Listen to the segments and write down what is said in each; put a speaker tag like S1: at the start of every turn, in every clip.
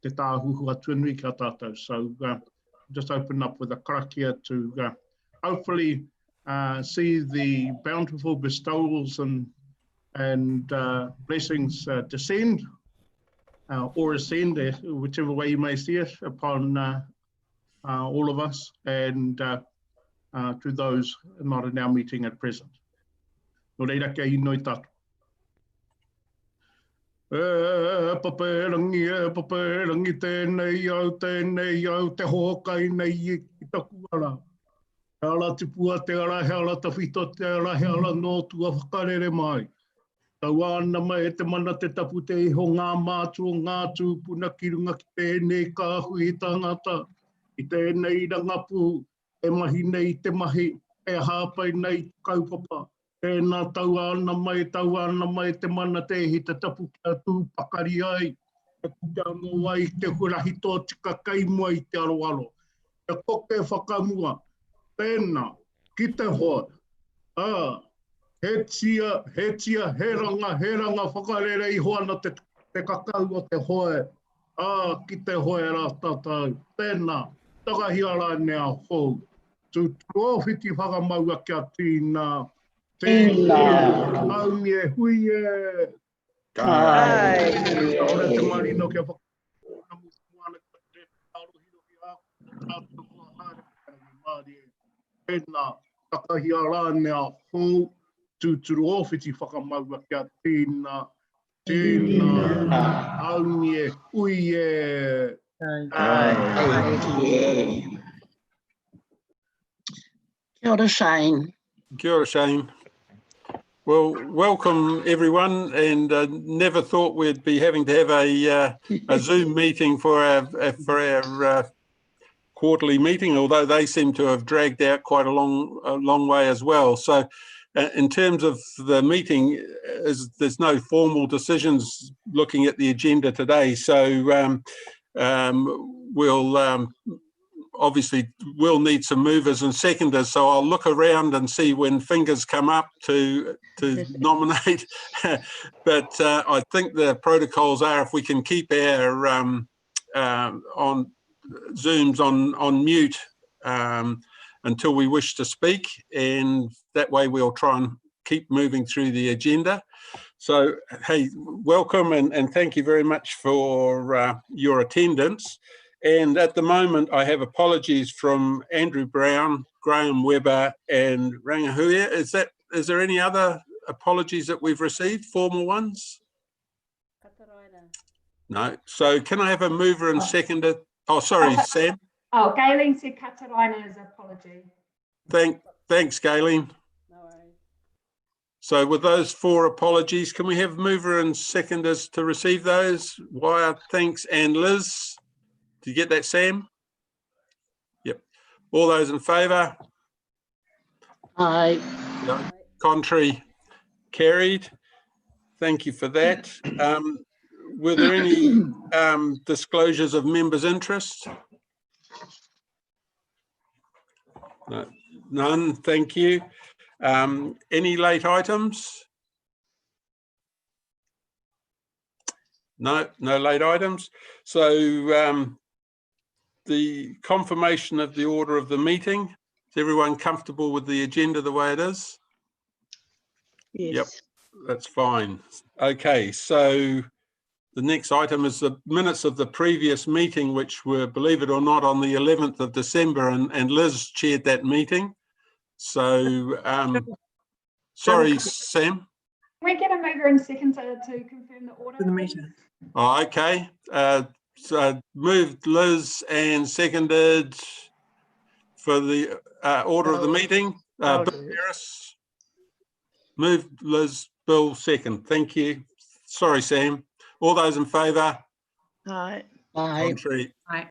S1: te tāhuhua tuanui kia tātou. So just open up with a karakia to hopefully see the bountiful bestowals and blessings descend or ascend, whichever way you may see it, upon all of us and to those not in our meeting at present. No reira kia inoi tātou. Paperangi tēnei au, te hokai nei I taku ara. He ala tipua te ara, he ala tawhito te ara, he ala nōtua whakarere mai. Tau ana mai e te mana te tapu te iho ngā mātua, ngā tūpuna ki runga ki tēnei kāhui tangata. I tēnei rangapu, e mahi nei te mahi, e hāpai nei kaupapa. Tēnā tau ana mai te mana te hi te tapu kia tūpakari ai. E kuta anō ai te hurahi tō tika kaimua I te aroaro. E koke whakamua. Tēnā, ki te hoa. He tia, he ranga whakarere I hoana te kakau o te hoe. Ki te hoe rā tātou. Tēnā, takahi ara nea hou. Tu tuōwhiti whakamaua kia tīnā. Tēnā, aungi e hui e.
S2: Kai.
S1: Ora te marino kia whakamaua moana te arohiro ki a. Tātou kua hare māri e. Tēnā, takahi ara nea hou. Tu tuōwhiti whakamaua kia tīnā. Tēnā, aungi e hui e.
S2: Kia ora, Shane.
S3: Kia ora, Shane. Well, welcome everyone, and never thought we'd be having to have a Zoom meeting for our quarterly meeting, although they seem to have dragged out quite a long way as well. So in terms of the meeting, there's no formal decisions looking at the agenda today. So we'll obviously we'll need some movers and seconders. So I'll look around and see when fingers come up to nominate. But I think the protocols are if we can keep our on Zooms on mute until we wish to speak, and that way we'll try and keep moving through the agenda. So, hey, welcome and thank you very much for your attendance. And at the moment, I have apologies from Andrew Brown, Graham Webber, and Rangahuia. Is there any other apologies that we've received, formal ones? No. So can I have a mover and seconder? Oh, sorry, Sam.
S4: Oh, Galen said Kataraina is an apology.
S3: Thanks, Galen.
S4: No worries.
S3: So with those 4 apologies, can we have mover and seconders to receive those? Wyatt, thanks, and Liz. Did you get that, Sam? Yep. All those in favour?
S2: Aye.
S3: No. Contrary? Carried. Thank you for that. Were there any disclosures of members' interest? No. None. Thank you. Any late items? No late items. So the confirmation of the order of the meeting. Is everyone comfortable with the agenda the way it is?
S2: Yes.
S3: Yep, that's fine. Okay, so the next item is the minutes of the previous meeting, which were, believe it or not, on the 11th of December, and Liz chaired that meeting. So, sorry, Sam.
S4: Can we get a mover and seconder to confirm the order?
S5: For the meeting.
S3: Oh, okay. So moved Liz and seconded for the order of the meeting. Bill Harris. Moved Liz, Bill second. Thank you. Sorry, Sam. All those in favour?
S2: Aye.
S3: Contrary?
S5: Aye.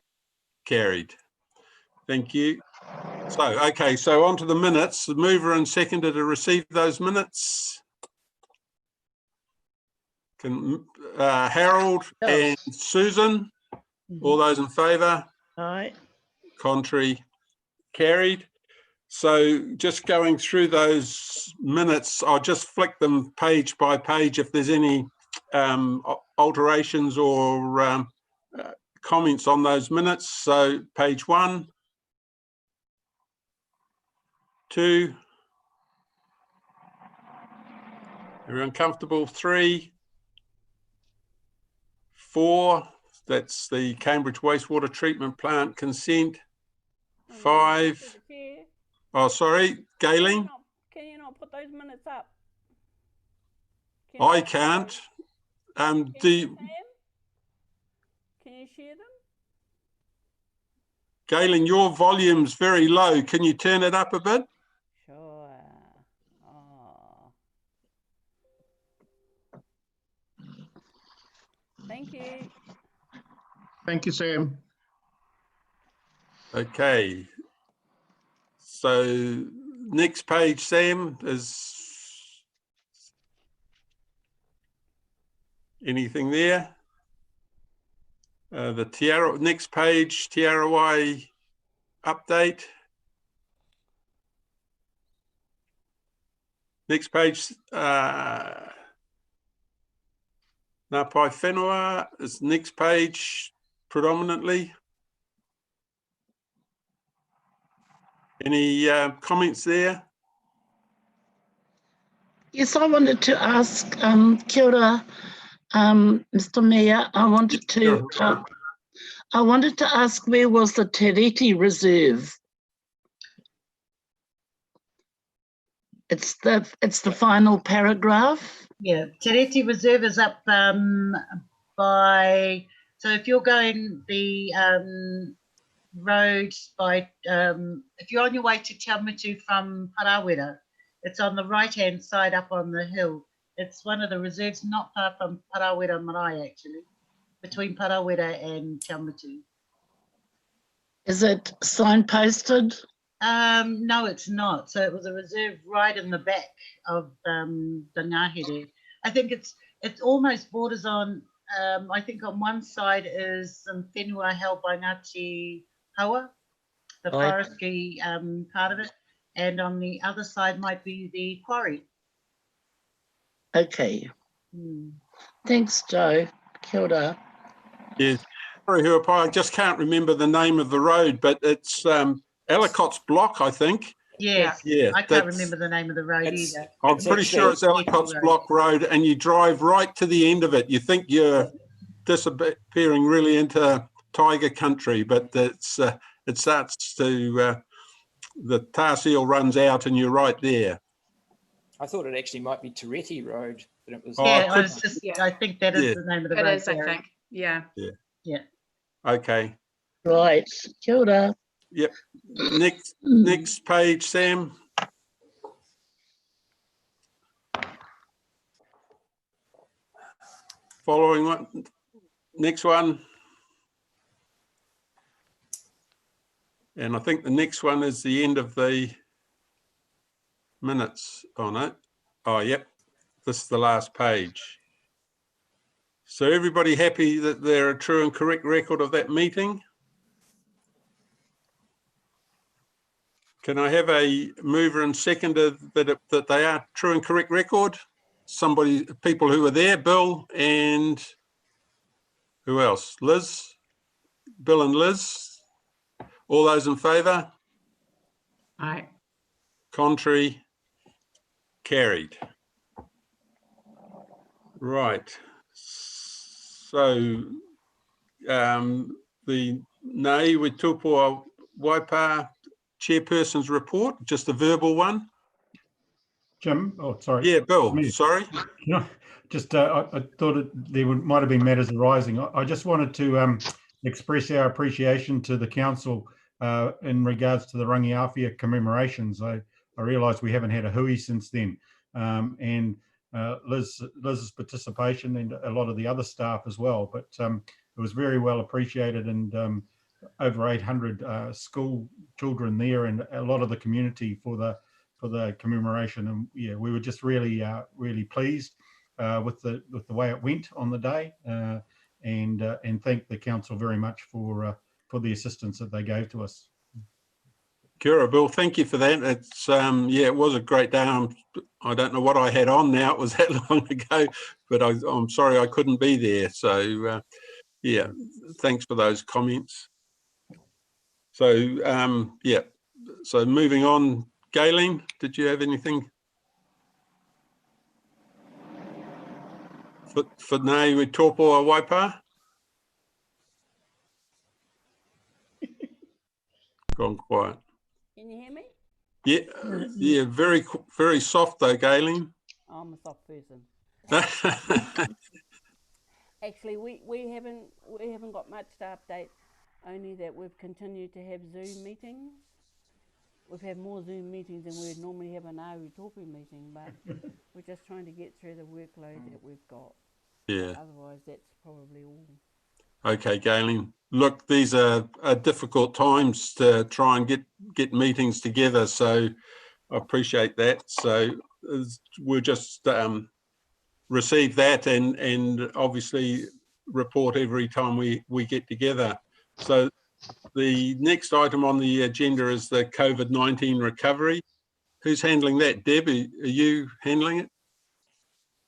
S3: Carried. Thank you. So, okay, so on to the minutes. The mover and seconder to receive those minutes. Can Harold and Susan, all those in favour?
S2: Aye.
S3: Contrary? Carried. So just going through those minutes, I'll just flick them page by page if there's any alterations or comments on those minutes. So page 1, 2. Everyone comfortable? 3, 4. That's the Cambridge wastewater treatment plant consent. 5. Oh, sorry, Gayleen.
S5: Can you not put those minutes up?
S3: I can't.
S5: Can
S3: Do
S5: you,
S3: you,
S5: can you share them?
S3: Gayleen, your volume's very low. Can you turn it up a bit?
S5: Sure. Oh. Thank you.
S1: Thank you, Sam.
S3: Okay. So next page, Sam, is anything there? The next page, TRY update. Next page, Ngā Pai Whenua is next page predominantly. Any comments there?
S2: Yes, I wanted to ask, kia ora, Mr. Mayor, I wanted to ask, where was the Te Reti Reserve? It's the final paragraph.
S6: Yeah, Te Reti Reserve is up by, so if you're going the road by, if you're on your way to Taumutu from Parawera, it's on the right-hand side up on the hill. It's one of the reserves not far from Parawera Marae, actually, between Parawera and Taumutu.
S2: Is it signposted?
S6: No, it's not. So it was a reserve right in the back of the Ngāhere. I think it's almost borders on, I think on one side is some whenua held by Ngāti Hawa, the forestry part of it, and on the other side might be the quarry.
S2: Okay. Thanks, Joe. Kia ora.
S3: Yeah, sorry, Huapai, I just can't remember the name of the road, but it's Ellicott's Block, I think.
S6: Yes,
S3: Yeah,
S6: I can't remember the name of the road either.
S3: I'm pretty sure it's Ellicott's Block Road, and you drive right to the end of it. You think you're disappearing really into tiger country, but it starts to, the tar seal runs out and you're right there.
S7: I thought it actually might be Te Reti Road, but it was.
S6: Yeah, I think that is the name of the road.
S4: It is, I think. Yeah.
S6: Yeah.
S3: Okay.
S2: Right. Kia ora.
S3: Yep. Next page, Sam. Following one. Next one. And I think the next one is the end of the minutes on it. Oh, yep. This is the last page. So everybody happy that they're a true and correct record of that meeting? Can I have a mover and seconder that they are true and correct record? People who were there, Bill and who else? Liz? Bill and Liz? All those in favour?
S4: Aye.
S3: Contrary? Carried. Right. So the Nei Wetupua Waipa chairperson's report, just a verbal one.
S8: Jim, oh, sorry.
S3: Yeah, Bill, sorry.
S8: Just I thought there might have been matters arising. I just wanted to express our appreciation to the council in regards to the Rangiawhia commemorations. I realise we haven't had a hui since then, and Liz's participation and a lot of the other staff as well. But it was very well appreciated, and over 800 school children there, and a lot of the community for the commemoration. And yeah, we were just really pleased with the way it went on the day, and thank the council very much for the assistance that they gave to us.
S3: Kia ora, Bill, thank you for that. It's yeah, it was a great day. I don't know what I had on now, it was that long ago, but I'm sorry I couldn't be there. So Yeah, thanks for those comments. So, yeah, so moving on, Galen, did you have anything? Whanau we tōpo a waipa? Gone quiet.
S5: Can you hear me?
S3: Yeah, yeah, very soft though, Galen.
S5: I'm a soft person. Actually, we haven't got much to update. Only that we've continued to have Zoom meetings. We've had more Zoom meetings than we'd normally have an Aowi Tōpu meeting, but we're just trying to get through the workload that we've got.
S3: Yeah.
S5: Otherwise, that's probably all.
S3: Okay, Galen. Look, these are difficult times to try and get meetings together, so I appreciate that. So we'll just receive that and obviously report every time we get together. So the next item on the agenda is the COVID-19 recovery. Who's handling that? Deb, are you handling it?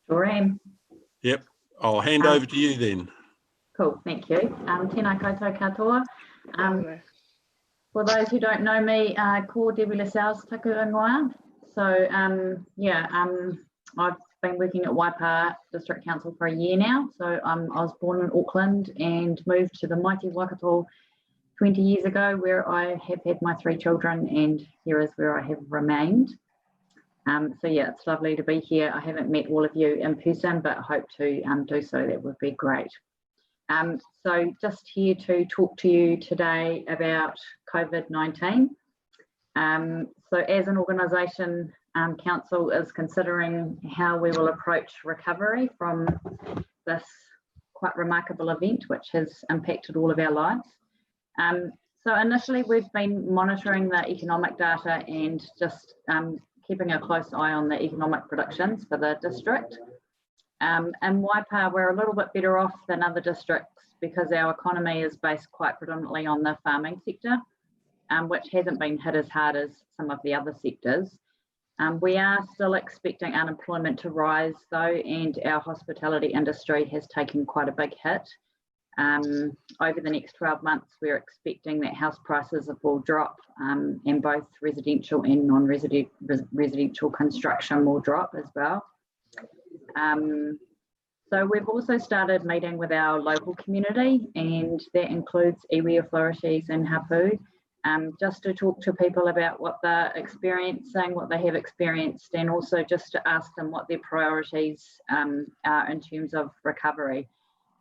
S9: Sure am.
S3: Yep. I'll hand over to you then.
S9: Cool, thank you. Tēnā koutou katoa. For those who don't know me, ko Debbie Lascelles taku ingoa. So I've been working at Waipa District Council for a year now. So I was born in Auckland and moved to the mighty Waikato 20 years ago, where I have had my 3 children, and here is where I have remained. So yeah, it's lovely to be here. I haven't met all of you in person, but hope to do so. That would be great. So just here to talk to you today about COVID-19. So as an organisation, Council is considering how we will approach recovery from this quite remarkable event, which has impacted all of our lives. So initially we've been monitoring the economic data and just keeping a close eye on the economic predictions for the district. In Waipa, we're a little bit better off than other districts because our economy is based quite predominantly on the farming sector, which hasn't been hit as hard as some of the other sectors. We are still expecting unemployment to rise though, and our hospitality industry has taken quite a big hit. Over the next 12 months, we're expecting that house prices will drop and both residential and non-residential construction will drop as well. So we've also started meeting with our local community, and that includes iwi authorities and hapu, just to talk to people about what they're experiencing, what they have experienced, and also just to ask them what their priorities are in terms of recovery.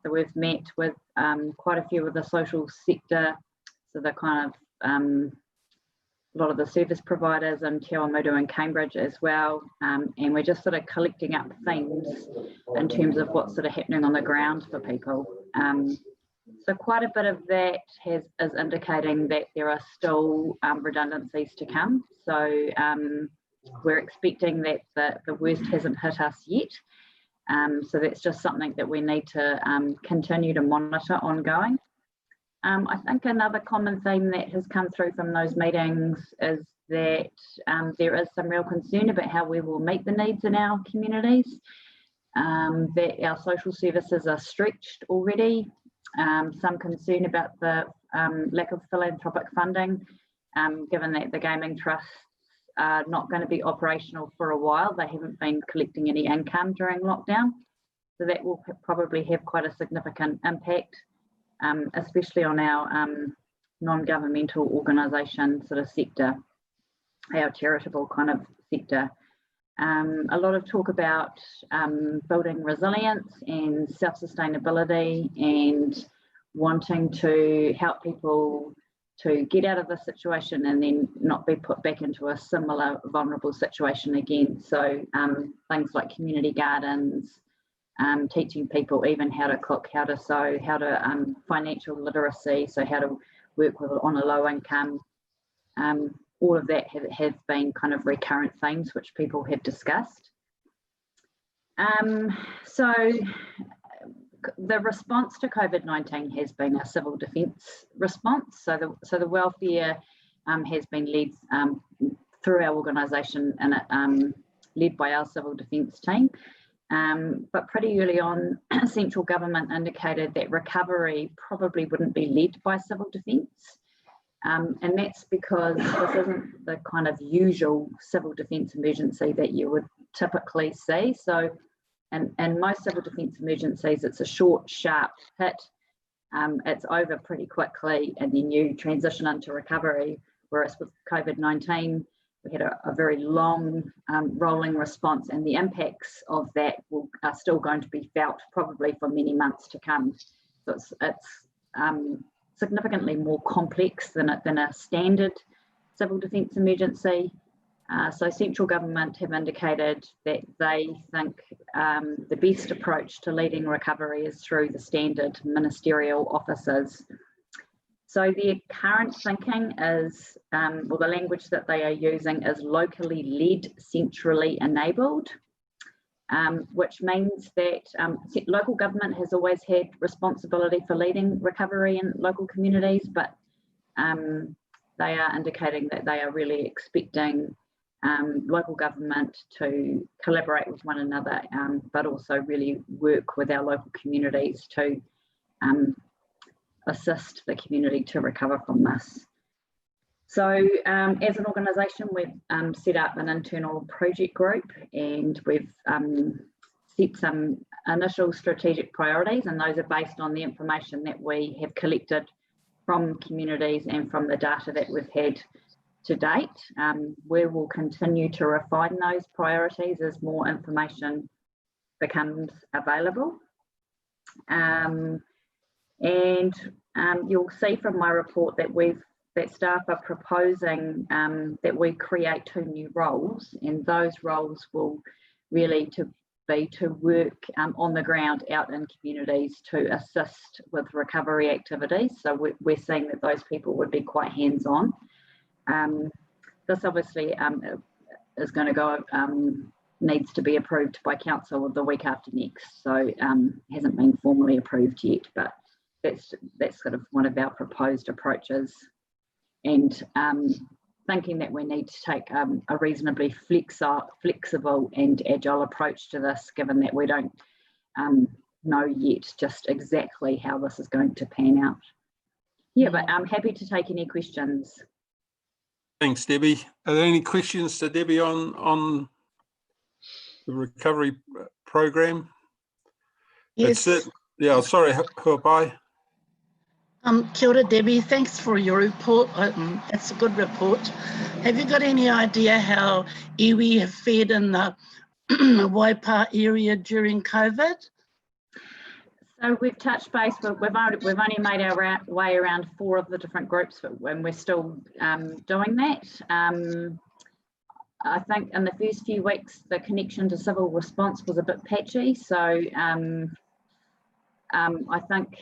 S9: So we've met with quite a few of the social sector, so the kind of a lot of the service providers in Te Awamutu and Cambridge as well, and we're just sort of collecting up themes in terms of what's sort of happening on the ground for people. So quite a bit of that is indicating that there are still redundancies to come. So we're expecting that the worst hasn't hit us yet. So that's just something that we need to continue to monitor ongoing. I think another common theme that has come through from those meetings is that there is some real concern about how we will meet the needs in our communities, that our social services are stretched already, some concern about the lack of philanthropic funding, given that the gaming trusts are not going to be operational for a while. They haven't been collecting any income during lockdown. So that will probably have quite a significant impact, especially on our non-governmental organisation sort of sector, our charitable kind of sector. A lot of talk about building resilience and self-sustainability and wanting to help people to get out of the situation and then not be put back into a similar vulnerable situation again. So things like community gardens, teaching people even how to cook, how to sew, how to financial literacy, so how to work with on a low income. All of that have been kind of recurrent themes which people have discussed. So the response to COVID-19 has been a civil defence response. So the welfare has been led through our organisation and led by our civil defence team. but pretty early on, central government indicated that recovery probably wouldn't be led by civil defence. And that's because this isn't the kind of usual civil defence emergency that you would typically see. So in most civil defence emergencies, it's a short, sharp hit. It's over pretty quickly, and then you transition into recovery. Whereas with COVID-19, we had a very long rolling response, and the impacts of that are still going to be felt probably for many months to come. So it's significantly more complex than a standard civil defence emergency. So central government have indicated that they think the best approach to leading recovery is through the standard ministerial offices. So their current thinking is, well, the language that they are using is locally led, centrally enabled, which means that local government has always had responsibility for leading recovery in local communities, but they are indicating that they are really expecting local government to collaborate with one another, but also really work with our local communities to assist the community to recover from this. So as an organisation, we've set up an internal project group, and we've set some initial strategic priorities, and those are based on the information that we have collected from communities and from the data that we've had to date. We will continue to refine those priorities as more information becomes available. And you'll see from my report that staff are proposing that we create 2 new roles, and those roles will really be to work on the ground out in communities to assist with recovery activities. So we're seeing that those people would be quite hands-on. This obviously is going to go, needs to be approved by council the week after next, so hasn't been formally approved yet, but that's sort of one of our proposed approaches. And thinking that we need to take a reasonably flexible and agile approach to this, given that we don't know yet just exactly how this is going to pan out. Yeah, but I'm happy to take any questions.
S3: Thanks, Debbie. Are there any questions to Debbie on the recovery program?
S2: Yes.
S3: Yeah, sorry, Huapai.
S2: Kia ora, Debbie. Thanks for your report. It's a good report. Have you got any idea how iwi have fared in the Waipa area during COVID?
S9: So we've touched base, but we've only made our way around 4 of the different groups, and we're still doing that. I think in the first few weeks, the connection to civil response was a bit patchy. So I think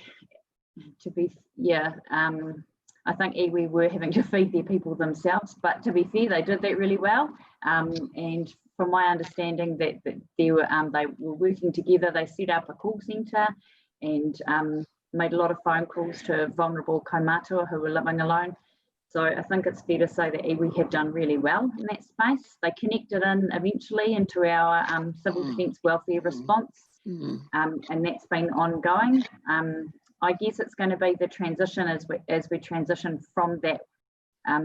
S9: I think iwi were having to feed their people themselves, but to be fair, they did that really well. And from my understanding, that they were working together. They set up a call centre and made a lot of phone calls to vulnerable kaumātua who were living alone. So I think it's fair to say that iwi have done really well in that space. They connected in eventually into our civil defence welfare response, and that's been ongoing. I guess it's going to be the transition as we transition from that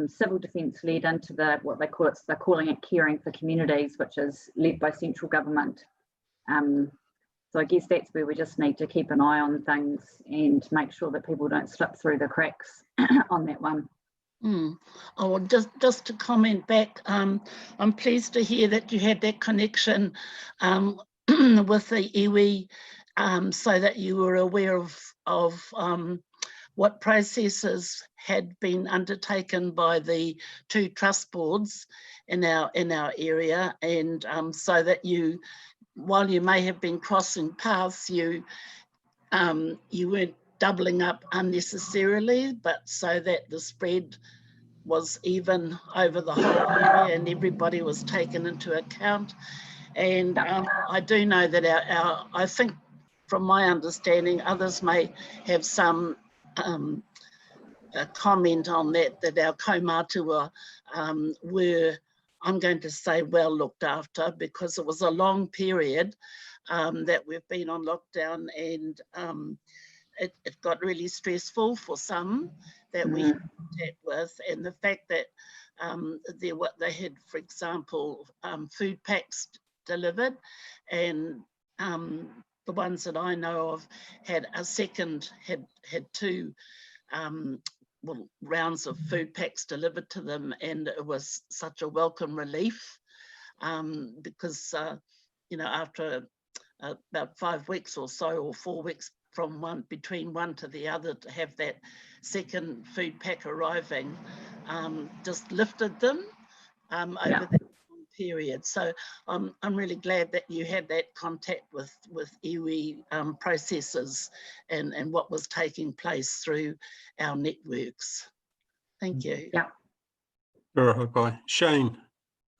S9: civil defence led into what they're calling it caring for communities, which is led by central government. So I guess that's where we just need to keep an eye on things and make sure that people don't slip through the cracks on that one.
S2: Oh, just to comment back, I'm pleased to hear that you had that connection with the iwi, so that you were aware of what processes had been undertaken by the 2 trust boards in our area, and so that you, while you may have been crossing paths, you weren't doubling up unnecessarily, but so that the spread was even over the whole area and everybody was taken into account. And I do know that I think from my understanding, others may have some comment on that our kaumātua were, I'm going to say, well looked after, because it was a long period that we've been on lockdown, and it got really stressful for some that we had contact with, and the fact that they had, for example, food packs delivered, and the ones that I know of had two rounds of food packs delivered to them, and it was such a welcome relief, because after about 5 weeks or so, or 4 weeks between one to the other, to have that second food pack arriving just lifted them over that long period. So I'm really glad that you had that contact with iwi processes and what was taking place through our networks. Thank you.
S9: Yeah.
S3: All right, bye. Shane.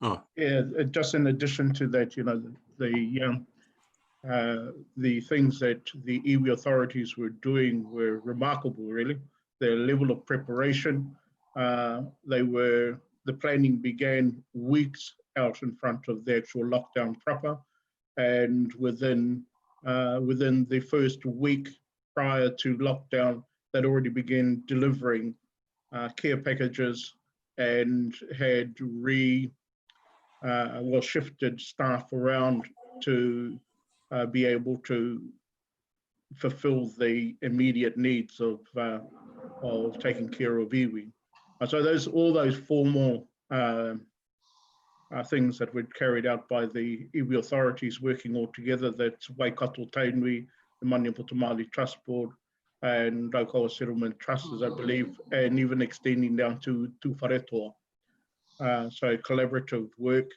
S3: Oh.
S1: Yeah, just in addition to that, the things that the iwi authorities were doing were remarkable, really. Their level of preparation, the planning began weeks out in front of the actual lockdown proper, and within the first week prior to lockdown, they'd already began delivering care packages and had shifted staff around to be able to fulfill the immediate needs of taking care of iwi. So all those formal things that were carried out by the iwi authorities working all together, that's Waikato Tainui, the Maniapoto Māori Trust Board, and Raukawa Settlement Trusts, I believe, and even extending down to Wharetoa. So collaborative work.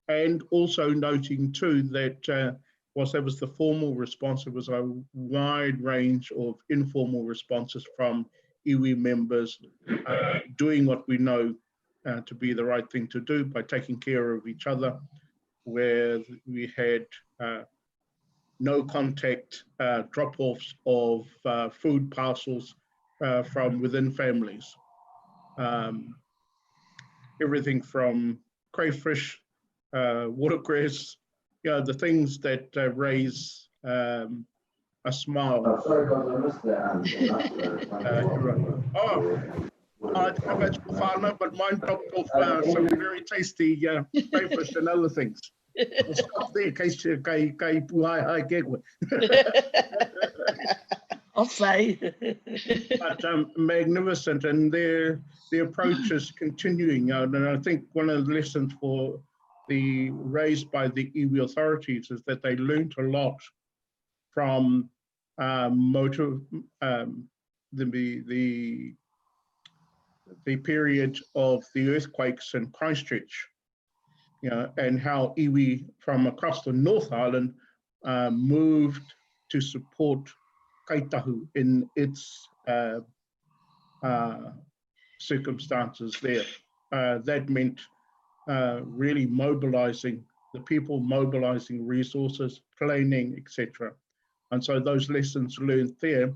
S1: And also noting too that whilst that was the formal response, there was a wide range of informal responses from iwi members doing what we know to be the right thing to do by taking care of each other, where we had no contact drop-offs of food parcels from within families. Everything from crayfish, watercress, the things that raise a smile.
S10: Oh, sorry guys, I missed that.
S1: I don't know about your whānau, but mine dropped off some very tasty crayfish and other things. I'll stop there in case you kai puhai gegwe.
S2: I'll say.
S1: But magnificent, and the approach is continuing. And I think one of the lessons raised by the iwi authorities is that they learned a lot from the period of the earthquakes in Christchurch, and how iwi from across the North Island moved to support Kaitahu in its circumstances there. That meant really mobilizing the people, mobilizing resources, planning, etc. And so those lessons learned there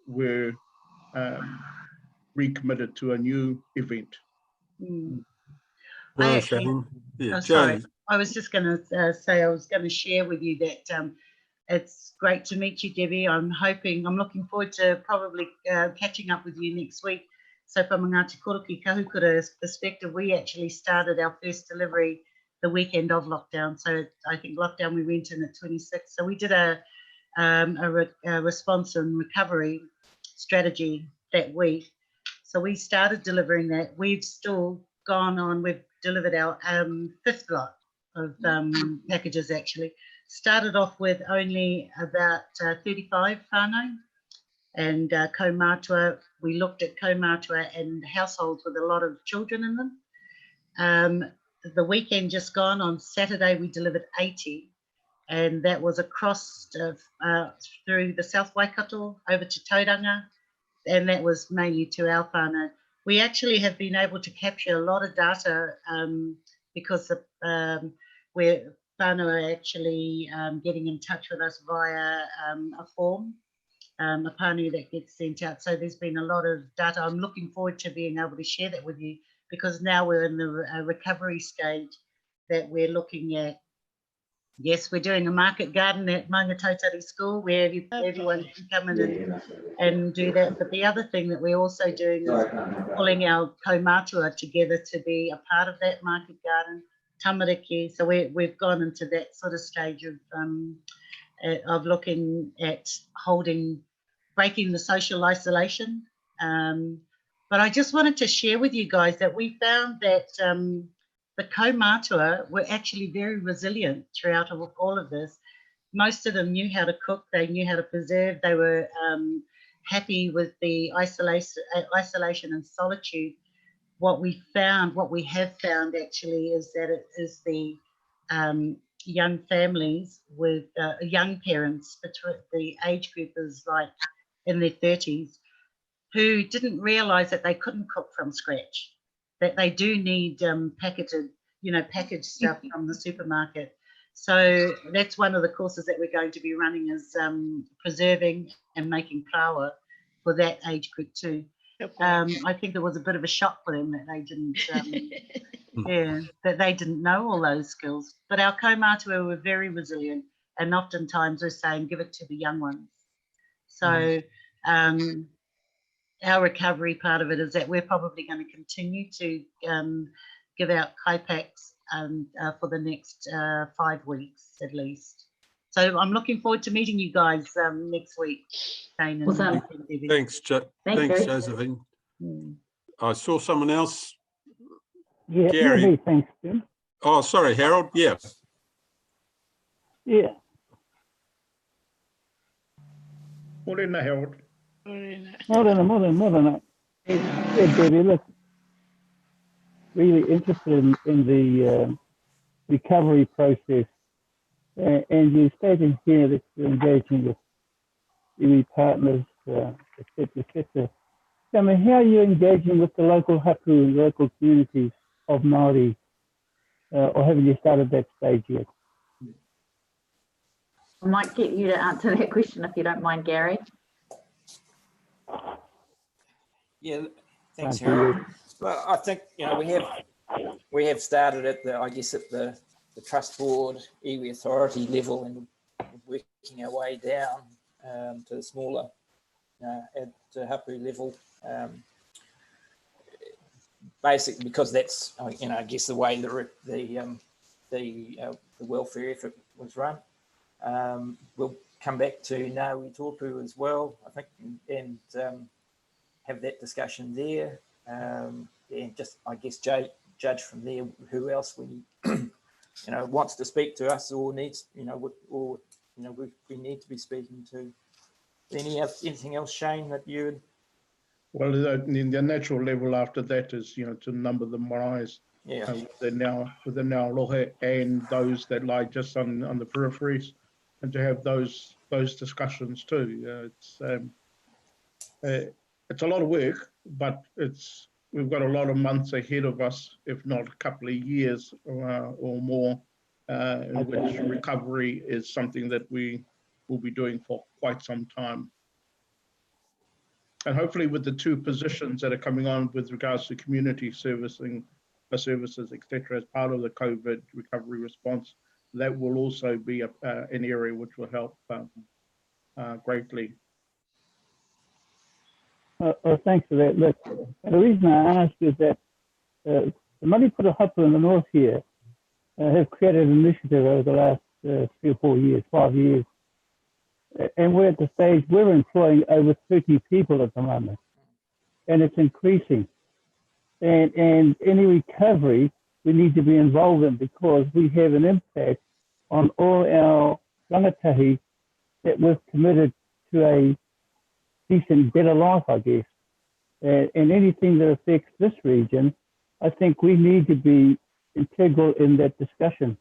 S1: were recommitted to a new event.
S6: Sorry, I was just going to say, I was going to share with you that it's great to meet you, Debbie. I'm looking forward to probably catching up with you next week. So from a Ngāti Koroki Kahukura perspective, we actually started our first delivery the weekend of lockdown. So I think lockdown we went in at 26. So we did a response and recovery strategy that week. So we started delivering that. We've still gone on, we've delivered our fifth lot of packages actually. Started off with only about 35 whānau, and kaumātua, we looked at kaumātua and households with a lot of children in them. The weekend just gone, on Saturday we delivered 80, and that was across through the South Waikato over to Tauranga, and that was mainly to our whānau. We actually have been able to capture a lot of data because we're whānau are actually getting in touch with us via a form, a pānui that gets sent out. So there's been a lot of data. I'm looking forward to being able to share that with you, because now we're in the recovery stage that we're looking at Yes, we're doing a market garden at Maungatautari School where everyone can come in and do that. But the other thing that we're also doing is pulling our kaumātua together to be a part of that market garden, tamariki. So we've gone into that sort of stage of looking at breaking the social isolation. But I just wanted to share with you guys that we found that the kaumātua were actually very resilient throughout all of this. Most of them knew how to cook, they knew how to preserve, they were happy with the isolation and solitude. What we have found actually is that it is the young families with young parents, the age group is like in their 30s, who didn't realise that they couldn't cook from scratch, that they do need packaged stuff from the supermarket. So that's one of the courses that we're going to be running is preserving and making flour for that age group too. I think it was a bit of a shock for them that they didn't, that they didn't know all those skills. But our kaumātua were very resilient, and oftentimes we're saying give it to the young ones. So our recovery part of it is that we're probably going to continue to give out kaipaks for the next 5 weeks at least. So I'm looking forward to meeting you guys next week. Shane and
S3: Thanks, Josephine. I saw someone else.
S10: Yeah,
S3: Gary.
S10: Thanks, Jim.
S3: Oh, sorry, Harold. Yeah.
S10: Yeah.
S1: Morena, Harold.
S10: Morena. Yeah, Debbie, look, really interested in the recovery process. And you're stating here that you're engaging with iwi partners, etc. Tell me, how are you engaging with the local hapu and local communities of Māori, or haven't you started that stage yet?
S9: I might get you to answer that question if you don't mind, Gary.
S7: Yeah, thanks, Harold. Well, I think we have started at the trust board, iwi authority level, and working our way down to the smaller at hapu level. Basically, because that's I guess the way the welfare effort was run. We'll come back to Ngāwi Tōpū as well, I think, and have that discussion there, and just I guess judge from there who else we wants to speak to us or needs we need to be speaking to. Anything else, Shane, that you would?
S1: Well, the natural level after that is to number the maraes.
S7: Yeah.
S1: With the now lohe and those that lie just on the peripheries, and to have those discussions too. It's a lot of work, but we've got a lot of months ahead of us, if not a couple of years or more, in which recovery is something that we will be doing for quite some time. And hopefully with the 2 positions that are coming on with regards to community services, etc., as part of the COVID recovery response, that will also be an area which will help greatly.
S10: Thanks for that. Look, the reason I ask is that the Manipura Hapu in the north here have created an initiative over the last 3 or 4 years, 5 years. And we're at the stage we're employing over 30 people at the moment, and it's increasing. And any recovery we need to be involved in, because we have an impact on all our rangatahi that we've committed to a decent, better life, I guess. And anything that affects this region, I think we need to be integral in that discussion.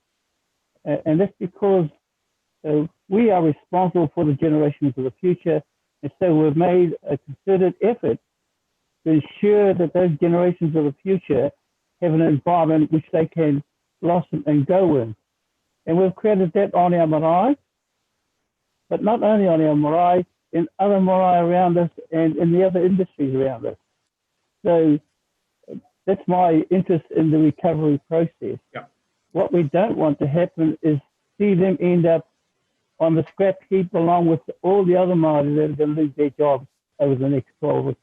S10: And that's because we are responsible for the generations of the future. And so we've made a concerted effort to ensure that those generations of the future have an environment which they can blossom and go in. And we've created that on our marae, but not only on our marae, in other marae around us and in the other industries around us. So that's my interest in the recovery process.
S1: Yeah.
S10: What we don't want to happen is see them end up on the scrap heap along with all the other Māori that are going to lose their jobs over the next 12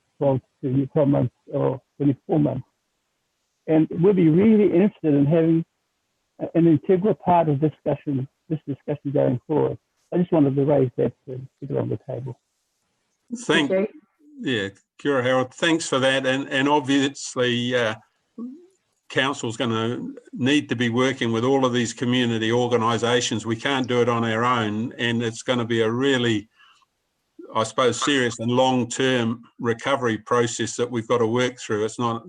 S10: months or 24 months. And we'll be really interested in having an integral part of this discussion going forward. I just wanted to raise that to get it on the table.
S3: Thank you. Yeah, kia ora, Harold. Thanks for that. And obviously, Council's going to need to be working with all of these community organisations. We can't do it on our own, and it's going to be a really, I suppose, serious and long-term recovery process that we've got to work through. It's not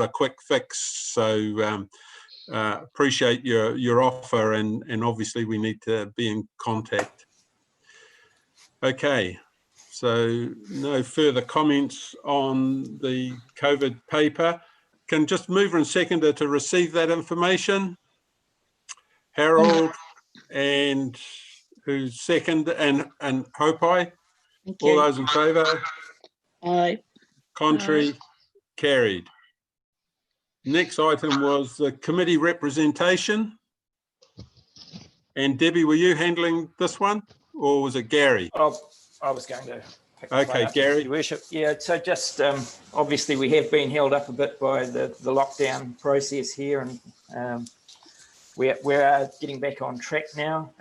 S3: a quick fix. So appreciate your offer, and obviously we need to be in contact. Okay. So no further comments on the COVID paper. Can just mover and seconder to receive that information. Harold and who's second, and Hopai. All those in favour?
S2: Aye.
S3: Contrary? Carried. Next item was the committee representation. And Debbie, were you handling this one, or was it Gary?
S7: I was going to.
S3: Okay, Gary.
S7: Your Worship. Yeah, so just obviously we have been held up a bit by the lockdown process here, and we are getting back on track now.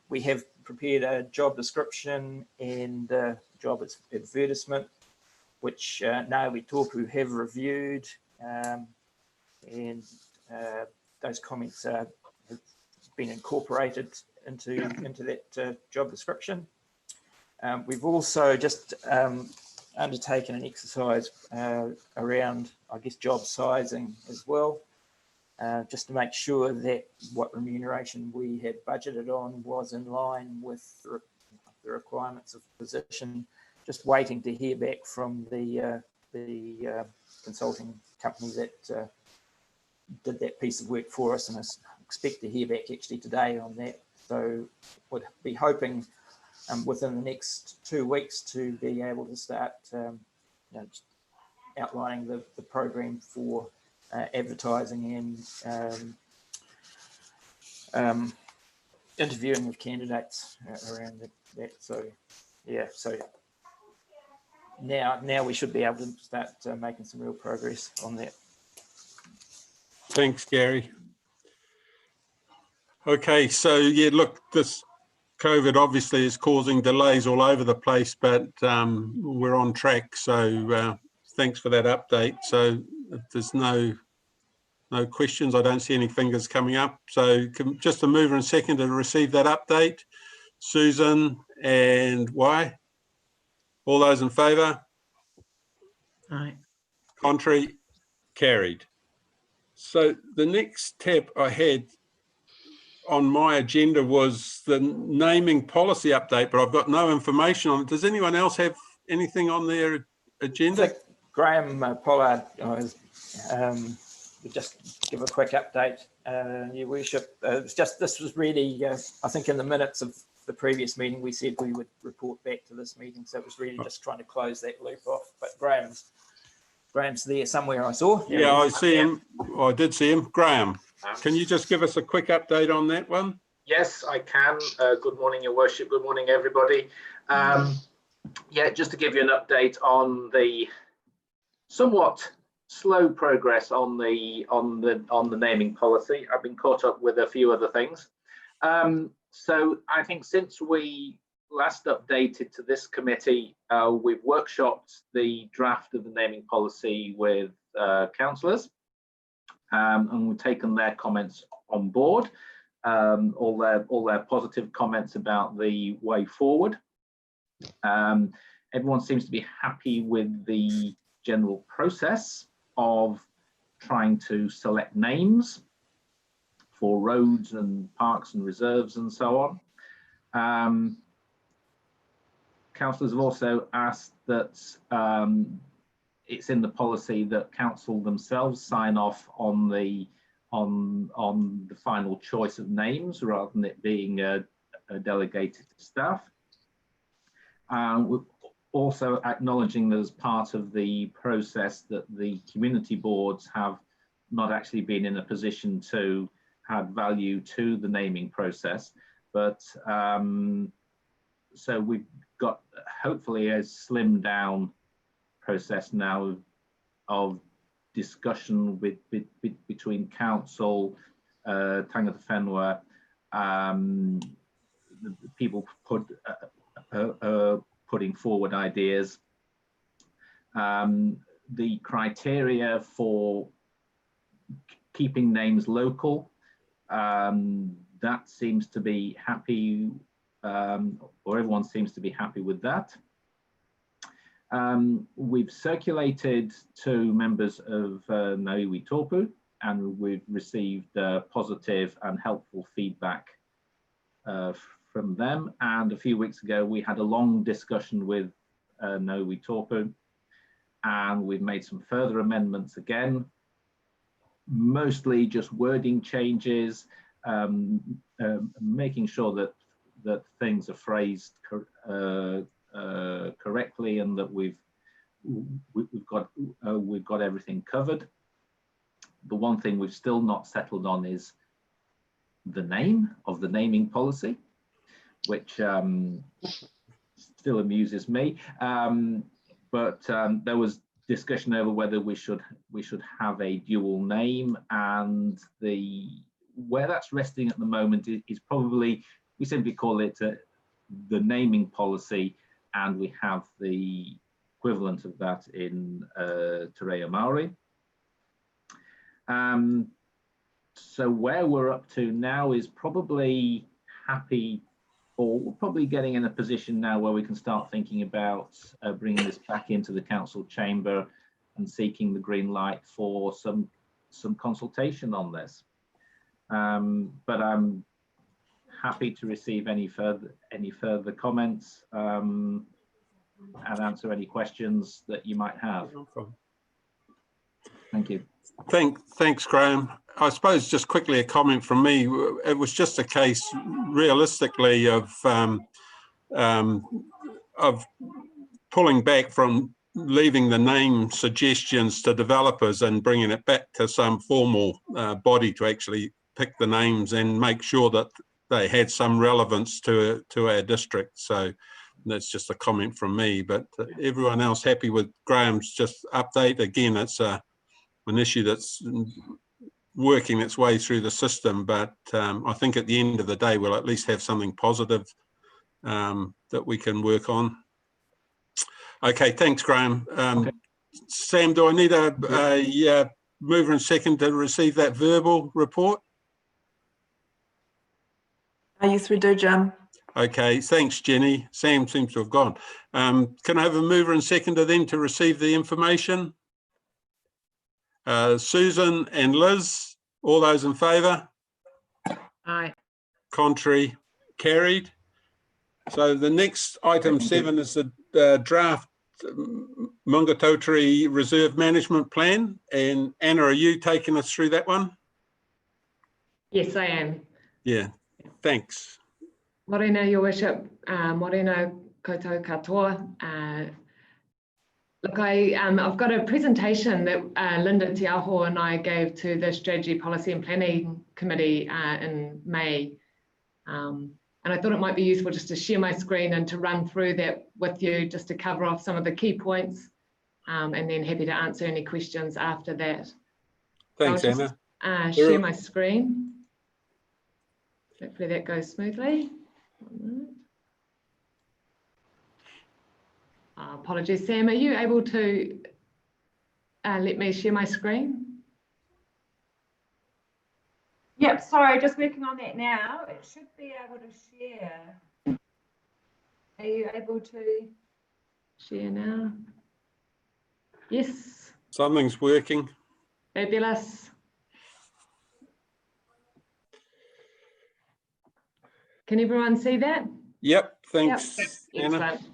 S7: We have prepared a job description and job advertisement, which Ngāi Tōpū have reviewed, and those comments have been incorporated into that job description. We've also just undertaken an exercise around, I guess, job sizing as well, just to make sure that what remuneration we had budgeted on was in line with the requirements of the position. Just waiting to hear back from the consulting company that did that piece of work for us, and I expect to hear back actually today on that. So would be hoping within the next 2 weeks to be able to start outlining the program for advertising and interviewing with candidates around that. So yeah, so now we should be able to start making some real progress on that.
S3: Thanks, Gary. Okay, so yeah, look, this COVID obviously is causing delays all over the place, but we're on track. So thanks for that update. So if there's no questions, I don't see any fingers coming up. So just a mover and second to receive that update. Susan and Y. All those in favour?
S2: Aye.
S3: Contrary? Carried. So the next tab I had on my agenda was the naming policy update, but I've got no information on it. Does anyone else have anything on their agenda?
S7: Graham Pollard, would just give a quick update, Your Worship. It's just, this was really, I think in the minutes of the previous meeting, we said we would report back to this meeting. So it was really just trying to close that loop off. But Graham's there somewhere, I saw.
S3: Yeah, I see him. Oh, I did see him. Graham, can you just give us a quick update on that one?
S11: Yes, I can. Good morning, Your Worship. Good morning, everybody. Yeah, just to give you an update on the somewhat slow progress on the naming policy. I've been caught up with a few other things. So I think since we last updated to this committee, we've workshopped the draft of the naming policy with councillors, and we've taken their comments on board, all their positive comments about the way forward. Everyone seems to be happy with the general process of trying to select names for roads and parks and reserves and so on. Councillors have also asked that it's in the policy that council themselves sign off on the final choice of names rather than it being delegated to staff. We're also acknowledging that as part of the process that the community boards have not actually been in a position to had value to the naming process. But so we've got hopefully a slimmed down process now of discussion between council, Tangata Whenua, the people putting forward ideas. The criteria for keeping names local, that seems to be happy, or everyone seems to be happy with that. We've circulated to members of Ngāiwi Tōpu, and we've received positive and helpful feedback from them. And a few weeks ago, we had a long discussion with Ngāiwi Tōpu, and we've made some further amendments again, mostly just wording changes, making sure that things are phrased correctly, and that we've got everything covered. The one thing we've still not settled on is the name of the naming policy, which still amuses me. But there was discussion over whether we should have a dual name, and where that's resting at the moment is probably, we simply call it the naming policy, and we have the equivalent of that in Te Reo Māori. So where we're up to now is probably happy, or we're probably getting in a position now where we can start thinking about bringing this back into the council chamber and seeking the green light for some consultation on this. But I'm happy to receive any further comments and answer any questions that you might have. Thank you.
S3: Thanks, Graham. I suppose just quickly a comment from me. It was just a case, realistically, of pulling back from leaving the name suggestions to developers and bringing it back to some formal body to actually pick the names and make sure that they had some relevance to our district. So that's just a comment from me. But everyone else happy with Graham's just update? Again, it's an issue that's working its way through the system, but I think at the end of the day, we'll at least have something positive that we can work on. Okay, thanks, Graham. Okay. Sam, do I need a mover and second to receive that verbal report?
S12: Yes, we do, Jim.
S3: Okay, thanks, Jenny. Sam seems to have gone. Can I have a mover and seconder then to receive the information? Susan and Liz, all those in favour? Aye. Contrary? Carried. So the next item 7 is the draft Maungatautari Reserve Management Plan. And Anna, are you taking us through that one?
S13: Yes, I am.
S3: Yeah, thanks.
S13: Morena, Your Worship. Morena koutou katoa. Look, I've got a presentation that Linda Tiaho and I gave to the Strategy, Policy and Planning Committee in May. And I thought it might be useful just to share my screen and to run through that with you, just to cover off some of the key points, and then happy to answer any questions after that.
S3: Thanks,
S13: so Anna. Share my screen. Hopefully that goes smoothly. Apologies, Sam, are you able to let me share my screen?
S4: Yep, sorry, just working on that now. It should be able to share. Are you able to
S13: share now? Yes.
S3: Something's working.
S13: Fabulous. Can everyone see that?
S3: Yep, thanks,
S13: yep.
S3: Anna.
S13: Excellent.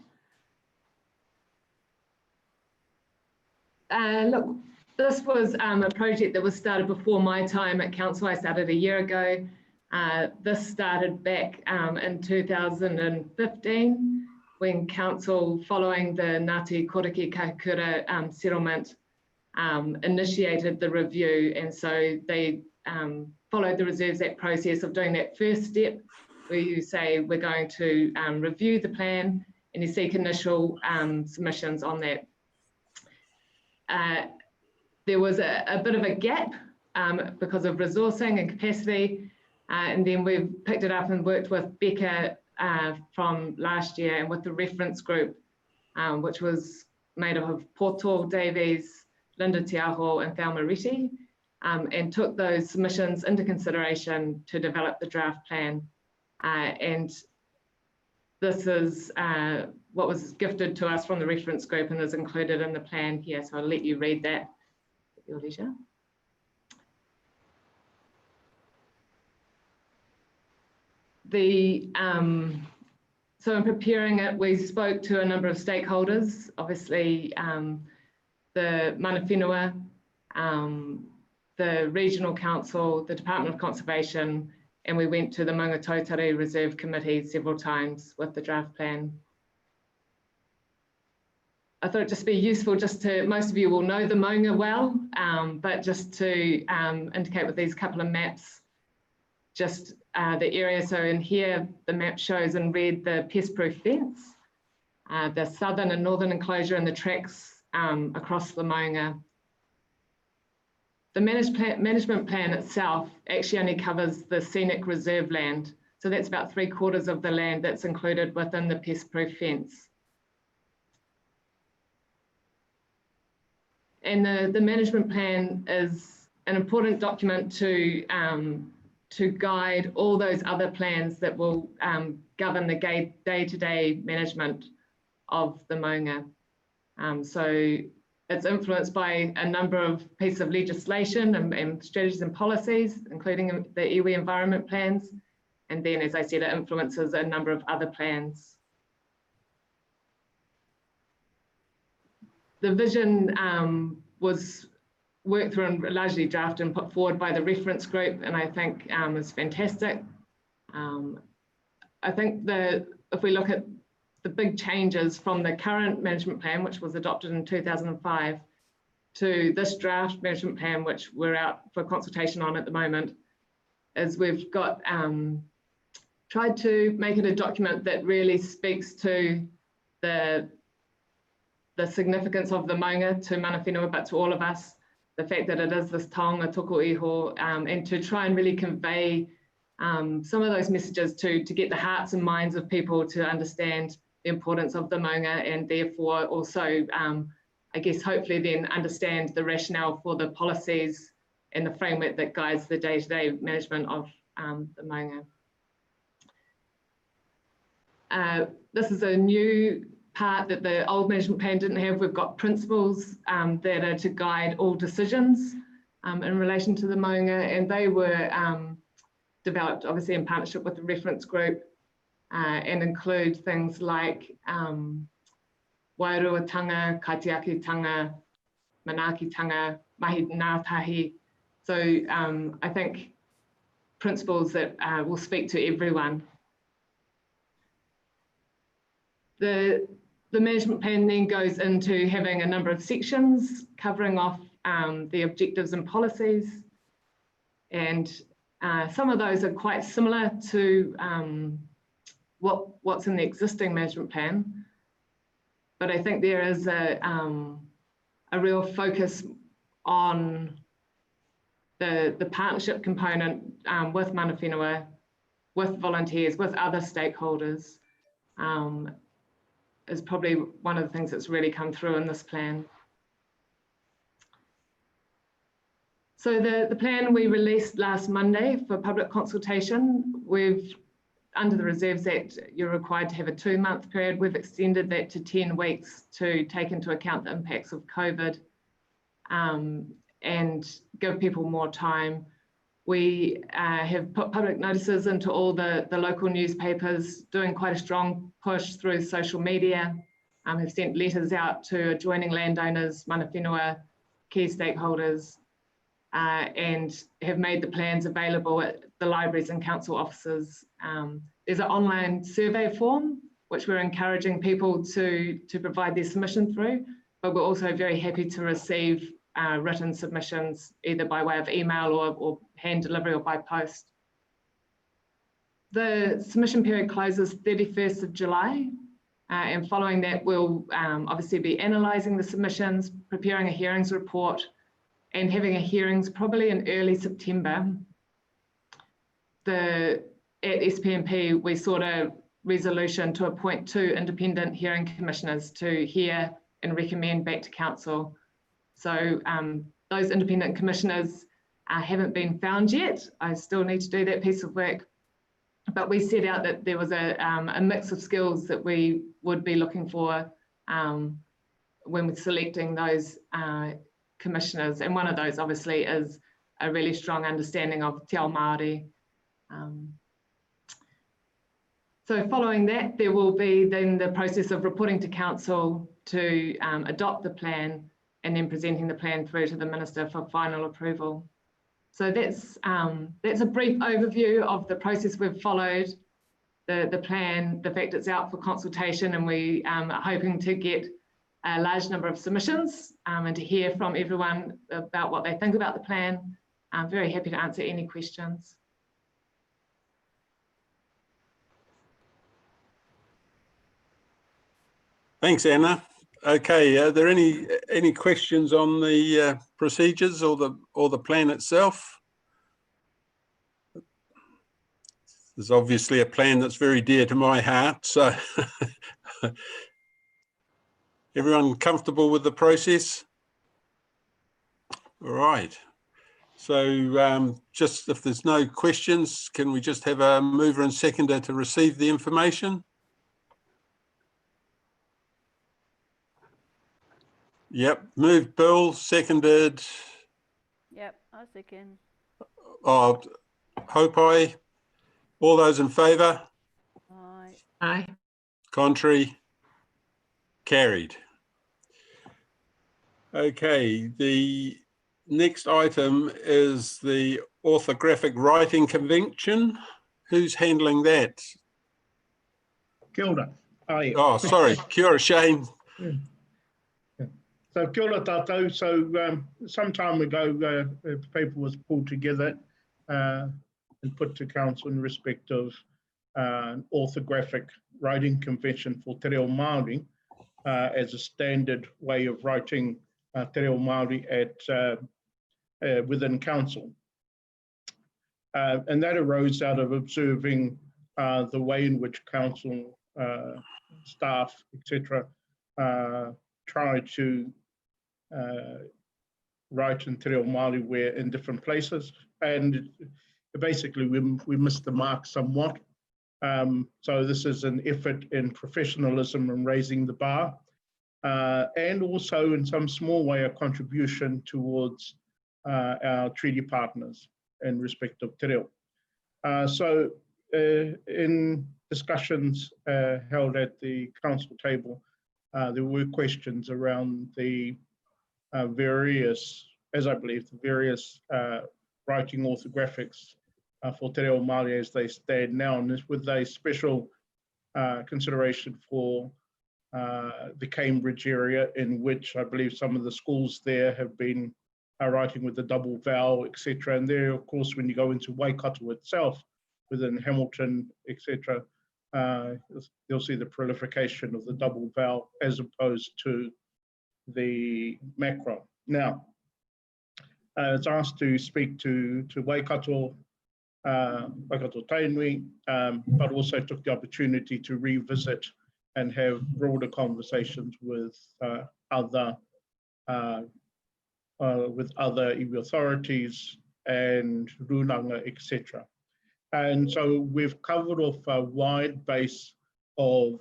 S13: Look, this was a project that was started before my time at council. I started a year ago. This started back in 2015 when council, following the Ngāti Koriki Kakura settlement, initiated the review. And so they followed the Reserves Act process of doing that first step, where you say we're going to review the plan and you seek initial submissions on that. There was a bit of a gap because of resourcing and capacity, and then we've picked it up and worked with Becca from last year and with the reference group, which was made up of Portal Davies, Linda Tiaho and Thelma Reti, and took those submissions into consideration to develop the draft plan. And this is what was gifted to us from the reference group and is included in the plan here. So I'll let you read that at your leisure. So in preparing it, we spoke to a number of stakeholders, obviously the Mana Whenua, the Regional Council, the Department of Conservation, and we went to the Maunga Tautari Reserve Committee several times with the draft plan. I thought it'd just be useful just to, most of you will know the Maunga well, but just to indicate with these couple of maps, just the area. So in here, the map shows in red the pest-proof fence, the southern and northern enclosure and the tracks across the Maunga. The management plan itself actually only covers the scenic reserve land. So that's about 3/4 of the land that's included within the pest-proof fence. And the management plan is an important document to guide all those other plans that will govern the day-to-day management of the Maunga. So it's influenced by a number of pieces of legislation and strategies and policies, including the iwi environment plans. And then, as I said, it influences a number of other plans. The vision was worked through and largely drafted and put forward by the reference group, and I think is fantastic. I think if we look at the big changes from the current management plan, which was adopted in 2005, to this draft management plan, which we're out for consultation on at the moment, is we've got tried to make it a document that really speaks to the significance of the Maunga to Mana Whenua, but to all of us, the fact that it is this taonga toko iho, and to try and really convey some of those messages to get the hearts and minds of people to understand the importance of the Maunga, and therefore also, I guess, hopefully then understand the rationale for the policies and the framework that guides the day-to-day management of the Maunga. This is a new part that the old management plan didn't have. We've got principles that are to guide all decisions in relation to the Maunga, and they were developed obviously in partnership with the reference group and include things like wairuatanga, kaitiakitanga, manakitanga, mahi ngātahi. So I think principles that will speak to everyone. The management plan then goes into having a number of sections covering off the objectives and policies, and some of those are quite similar to what's in the existing management plan, but I think there is a real focus on the partnership component with Mana Whenua, with volunteers, with other stakeholders, is probably one of the things that's really come through in this plan. So the plan we released last Monday for public consultation, under the Reserves Act, you're required to have a 2-month period. We've extended that to 10 weeks to take into account the impacts of COVID and give people more time. We have put public notices into all the local newspapers, doing quite a strong push through social media, have sent letters out to adjoining landowners, Mana Whenua, key stakeholders, and have made the plans available at the libraries and council offices. There's an online survey form, which we're encouraging people to provide their submission through, but we're also very happy to receive written submissions, either by way of email or hand delivery or by post. The submission period closes 31st of July, and following that, we'll obviously be analysing the submissions, preparing a hearings report, and having a hearings probably in early September. At SPMP, we sought a resolution to appoint 2 independent hearing commissioners to hear and recommend back to council. So those independent commissioners haven't been found yet. I still need to do that piece of work, but we set out that there was a mix of skills that we would be looking for when we're selecting those commissioners. And one of those obviously is a really strong understanding of Te Ao Māori. So following that, there will be then the process of reporting to council to adopt the plan and then presenting the plan through to the Minister for final approval. So that's a brief overview of the process we've followed, the plan, the fact it's out for consultation, and we are hoping to get a large number of submissions and to hear from everyone about what they think about the plan. I'm very happy to answer any questions.
S3: Thanks, Anna. Okay, are there any questions on the procedures or the plan itself? There's obviously a plan that's very dear to my heart, so everyone comfortable with the process? All right. So just if there's no questions, can we just have a mover and seconder to receive the information? Yep, moved Bill, seconded.
S5: Yep, I second.
S3: Oh, Hope I. All those in favour?
S5: Aye.
S6: Aye.
S3: Contrary? Carried. Okay, the next item is the Orthographic Writing Convention. Who's handling that?
S1: Kia ora. Aye.
S3: Oh, sorry. Kia ora, Shane.
S1: So kia ora tātou. So some time ago, a paper was pulled together and put to council in respect of an orthographic writing convention for Te Reo Māori as a standard way of writing Te Reo Māori within council. And that arose out of observing the way in which council staff, etc., try to write in Te Reo Māori where in different places, and basically we missed the mark somewhat. So this is an effort in professionalism and raising the bar, and also in some small way a contribution towards our treaty partners in respect of Te Reo. So in discussions held at the council table, there were questions around the various, as I believe, the various writing orthographics for Te Reo Māori as they stand now, and this with a special consideration for the Cambridge area, in which I believe some of the schools there have been writing with the double vowel, etc. And there, of course, when you go into Waikato itself, within Hamilton, etc., you'll see the proliferation of the double vowel as opposed to the macron. Now, I was asked to speak to Waikato, Waikato Tainui, but also took the opportunity to revisit and have broader conversations with other iwi authorities and runanga, etc. And so we've covered off a wide base of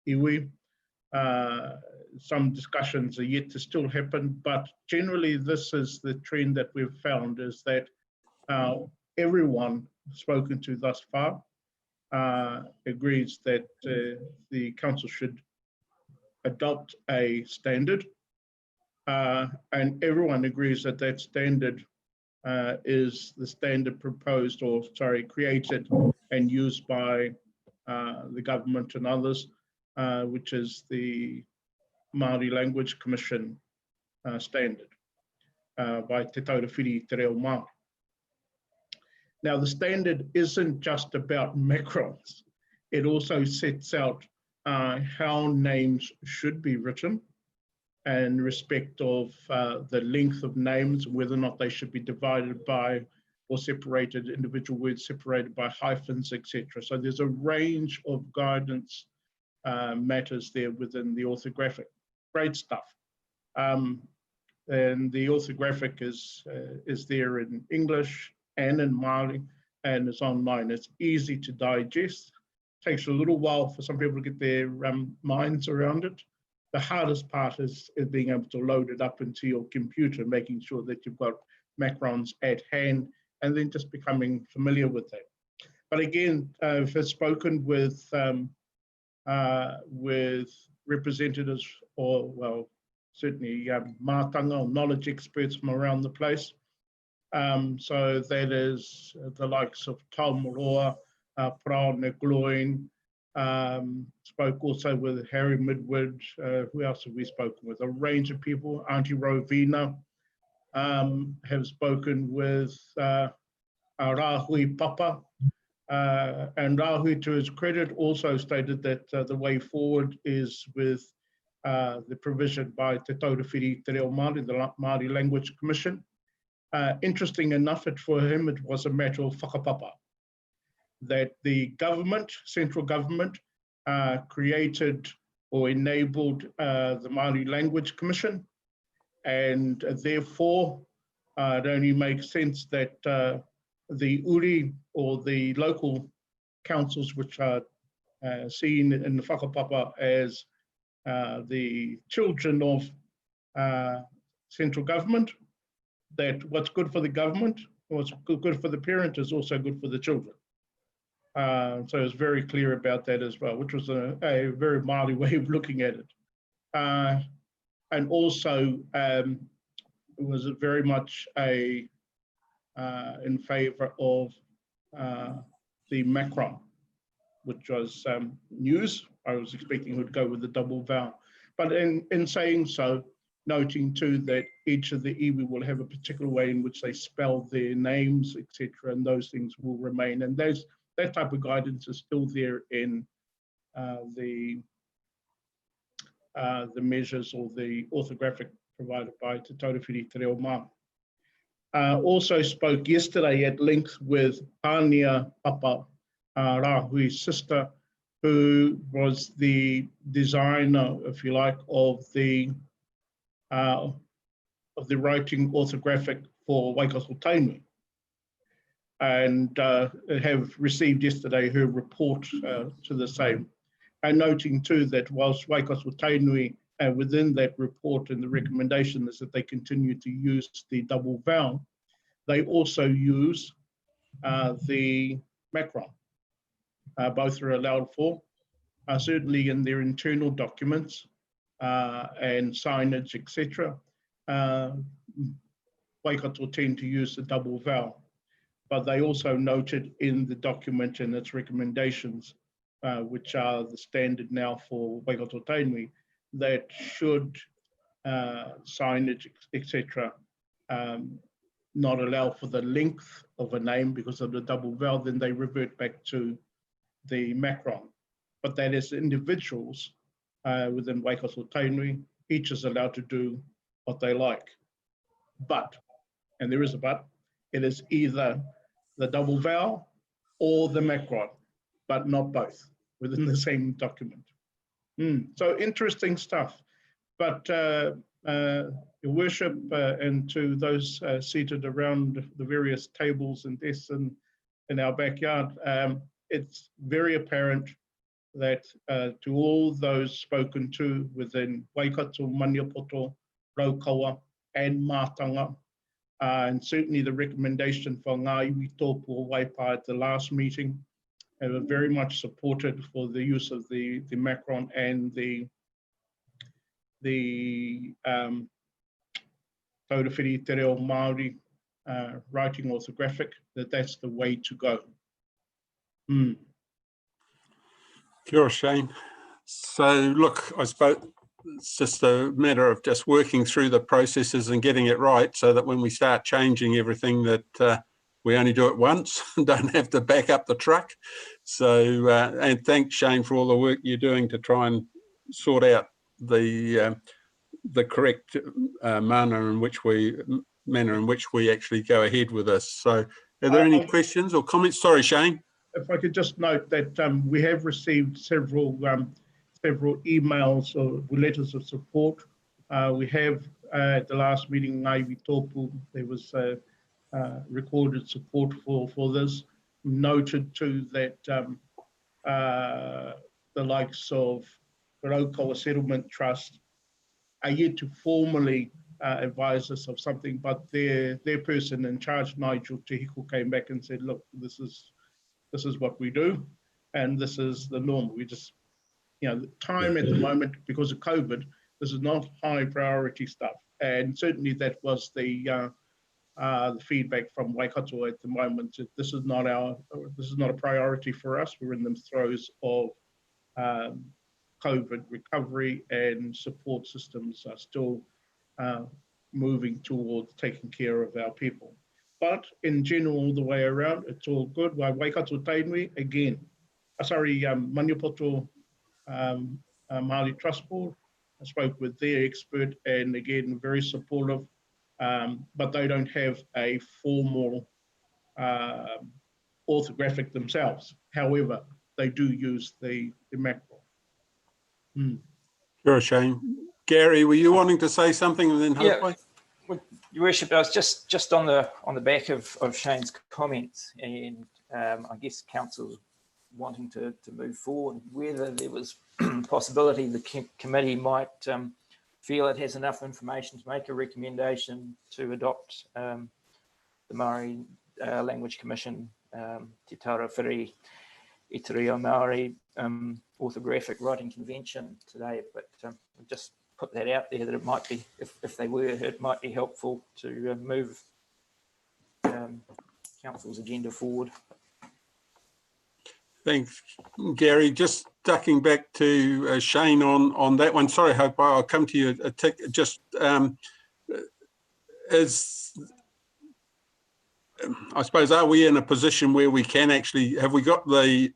S1: iwi. Some discussions are yet to still happen, but generally this is the trend that we've found, is that everyone spoken to thus far agrees that the council should adopt a standard, and everyone agrees that that standard is the standard proposed, or sorry, created and used by the government and others, which is the Māori Language Commission standard. by Te Taurewhiri Te Reo Māori. Now, the standard isn't just about macrons. It also sets out how names should be written in respect of the length of names, whether or not they should be divided by or separated, individual words separated by hyphens, etc. So there's a range of guidance matters there within the orthographic. Great stuff. And the orthographic is there in English and in Māori, and it's online. It's easy to digest. Takes a little while for some people to get their minds around it. The hardest part is being able to load it up into your computer, making sure that you've got macrons at hand, and then just becoming familiar with that. But again, I've spoken with representatives, or well, certainly mātanga or knowledge experts from around the place. So that is the likes of Tom Roa, Prao Negloin, spoke also with Harry Midwood. Who else have we spoken with? A range of people. Auntie Rovina have spoken with Rahui Papa. And Rahui, to his credit, also stated that the way forward is with the provision by Te Taurewhiri Te Reo Māori, the Māori Language Commission. Interesting enough, for him, it was a matter of whakapapa, that the government, central government, created or enabled the Māori Language Commission, and therefore it only makes sense that the uri or the local councils, which are seen in the whakapapa as the children of central government, that what's good for the government, what's good for the parent is also good for the children. So it's very clear about that as well, which was a very Māori way of looking at it. And also it was very much in favour of the macron, which was news. I was expecting it would go with the double vowel. But in saying so, noting too that each of the iwi will have a particular way in which they spell their names, etc., and those things will remain. And that type of guidance is still there in the measures or the orthographic provided by Te Taurewhiri Te Reo Māori. Also spoke yesterday at length with Ania Papa, Rahui's sister, who was the designer, if you like, of the writing orthographic for Waikato Tainui, and have received yesterday her report to the same. And noting too that whilst Waikato Tainui, within that report and the recommendation is that they continue to use the double vowel, they also use the macron. Both are allowed for, certainly in their internal documents and signage, etc. Waikato tend to use the double vowel, but they also noted in the document and its recommendations, which are the standard now for Waikato Tainui, that should signage, etc., not allow for the length of a name because of the double vowel, then they revert back to the macron. But that is individuals within Waikato Tainui, each is allowed to do what they like. But, and there is a but, it is either the double vowel or the macron, but not both within the same document. So interesting stuff. But Your Worship, and to those seated around the various tables and desks in our backyard, it's very apparent that to all those spoken to within Waikato, Maniapoto, Raukawa and Mātanga, and certainly the recommendation for ngā iwi tōpū Waipa at the last meeting, were very much supported for the use of the macron and the Taurewhiri Te Reo Māori writing orthographic, that's the way to go.
S3: Kia ora, Shane. So look, I suppose it's just a matter of just working through the processes and getting it right, so that when we start changing everything, that we only do it once and don't have to back up the truck. So, and thanks, Shane, for all the work you're doing to try and sort out the correct manner in which we actually go ahead with this. So, are there any questions or comments? Sorry, Shane.
S1: If I could just note that we have received several emails or letters of support. We have at the last meeting, Ngāiwi Tōpu, there was recorded support for this. Noted too that the likes of Raukawa Settlement Trust are yet to formally advise us of something, but their person in charge, Nigel Tehiko, came back and said, look, this is what we do, and this is the norm. We just, the time at the moment, because of COVID, this is not high priority stuff. And certainly that was the feedback from Waikato at the moment. This is not a priority for us. We're in the throes of COVID recovery, and support systems are still moving towards taking care of our people. But in general, all the way around, it's all good. Waikato Tainui, again, Maniapoto Māori Trust Board, I spoke with their expert, and again, very supportive, but they don't have a formal orthographic themselves. However, they do use the macro.
S3: Sure, Shane. Gary, were you wanting to say something, and then
S7: yeah, well, Your Worship, I was just on the back of Shane's comments, and I guess council's wanting to move forward, whether there was possibility the committee might feel it has enough information to make a recommendation to adopt the Māori Language Commission Te Tarawhiri Itirio Māori Orthographic Writing Convention today, but just put that out there that it might be, if they were, it might be helpful to move council's agenda forward. Thanks,
S3: Gary. Just ducking back to Shane on that one. Sorry, Hope, I'll come to you a tick. Just I suppose, are we in a position where we can actually, have we got the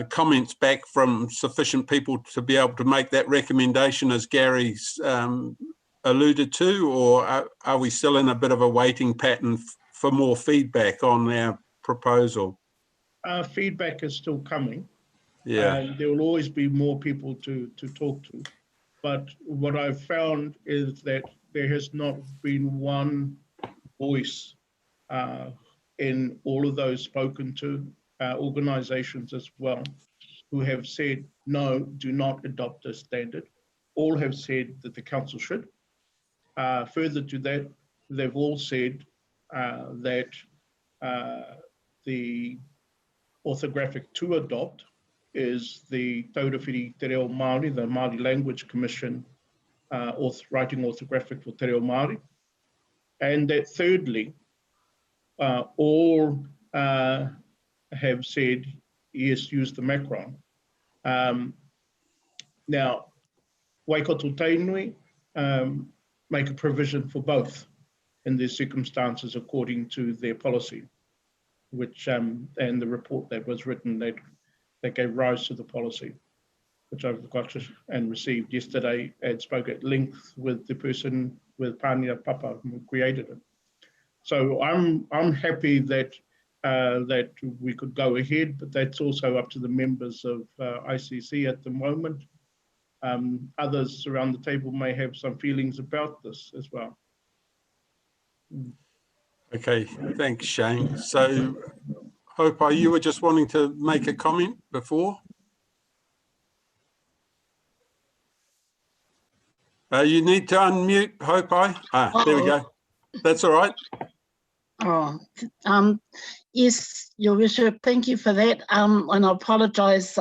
S3: comments back from sufficient people to be able to make that recommendation, as Gary's alluded to, or are we still in a bit of a waiting pattern for more feedback on our proposal?
S1: Feedback is still coming.
S3: Yeah.
S1: There will always be more people to talk to. But what I've found is that there has not been one voice in all of those spoken to, organisations as well, who have said, no, do not adopt this standard. All have said that the council should. Further to that, they've all said that the orthographic to adopt is the Taurewhiri Te Reo Māori, the Māori Language Commission, writing orthographic for Te Reo Māori. And that thirdly, all have said, yes, use the macron. Now, Waikato Tainui make a provision for both in their circumstances according to their policy, which and the report that was written that gave rise to the policy, which I've got and received yesterday, and spoke at length with the person, with Pānia Papa, who created it. So I'm happy that that we could go ahead, but that's also up to the members of ICC at the moment. Others around the table may have some feelings about this as well.
S3: Okay, thanks, Shane. So, Hope, you were just wanting to make a comment before? You need to unmute, Hope. There we go. That's all right.
S2: Oh, yes, Your Worship, thank you for that. And I apologise.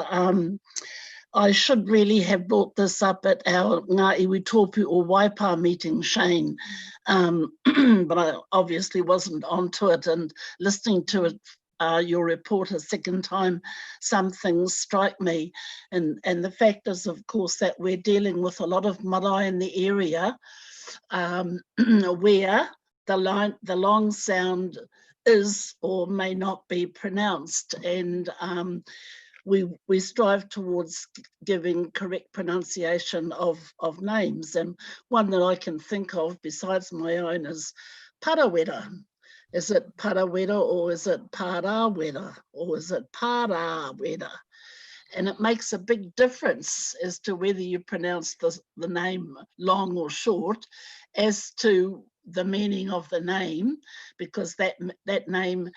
S2: I should really have brought this up at our Ngā Iwi Tōpu or Waipa meeting, Shane, but I obviously wasn't onto it, and listening to it your report a second time, some things strike me. And the fact is, of course, that we're dealing with a lot of marae in the area where the long sound is or may not be pronounced. And we strive towards giving correct pronunciation of names. And one that I can think of besides my own is Parawera. Is it Parawera or is it Parawera or is it Parawera? And it makes a big difference as to whether you pronounce the name long or short as to the meaning of the name, because that name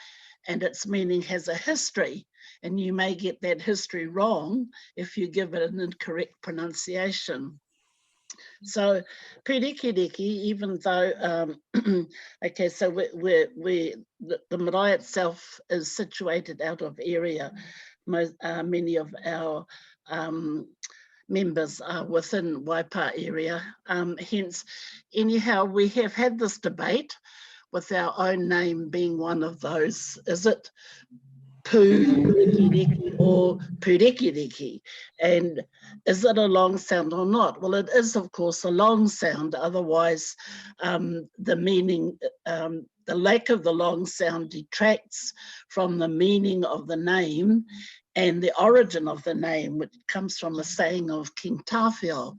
S2: and its meaning has a history, and you may get that history wrong if you give it an incorrect pronunciation. So Purikiriki, even though, okay, so the marae itself is situated out of area. Many of our members are within Waipa area. Hence, anyhow, we have had this debate with our own name being one of those. Is it Purikiriki or Purikiriki? And is it a long sound or not? Well, it is, of course, a long sound. Otherwise, the meaning, the lack of the long sound detracts from the meaning of the name and the origin of the name, which comes from a saying of King Tawhio.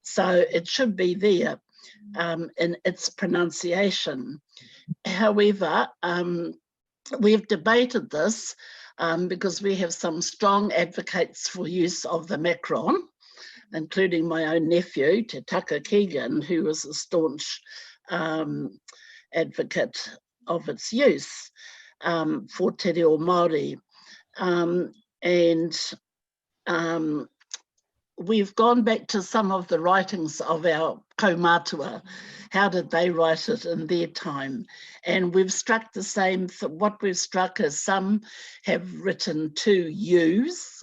S2: So it should be there in its pronunciation. However, we've debated this because we have some strong advocates for use of the macron, including my own nephew, Te Taka Keegan, who is a staunch advocate of its use for Te Reo Māori. We've gone back to some of the writings of our kaumātua. How did they write it in their time? And we've struck the same, what we've struck is some have written 2 U's,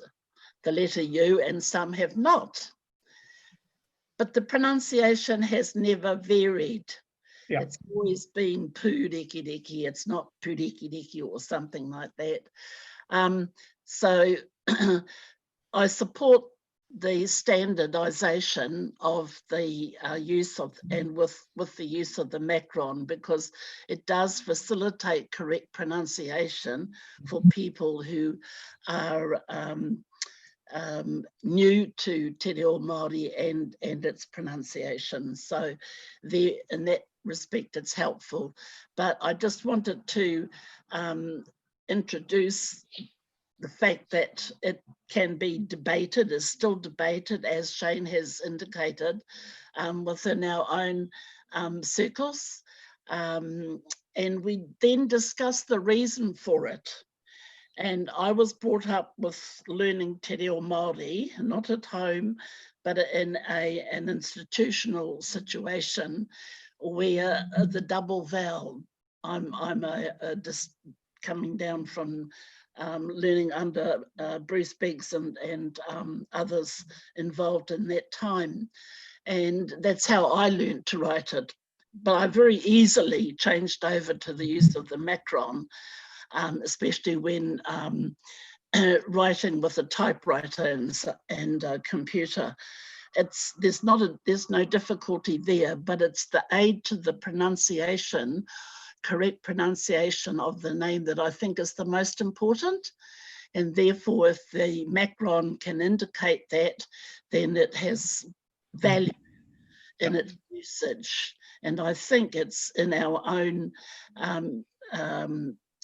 S2: the letter U, and some have not. But the pronunciation has never varied. Yeah. It's always been Purikiriki, it's not Purikiriki or something like that. So I support the standardization of the use of, and with the use of the macron, because it does facilitate correct pronunciation for people who are new to Te Reo Māori and its pronunciation. So there, in that respect, it's helpful. But I just wanted to introduce the fact that it can be debated, is still debated, as Shane has indicated, within our own circles. And we then discuss the reason for it. And I was brought up with learning Te Reo Māori, not at home, but in an institutional situation where the double vowel, I'm just coming down from learning under Bruce Biggs and others involved in that time. And that's how I learned to write it. But I very easily changed over to the use of the macron, especially when writing with a typewriter and a computer. There's no difficulty there, but it's the aid to the pronunciation, correct pronunciation of the name, that I think is the most important. And therefore, if the macron can indicate that, then it has value in its usage. And I think it's in our own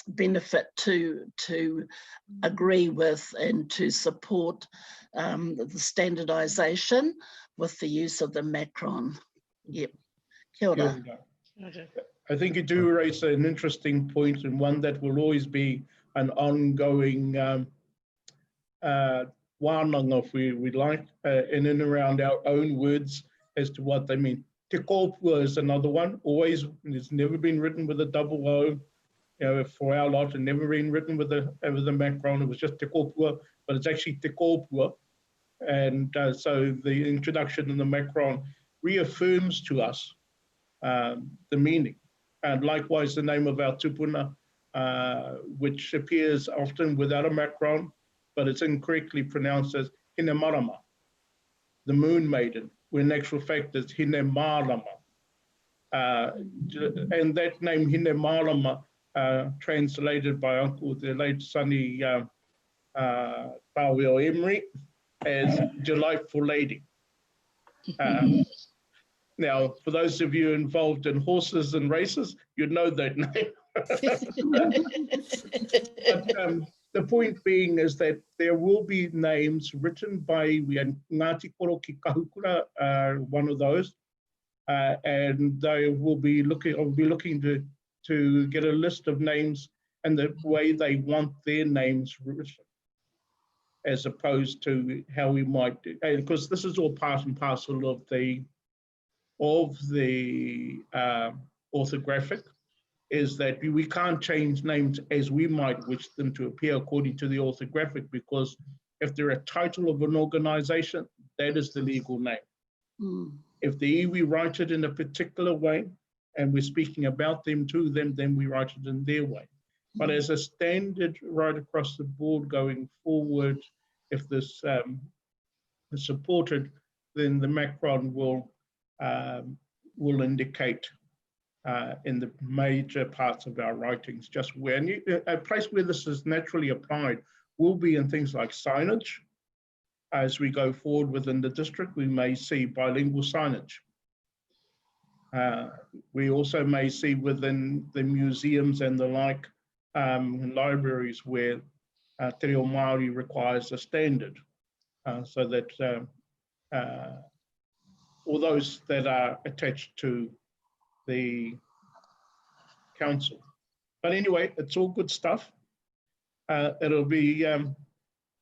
S2: benefit to agree with and to support the standardization with the use of the macron. Yep. Kia ora.
S1: I think you do raise an interesting point, and one that will always be an ongoing wānanga, if we like, in and around our own words as to what they mean. Te kōpua is another one. Always, it's never been written with a double O. You know, for our lot, it never been written with the macron. It was just te kōpua, but it's actually te kōpua. And so the introduction in the macron reaffirms to us the meaning. And likewise, the name of our tupuna, which appears often without a macron, but it's incorrectly pronounced as Hinemarama, the moon maiden, when in actual fact it's Hinemarama. And that name Hinemarama, translated by Uncle, the late Sonny Tawio Emery, as delightful lady. Now, for those of you involved in horses and races, you'd know that name. But, the point being is that there will be names written by Ngāti Koro ki Kahukura, one of those, and they will be looking to get a list of names and the way they want their names written, as opposed to how we might do. And because this is all part and parcel of the orthographic, is that we can't change names as we might wish them to appear according to the orthographic, because if they're a title of an organization, that is the legal name.
S2: Mm.
S1: If the iwi write it in a particular way, and we're speaking about them to them, then we write it in their way. But as a standard right across the board going forward, if this is supported, then the macron will indicate in the major parts of our writings just where. And a place where this is naturally applied will be in things like signage. As we go forward within the district, we may see bilingual signage. We also may see within the museums and the like, libraries where Te Reo Māori requires a standard, so that all those that are attached to the council. But anyway, it's all good stuff. It'll be,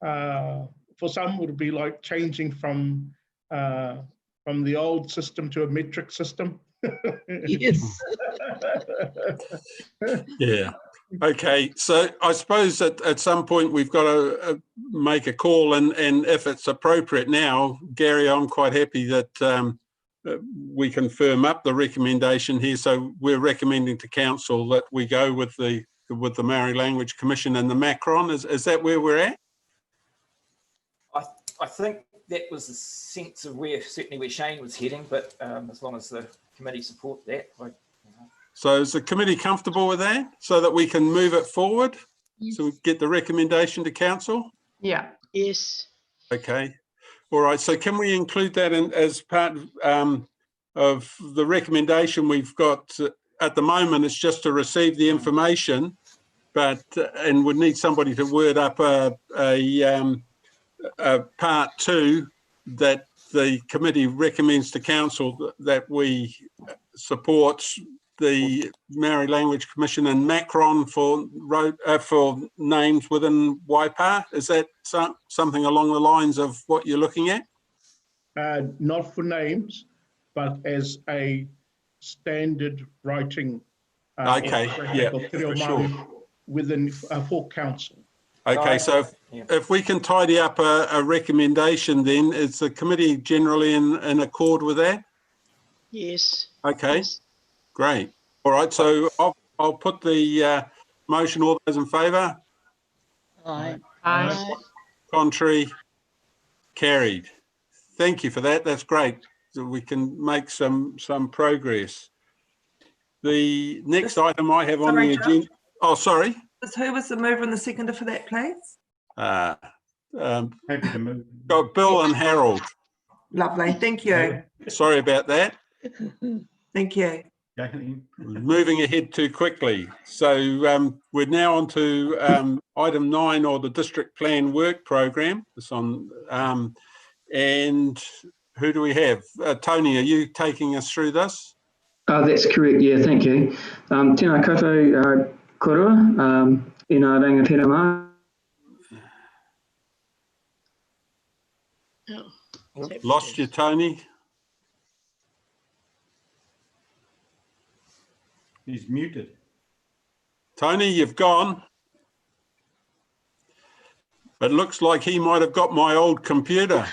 S1: for some, it'll be like changing from the old system to a metric system.
S2: Yes.
S3: Yeah. Okay. So I suppose at some point we've got to make a call, and if it's appropriate now, Gary, I'm quite happy that we can firm up the recommendation here. So we're recommending to council that we go with the Maori Language Commission and the macron. Is that where we're at?
S7: I think that was the sense of certainly where Shane was heading, but as long as the committee support that.
S3: So is the committee comfortable with that, so that we can move it forward? Yes. So we get the recommendation to council?
S12: Yeah.
S2: Yes.
S3: Okay. All right. So can we include that in as part of the recommendation we've got at the moment? It's just to receive the information, but and would need somebody to word up a part 2 that the committee recommends to council that we support the Maori Language Commission and macron for names within Waipa. Is that something along the lines of what you're looking at?
S1: Not for names, but as a standard writing.
S3: Okay, yeah, for sure.
S1: Within for council.
S3: Okay, so if we can tidy up a recommendation, then is the committee generally in accord with that?
S2: Yes.
S3: Okay,
S2: yes.
S3: Great. All right, so I'll put the motion. All those in favour?
S2: Aye.
S12: Aye.
S3: Contrary? Carried. Thank you for that. That's great. So we can make some progress. The next item I have on the agenda. Oh, sorry.
S12: Who was the mover and the seconder for that, please?
S8: Happy to move.
S3: Got Bill and Harold.
S12: Lovely. Thank you.
S3: Sorry about that.
S12: Thank you.
S3: Moving ahead too quickly. So we're now on to item 9, or the district plan work program. It's on, and who do we have? Tony, are you taking us through this?
S14: That's correct. Yeah, thank you. Tēnā koutou korua, I ngā rangatira mā.
S3: Lost you, Tony.
S8: He's muted.
S3: Tony, you've gone. It looks like he might have got my old computer.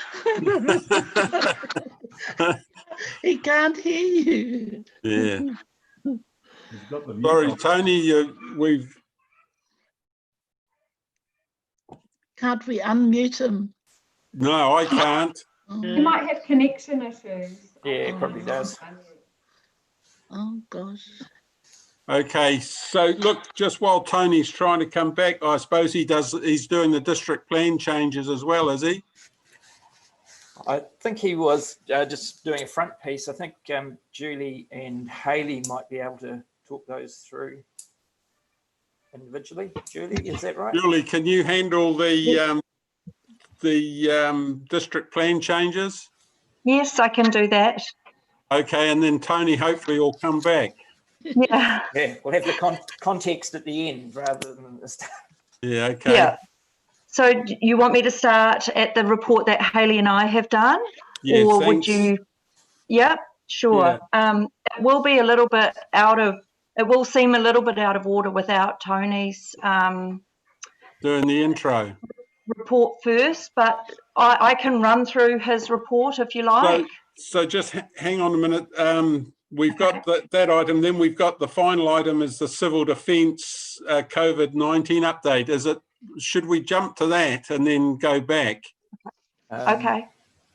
S2: He can't hear you.
S3: Yeah.
S8: He's got the
S3: Sorry,
S8: mute
S3: Tony,
S2: Can't we unmute him?
S3: No, I can't.
S4: You might have connection issues.
S7: Yeah, it probably does.
S2: Oh, gosh.
S3: Okay, so look, just while Tony's trying to come back, I suppose he's doing the district plan changes as well, is he?
S7: I think he was just doing a front piece. I think Julie and Hayley might be able to talk those through individually. Julie, is that right?
S3: Julie, can you handle the district plan changes?
S15: Yes, I can do that.
S3: Okay, and then Tony hopefully will come back.
S15: Yeah.
S7: Yeah, we'll have the context at the end rather than the start.
S3: Yeah, okay.
S15: Yeah. So you want me to start at the report that Hayley and I have done?
S3: Yes,
S15: or
S3: thanks.
S15: would you? Yeah, sure.
S3: Yeah.
S15: It will be a little bit it will seem a little bit out of order without Tony's
S3: doing the intro
S15: report first, but I can run through his report if you like.
S3: So just hang on a minute. We've got that item, then we've got the final item is the Civil Defence COVID-19 update. Should we jump to that and then go back?
S15: Okay.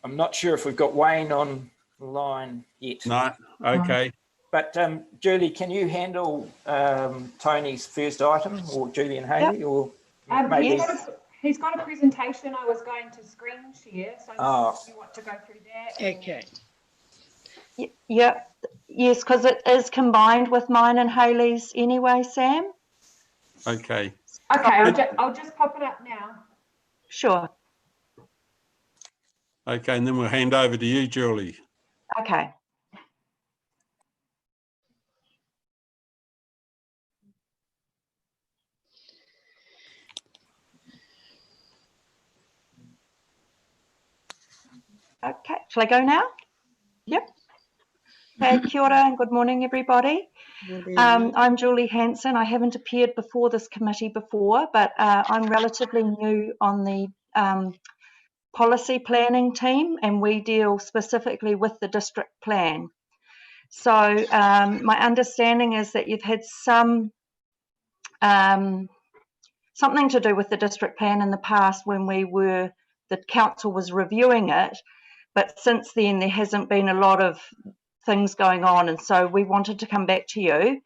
S7: I'm not sure if we've got Wayne on the line yet.
S3: No, okay.
S7: But Julie, can you handle Tony's first item, or Julie and Hayley, or maybe?
S4: He's got a presentation I was going to screen share, so if you want to go through that.
S2: Okay.
S15: Yeah, yes, because it is combined with mine and Hayley's anyway, Sam.
S3: Okay.
S4: Okay, I'll just pop it up now.
S15: Sure.
S3: Okay, and then we'll hand over to you, Julie.
S15: Okay. Okay, shall I go now? Yep. Okay, kia ora and good morning, everybody. I'm Julie Hanson. I haven't appeared before this committee before, but I'm relatively new on the policy planning team, and we deal specifically with the district plan. So my understanding is that you've had something to do with the district plan in the past when the council was reviewing it, but since then there hasn't been a lot of things going on, and so we wanted to come back to you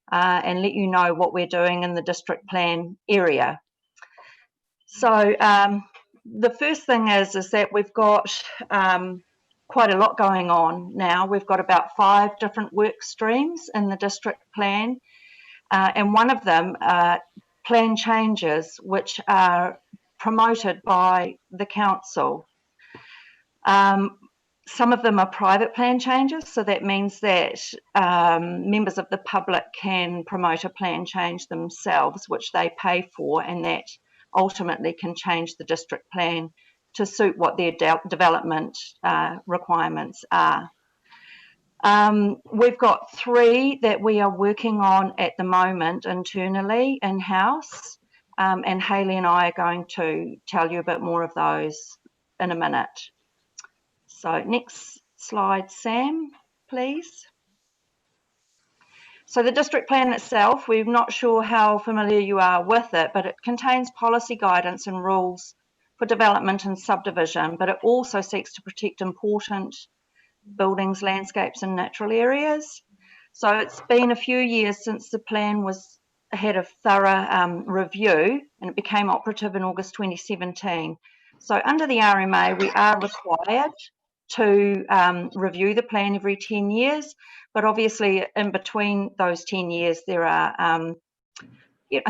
S15: and let you know what we're doing in the district plan area. So the first thing is that we've got quite a lot going on now. We've got about 5 different work streams in the district plan, and one of them plan changes which are promoted by the council. Some of them are private plan changes, so that means that members of the public can promote a plan change themselves, which they pay for, and that ultimately can change the district plan to suit what their development requirements are. We've got 3 that we are working on at the moment internally in-house, and Hayley and I are going to tell you a bit more of those in a minute. So next slide, Sam, please. So the district plan itself, we're not sure how familiar you are with it, but it contains policy guidance and rules for development and subdivision, but it also seeks to protect important buildings, landscapes and natural areas. So it's been a few years since the plan had a thorough review, and it became operative in August 2017. So under the RMA, we are required to review the plan every 10 years, but obviously in between those 10 years there are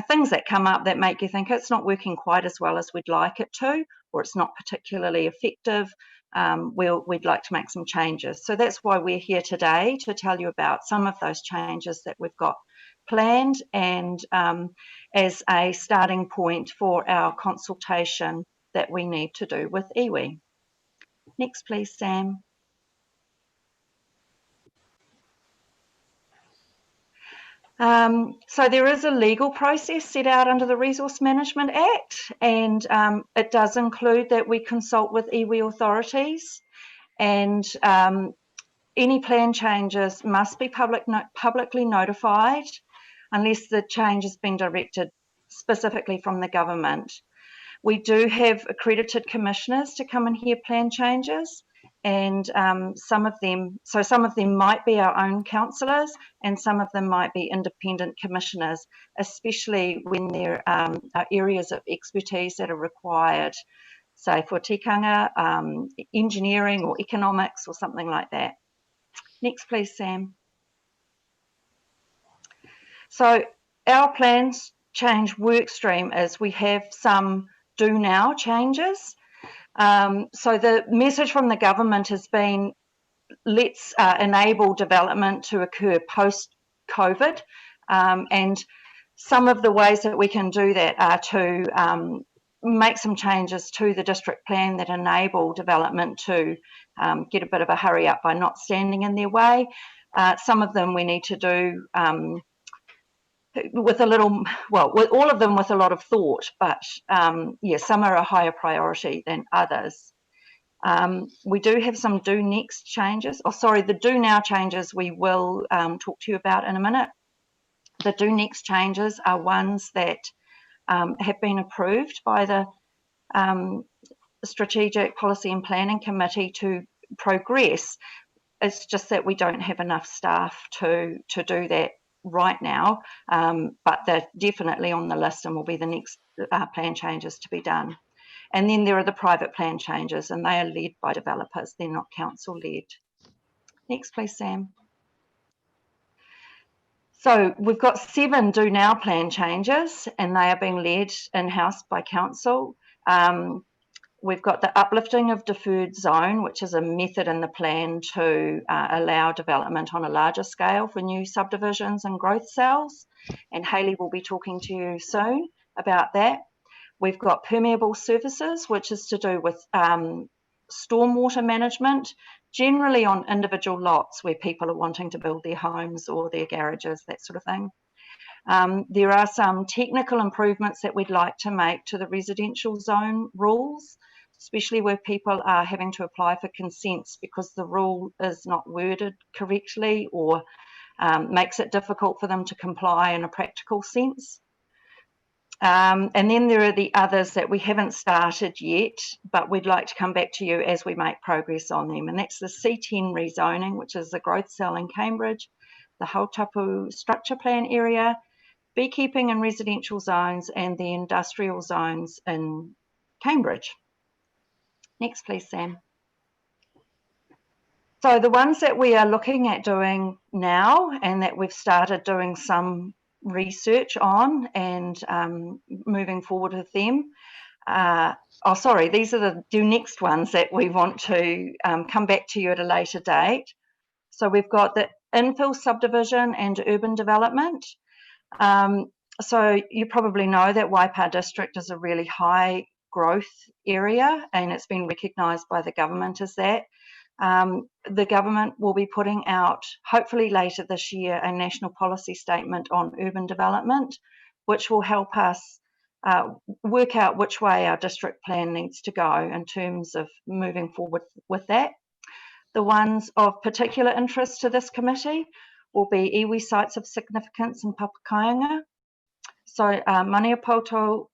S15: things that come up that make you think it's not working quite as well as we'd like it to, or it's not particularly effective. We'd like to make some changes. So that's why we're here today, to tell you about some of those changes that we've got planned, and as a starting point for our consultation that we need to do with iwi. Next, please, Sam. So there is a legal process set out under the Resource Management Act, and it does include that we consult with iwi authorities, and any plan changes must be publicly notified unless the change has been directed specifically from the government. We do have accredited commissioners to come and hear plan changes, and some of them might be our own councillors, and some of them might be independent commissioners, especially when there are areas of expertise that are required, say for tikanga, engineering or economics or something like that. Next, please, Sam. So our plans change work stream is we have some do now changes. So the message from the government has been, let's enable development to occur post-COVID. And some of the ways that we can do that are to make some changes to the district plan that enable development to get a bit of a hurry up by not standing in their way. Some of them we need to do with a little, well, with all of them with a lot of thought, but yeah, some are a higher priority than others. We do have some do next changes. Oh, sorry, the do now changes we will talk to you about in a minute. The do next changes are ones that have been approved by the Strategic Policy and Planning Committee to progress. It's just that we don't have enough staff to do that right now, but they're definitely on the list and will be the next plan changes to be done. And then there are the private plan changes, and they are led by developers, they're not council led. Next please, Sam. So we've got 7 do now plan changes, and they are being led in-house by council. We've got the uplifting of deferred zone, which is a method in the plan to allow development on a larger scale for new subdivisions and growth cells. And Hayley will be talking to you soon about that. We've got permeable surfaces, which is to do with stormwater management, generally on individual lots where people are wanting to build their homes or their garages, that sort of thing. There are some technical improvements that we'd like to make to the residential zone rules, especially where people are having to apply for consents because the rule is not worded correctly or makes it difficult for them to comply in a practical sense. And then there are the others that we haven't started yet, but we'd like to come back to you as we make progress on them. And that's the C10 rezoning, which is the growth cell in Cambridge, the Hautapu structure plan area, beekeeping and residential zones, and the industrial zones in Cambridge. Next please, Sam. So the ones that we are looking at doing now and that we've started doing some research on and moving forward with them. Oh, sorry, these are the do next ones that we want to come back to you at a later date. So we've got the infill subdivision and urban development. So you probably know that Waipa district is a really high growth area and it's been recognised by the government as that. The government will be putting out, hopefully later this year, a national policy statement on urban development, which will help us work out which way our district plan needs to go in terms of moving forward with that. The ones of particular interest to this committee will be iwi sites of significance in Papakāinga. So Maniapoto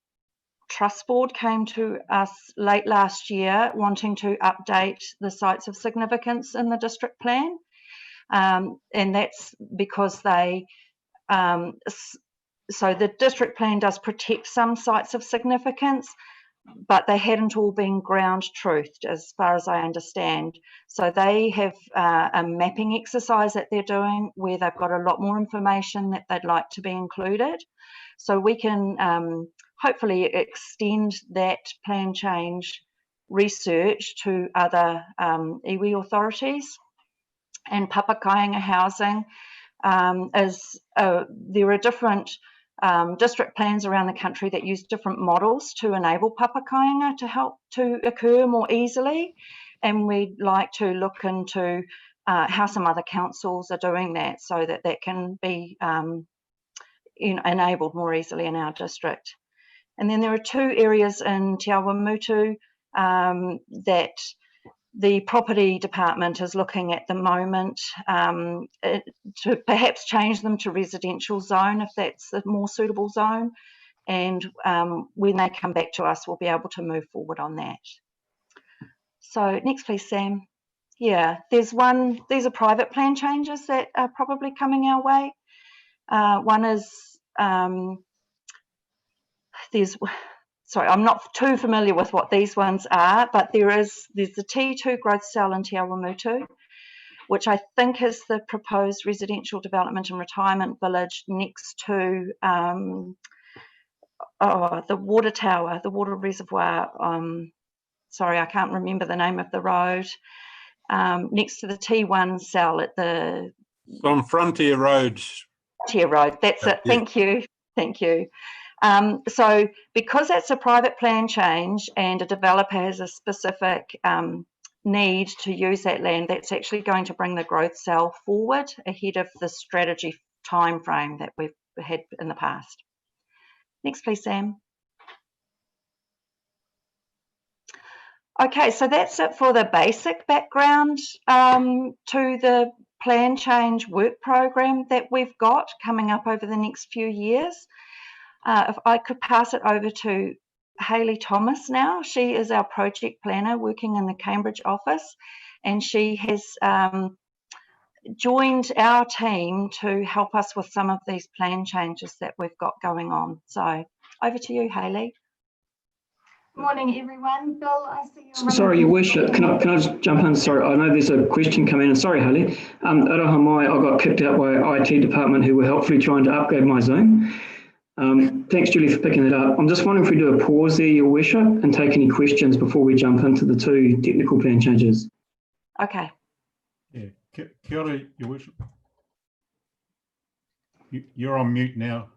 S15: Trust Board came to us late last year wanting to update the sites of significance in the district plan, and that's because they so the district plan does protect some sites of significance, but they hadn't all been ground truthed as far as I understand. So they have a mapping exercise that they're doing where they've got a lot more information that they'd like to be included. So we can hopefully extend that plan change research to other iwi authorities. And Papakāinga housing there are different district plans around the country that use different models to enable Papakāinga to help to occur more easily. And we'd like to look into how some other councils are doing that so that that can be enabled more easily in our district. And then there are 2 areas in Te Awamutu that the property department is looking at the moment to perhaps change them to residential zone if that's a more suitable zone. and when they come back to us, we'll be able to move forward on that. So next, please, Sam. Yeah, these are private plan changes that are probably coming our way. One is, sorry, I'm not too familiar with what these ones are, but there's the T2 growth cell in Te Awamutu, which I think is the proposed residential development and retirement village next to the water tower, the water reservoir. Sorry, I can't remember the name of the road. Next to the T1 cell at the...
S3: On Frontier Road.
S15: Frontier Road, that's it.
S3: Yeah.
S15: Thank you. So because that's a private plan change and a developer has a specific need to use that land, that's actually going to bring the growth cell forward ahead of the strategy time frame that we've had in the past. Next, please, Sam. Okay, so that's it for the basic background to the plan change work program that we've got coming up over the next few years. If I could pass it over to Hayley Thomas now. She is our project planner working in the Cambridge office, and she has joined our team to help us with some of these plan changes that we've got going on. So over to you, Hayley.
S16: Morning, everyone. Bill, I see you.
S14: Sorry, Your Worship, can I just jump in? Sorry, I know there's a question coming in. Sorry, Hayley. Aroha mai, I got kicked out by IT department who were helpfully trying to upgrade my Zoom. Thanks, Julie, for picking that up. I'm just wondering if we do a pause there, Your Worship, and take any questions before we jump into the two technical plan changes.
S15: Okay.
S8: Yeah, kia ora, Your Worship. You're on mute now,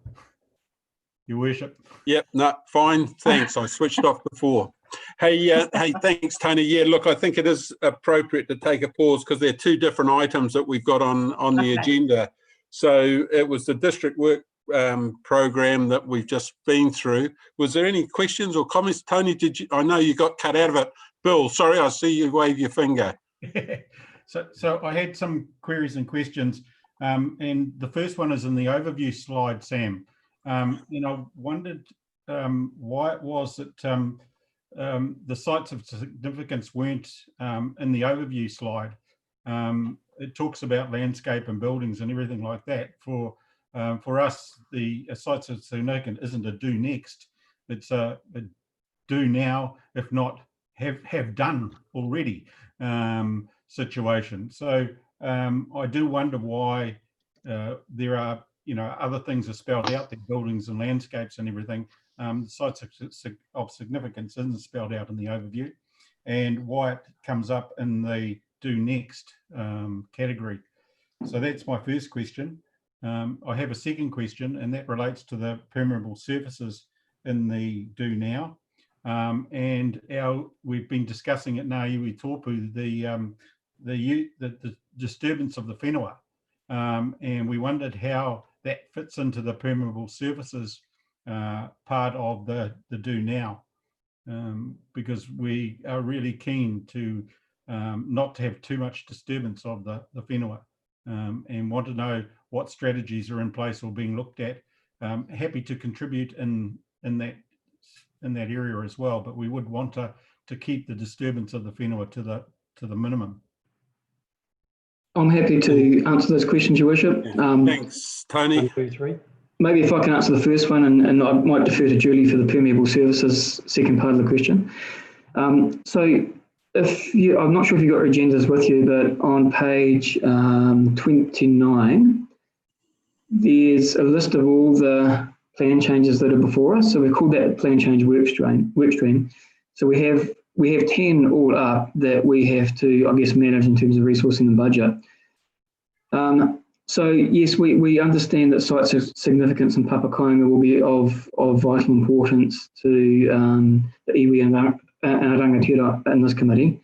S8: Your Worship.
S3: Yep, no, fine, thanks. I switched off before. Hey, thanks, Tony. Yeah, look, I think it is appropriate to take a pause because there are two different items that we've got on the agenda. So it was the district work program that we've just been through. Was there any questions or comments? Tony, did you? I know you got cut out of it. Bill, sorry, I see you wave your finger.
S8: So I had some queries and questions, and the first one is in the overview slide, Sam. And I wondered why it was that the sites of significance weren't in the overview slide. It talks about landscape and buildings and everything like that. For us, the sites of significance isn't a do next, it's a do now, if not have done already situation. So I do wonder why there are, other things are spelled out there, buildings and landscapes and everything. Sites of significance isn't spelled out in the overview, and why it comes up in the do next category. So that's my first question. I have a second question, and that relates to the permeable surfaces in the do now. And we've been discussing at Ngāiwi Tōpū the disturbance of the whenua, and we wondered how that fits into the permeable surfaces part of the do now, because we are really keen to not to have too much disturbance of the whenua, and want to know what strategies are in place or being looked at. Happy to contribute in that area as well, but we would want to keep the disturbance of the whenua to the minimum.
S14: I'm happy to answer those questions, Your Worship.
S3: Thanks, Tony.
S14: Maybe if I can answer the first one, and I might defer to Julie for the permeable services second part of the question. So I'm not sure if you've got agendas with you, but on page 29, there's a list of all the plan changes that are before us. So we've called that plan change work stream. So we have 10 all up that we have to, I guess, manage in terms of resourcing and budget. So yes, we understand that sites of significance in Papakainga will be of vital importance to the iwi and rangatira in this committee.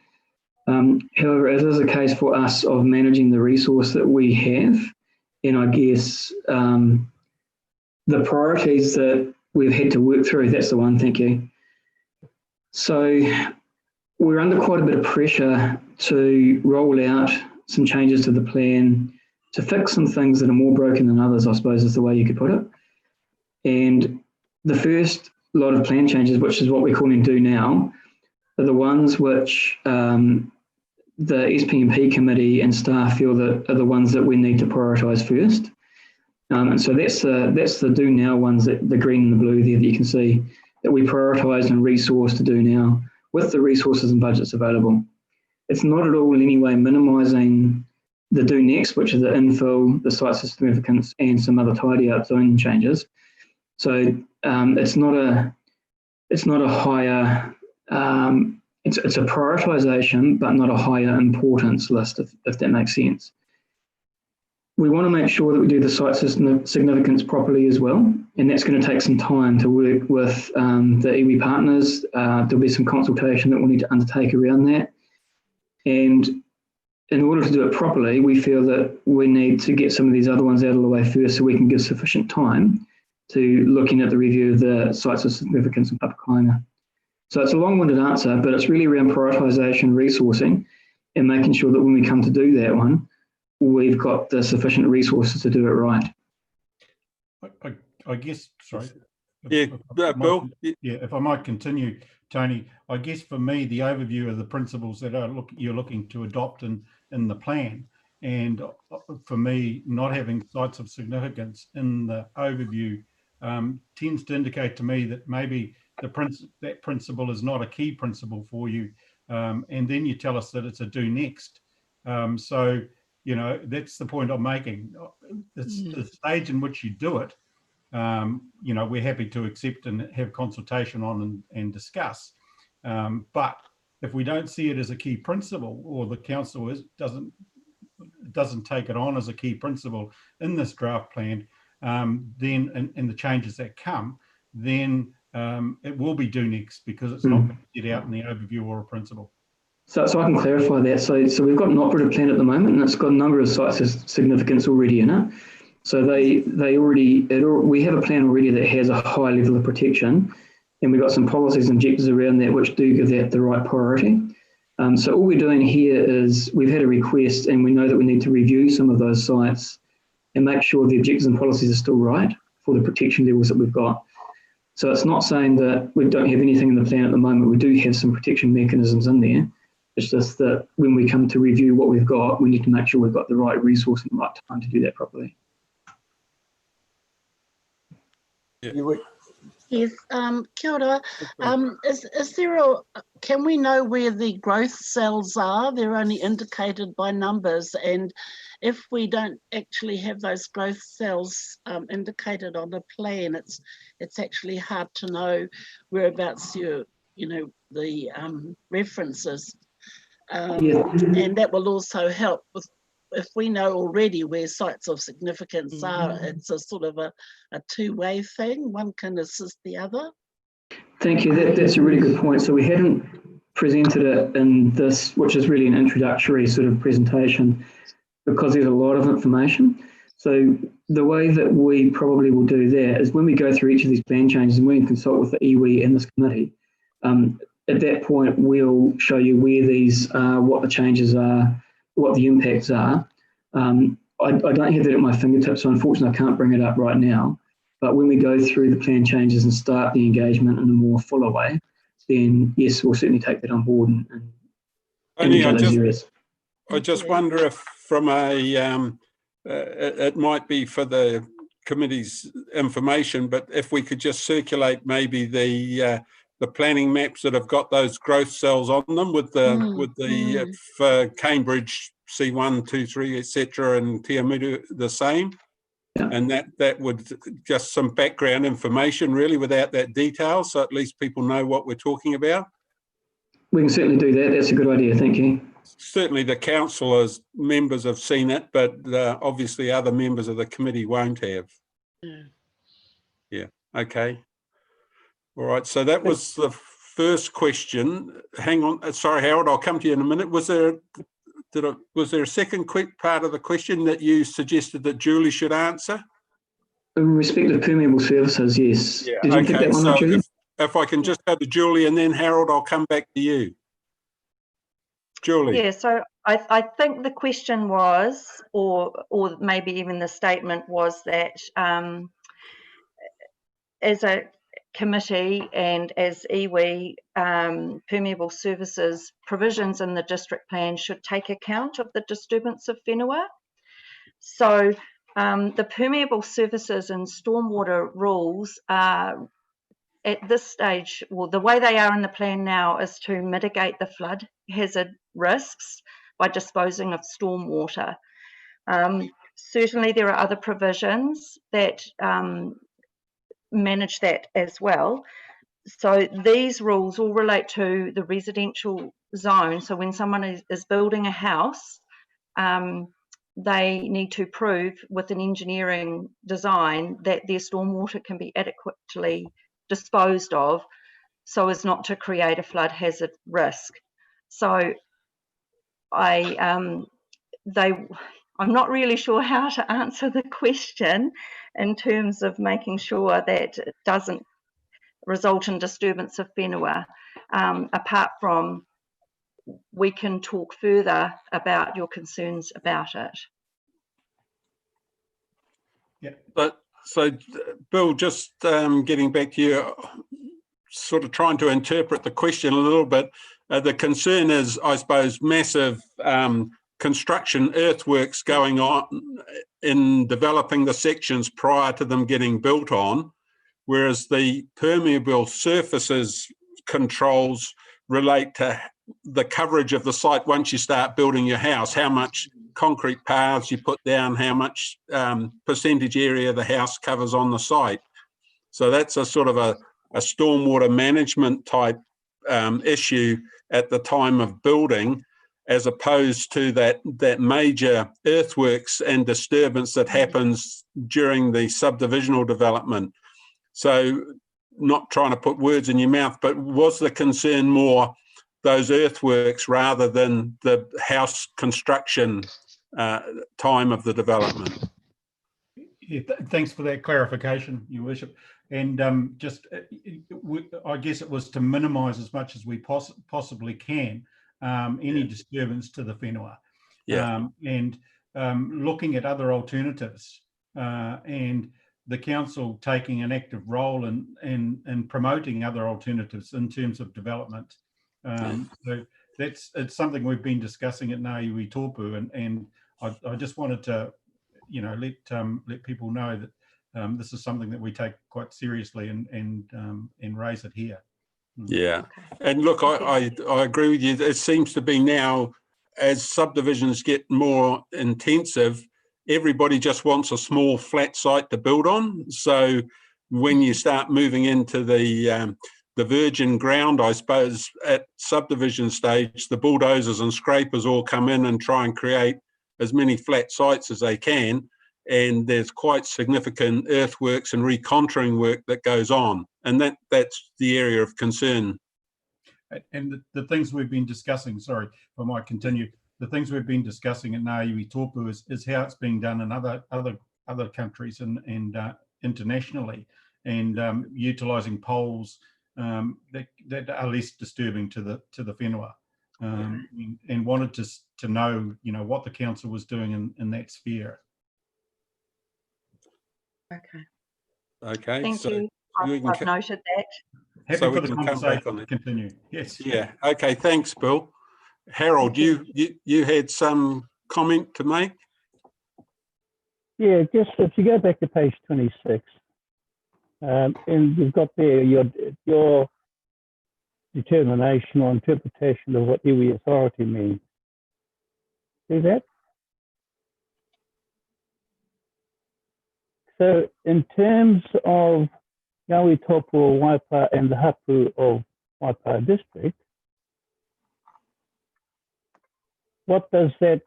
S14: However, it is a case for us of managing the resource that we have, and I guess the priorities that we've had to work through, that's the one, thank you. So we're under quite a bit of pressure to roll out some changes to the plan, to fix some things that are more broken than others, I suppose is the way you could put it. And the first lot of plan changes, which is what we're calling do now, are the ones which the SPMP committee and staff feel that are the ones that we need to prioritise first. And so that's the do now ones, that the green and the blue there that you can see, that we prioritise and resource to do now with the resources and budgets available. It's not at all in any way minimising the do next, which is the infill, the sites of significance, and some other tidy up zone changes. So it's not a higher, it's a prioritisation, but not a higher importance list, if that makes sense. We want to make sure that we do the sites of significance properly as well, and that's going to take some time to work with the iwi partners. There'll be some consultation that we'll need to undertake around that. And in order to do it properly, we feel that we need to get some of these other ones out of the way first so we can give sufficient time to looking at the review of the sites of significance and Papakainga. So it's a long-winded answer, but it's really around prioritisation, resourcing, and making sure that when we come to do that one, we've got the sufficient resources to do it right.
S8: I guess, sorry.
S3: Yeah, Bill.
S8: Yeah, if I might continue, Tony, I guess for me, the overview of the principles that you're looking to adopt in the plan, and for me, not having sites of significance in the overview tends to indicate to me that maybe that principle is not a key principle for you, and then you tell us that it's a do next. So, you know, that's the point I'm making. It's the stage in which you do it. You know, we're happy to accept and have consultation on and discuss. But if we don't see it as a key principle, or the council doesn't take it on as a key principle in this draft plan, then and the changes that come, then it will be do next, because it's not going to get out in the overview or a principle.
S14: So I can clarify that. So we've got an operative plan at the moment, and it's got a number of sites of significance already in it. So we have a plan already that has a high level of protection, and we've got some policies and objectives around that which do give that the right priority. So all we're doing here is we've had a request, and we know that we need to review some of those sites and make sure the objectives and policies are still right for the protection levels that we've got. So it's not saying that we don't have anything in the plan at the moment. We do have some protection mechanisms in there. It's just that when we come to review what we've got, we need to make sure we've got the right resource and the right time to do that properly.
S2: Yes, kia ora. Is there can we know where the growth cells are? They're only indicated by numbers, and if we don't actually have those growth cells indicated on the plan, it's actually hard to know whereabouts the references. And that will also help with, if we know already where sites of significance are, it's a sort of a two-way thing. One can assist the other.
S14: Thank you. That's a really good point. So we hadn't presented it in this, which is really an introductory sort of presentation, because there's a lot of information. So the way that we probably will do that is when we go through each of these plan changes and we can consult with the iwi and this committee, at that point, we'll show you where these are, what the changes are, what the impacts are. I don't have that at my fingertips, so unfortunately I can't bring it up right now. But when we go through the plan changes and start the engagement in a more fuller way, then yes, we'll certainly take that on board and
S3: I just wonder if from a, it might be for the committee's information, but if we could just circulate maybe the planning maps that have got those growth cells on them with the for Cambridge C1, 2, 3, etc., and Tiamutu the same. Yeah. And that would just some background information really without that detail, so at least people know what we're talking about.
S14: We can certainly do that. That's a good idea. Thank you.
S3: Certainly the councillors members have seen it, but obviously other members of the committee won't have. Yeah. Okay. All right. So that was the first question. Hang on. Sorry, Harold, I'll come to you in a minute. Was there a second quick part of the question that you suggested that Julie should answer?
S14: In respect of permeable services, yes.
S3: Yeah.
S14: Did you pick that one up, Julie?
S3: If I can just go to Julie and then Harold, I'll come back to you. Julie.
S15: Yeah, so I think the question was, or maybe even the statement was that as committee and as iwi, Permeable Services provisions in the district plan should take account of the disturbance of whenua. So the Permeable Services and stormwater rules are at this stage, well, the way they are in the plan now is to mitigate the flood hazard risks by disposing of stormwater. Certainly there are other provisions that manage that as well. So these rules all relate to the residential zone. So when someone is building a house, they need to prove with an engineering design that their stormwater can be adequately disposed of so as not to create a flood hazard risk. So I'm not really sure how to answer the question in terms of making sure that it doesn't result in disturbance of whenua, apart from we can talk further about your concerns about it.
S3: Yeah. But so, Bill, just getting back to you, sort of trying to interpret the question a little bit. The concern is, I suppose, massive construction earthworks going on in developing the sections prior to them getting built on, whereas the permeable surfaces controls relate to the coverage of the site once you start building your house, how much concrete paths you put down, how much percentage area the house covers on the site. So that's a sort of a stormwater management type issue at the time of building, as opposed to that major earthworks and disturbance that happens during the subdivisional development. So not trying to put words in your mouth, but was the concern more those earthworks rather than the house construction time of the development?
S8: Yeah, thanks for that clarification, Your Worship. And I guess it was to minimise as much as we possibly can any disturbance to the whenua.
S3: Yeah.
S8: And looking at other alternatives and the council taking an active role in promoting other alternatives in terms of development. So it's something we've been discussing at Ngāiwi Tōpū, and I just wanted to, let people know that this is something that we take quite seriously and raise it here.
S3: Yeah, and look, I agree with you. It seems to be now, as subdivisions get more intensive, everybody just wants a small flat site to build on. So when you start moving into the virgin ground, I suppose, at subdivision stage, the bulldozers and scrapers all come in and try and create as many flat sites as they can. And there's quite significant earthworks and recontouring work that goes on. And that's the area of concern.
S8: And the things we've been discussing, sorry, if I might continue, the things we've been discussing at Ngāiwi Tōpū is how it's being done in other countries and internationally, and utilising poles that are less disturbing to the whenua, and wanted to know, what the council was doing in that sphere.
S15: Okay. Thank you. I've noted that.
S8: Happy
S3: so
S8: for
S3: we
S8: the
S3: can come back on
S8: conversation
S3: it.
S8: to continue. Yes.
S3: Yeah. Okay. Thanks, Bill. Harold, you had some comment to make?
S10: Yeah, just if you go back to page 26, and you've got there your determination or interpretation of what iwi authority means. See that? So in terms of Ngāiwi Tōpū o Waipa and the hapu of Waipa district, what does that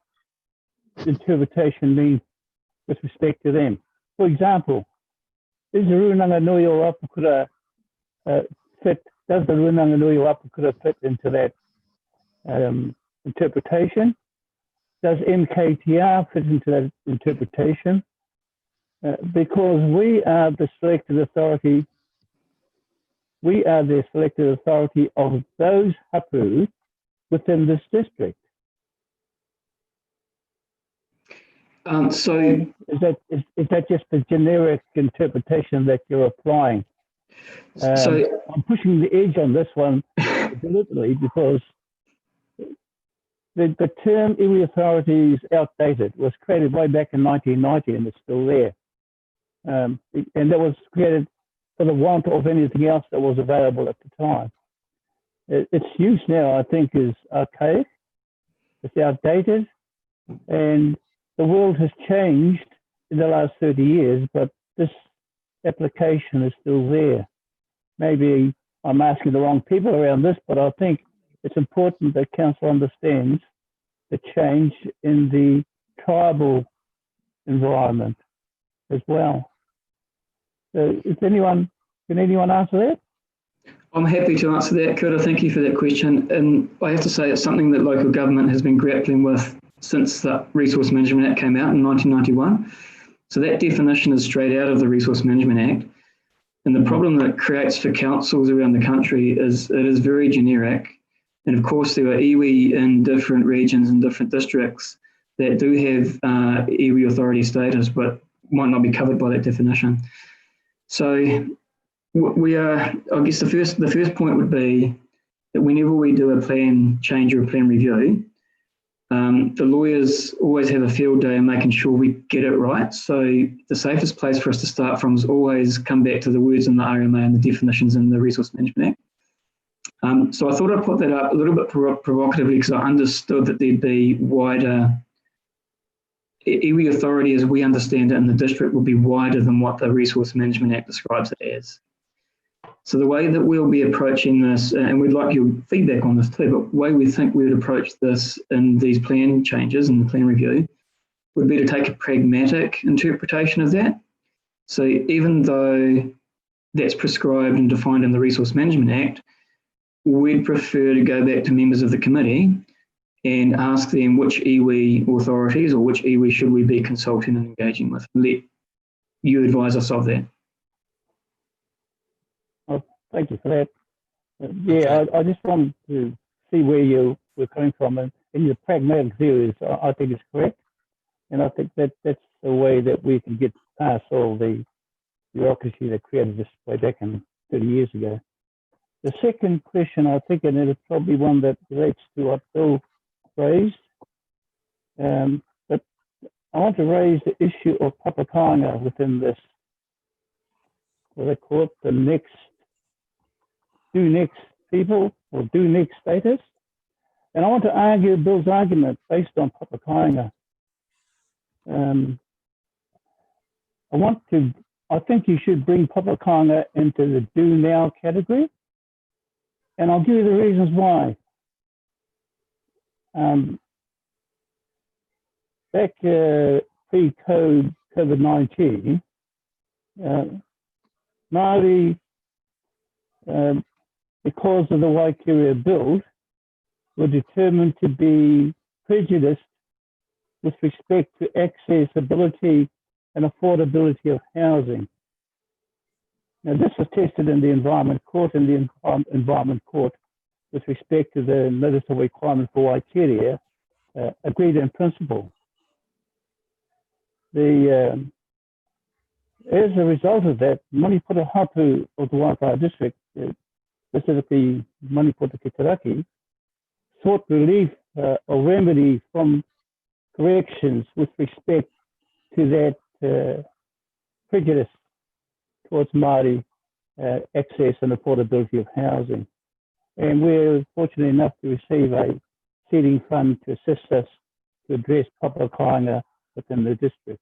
S10: interpretation mean with respect to them? For example, is the Runanga Nui o Apukura fit? Does the Runanga Nui o Apukura fit into that interpretation? Does MKTR fit into that interpretation? Because we are the selected authority. We are the selected authority of those hapu within this district.
S14: So
S10: is that just a generic interpretation that you're applying?
S14: So
S10: I'm pushing the edge on this one deliberately because the term iwi authority is outdated. It was created way back in 1990 and it's still there. And that was created for the want of anything else that was available at the time. Its use now, I think, is archaic, it's outdated, and the world has changed in the last 30 years, but this application is still there. Maybe I'm asking the wrong people around this, but I think it's important that Council understands the change in the tribal environment as well. So can anyone answer that?
S14: I'm happy to answer that, Kura. Thank you for that question. And I have to say it's something that local government has been grappling with since the Resource Management Act came out in 1991. So that definition is straight out of the Resource Management Act. And the problem that it creates for councils around the country is it is very generic. And of course, there are iwi in different regions and different districts that do have iwi authority status, but might not be covered by that definition. So we are, I guess the first point would be that whenever we do a plan change or a plan review, the lawyers always have a field day in making sure we get it right. So the safest place for us to start from is always come back to the words in the RMA and the definitions in the Resource Management Act. So I thought I'd put that up a little bit provocatively because I understood that there'd be wider iwi authority as we understand it in the district would be wider than what the Resource Management Act describes it as. So the way that we'll be approaching this, and we'd like your feedback on this too, but the way we think we would approach this in these plan changes and the plan review would be to take a pragmatic interpretation of that. So even though that's prescribed and defined in the Resource Management Act, we'd prefer to go back to members of the committee and ask them which iwi authorities or which iwi should we be consulting and engaging with. Let you advise us of that.
S10: Thank you for that. Yeah, I just wanted to see where you were coming from, and your pragmatic view is, I think, is correct, and I think that's the way that we can get past all the bureaucracy that created this way back in 30 years ago. The second question, I think, and it's probably one that relates to what Bill raised, but I want to raise the issue of papakanga within this, what they call it, the next do next people or do next status. And I want to argue Bill's argument based on papakanga. I think you should bring papakanga into the do now category. And I'll give you the reasons why. Back pre-COVID-19, Māori, because of the Waikeria build, were determined to be prejudiced with respect to accessibility and affordability of housing. Now, this was tested in the Environment Court, and the Environment Court, with respect to the notice of requirement for Waikeria, agreed in principle. As a result of that, Manipura Hapu of the Waipara district, specifically Manipura Kitaraki, sought relief or remedy from corrections with respect to that prejudice towards Māori access and affordability of housing. And we're fortunate enough to receive a seeding fund to assist us to address papakanga within the district.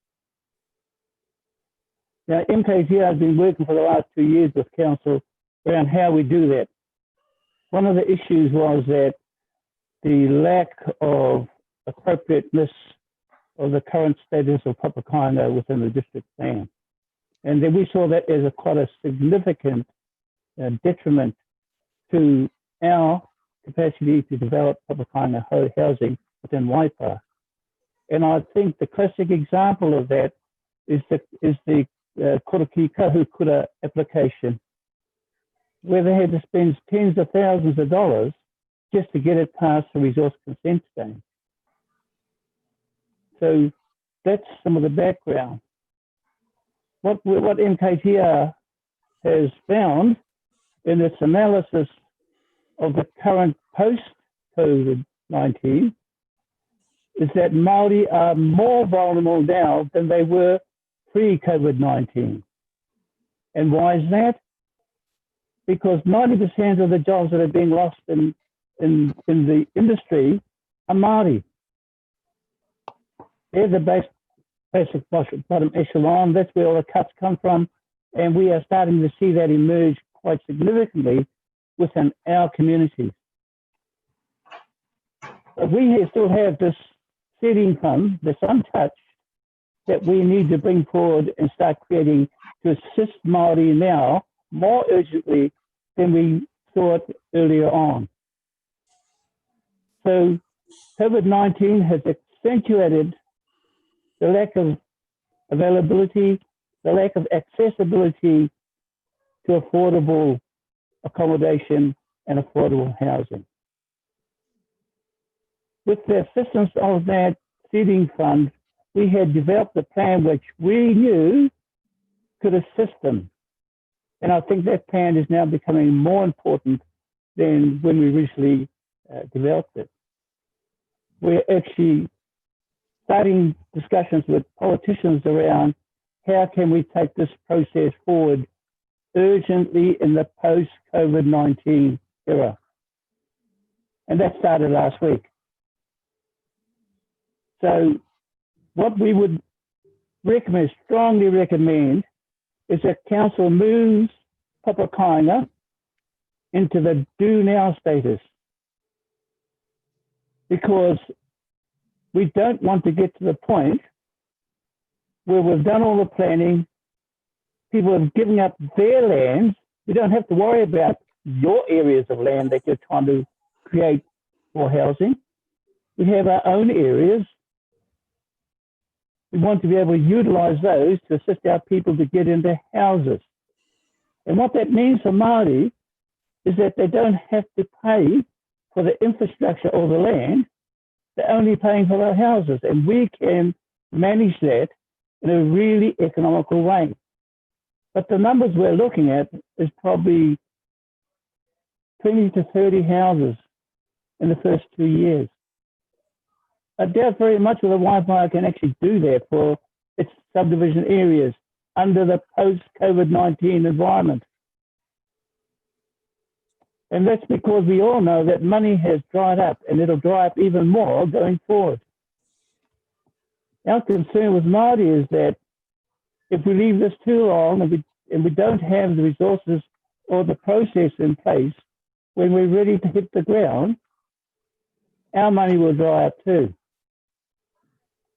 S10: Now, MKGR has been working for the last 2 years with Council around how we do that. One of the issues was that the lack of appropriateness of the current status of papakanga within the district plan. And then we saw that as quite a significant detriment to our capacity to develop papakanga housing within Waipara. And I think the classic example of that is the Koraki Kahukura application, where they had to spend tens of thousands of dollars just to get it past the resource consent stage. So that's some of the background. What MKTR has found in its analysis of the current post-COVID-19 is that Māori are more vulnerable now than they were pre-COVID-19. And why is that? Because 90% of the jobs that are being lost in the industry are Māori. They're the basic bottom echelon. That's where all the cuts come from. And we are starting to see that emerge quite significantly within our communities. But we still have this seeding fund that's untouched that we need to bring forward and start creating to assist Māori now more urgently than we thought earlier on. So COVID-19 has accentuated the lack of availability, the lack of accessibility to affordable accommodation and affordable housing. With the assistance of that seeding fund, we had developed a plan which we knew could assist them. And I think that plan is now becoming more important than when we originally developed it. We're actually starting discussions with politicians around how can we take this process forward urgently in the post-COVID-19 era. And that started last week. So what we would recommend, strongly recommend, is that council moves Papakainga into the do now status, because we don't want to get to the point where we've done all the planning, people have given up their lands. We don't have to worry about your areas of land that you're trying to create for housing. We have our own areas. We want to be able to utilize those to assist our people to get into houses. And what that means for Māori is that they don't have to pay for the infrastructure or the land. They're only paying for their houses. And we can manage that in a really economical way. But the numbers we're looking at is probably 20 to 30 houses in the first 2 years. I doubt very much whether Wi-Fi can actually do that for its subdivision areas under the post-COVID-19 environment. And that's because we all know that money has dried up, and it'll dry up even more going forward. Our concern with Māori is that if we leave this too long and we don't have the resources or the process in place, when we're ready to hit the ground, our money will dry up too.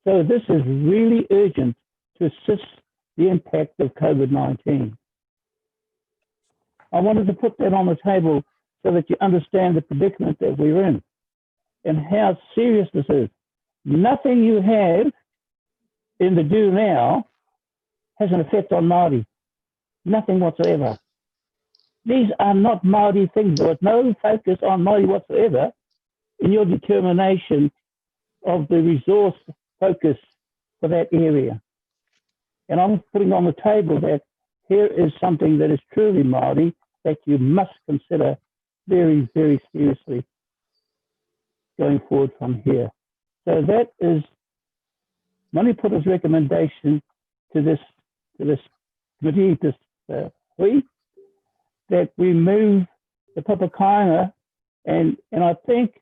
S10: So this is really urgent to assist the impact of COVID-19. I wanted to put that on the table so that you understand the predicament that we're in and how serious this is. Nothing you have in the do now has an effect on Māori. Nothing whatsoever. These are not Māori things. There was no focus on Māori whatsoever in your determination of the resource focus for that area. And I'm putting on the table that here is something that is truly Māori that you must consider very, very seriously going forward from here. So that is Manipura's recommendation to this committee, that we move the Papakainga, and I think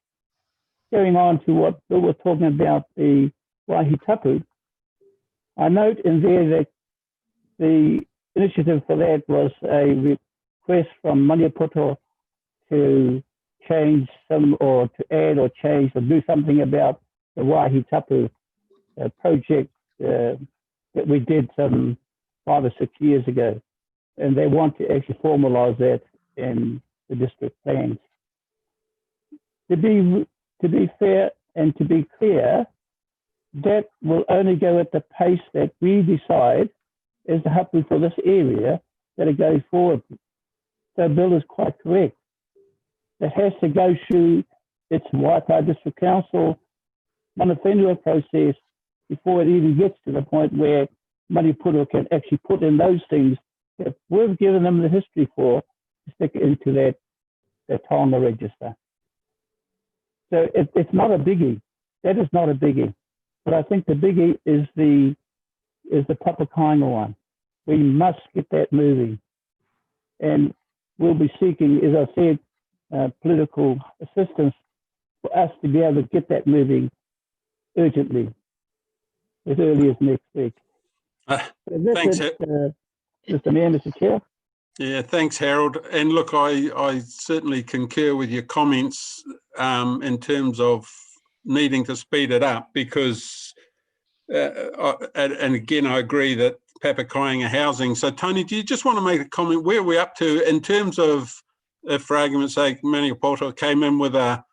S10: going on to what Bill was talking about, the Waihi Tapu, I note in there that the initiative for that was a request from Manipura to change some, or to add or change or do something about the Waihi Tapu project that we did some 5 or 6 years ago. And they want to actually formalise that in the district plans. To be fair and to be clear, that will only go at the pace that we decide is the hapu for this area that it goes forward. So Bill is quite correct. It has to go through its Waitai District Council Manawhenua process before it even gets to the point where Manipura can actually put in those things if we've given them the history for, to stick it into their taonga register. So it's not a biggie. That is not a biggie. But I think the biggie is the Papakainga one. We must get that moving. And we'll be seeking, as I said, political assistance for us to be able to get that moving urgently, as early as next week.
S3: Thanks,
S10: Mr. Mayor, Mr. Chair.
S3: Yeah, thanks, Harold. And look, I certainly concur with your comments in terms of needing to speed it up because, and again, I agree that Papakainga housing. So, Tony, do you just want to make a comment? Where are we up to in terms of, if for argument's sake, Maniapoto came in with a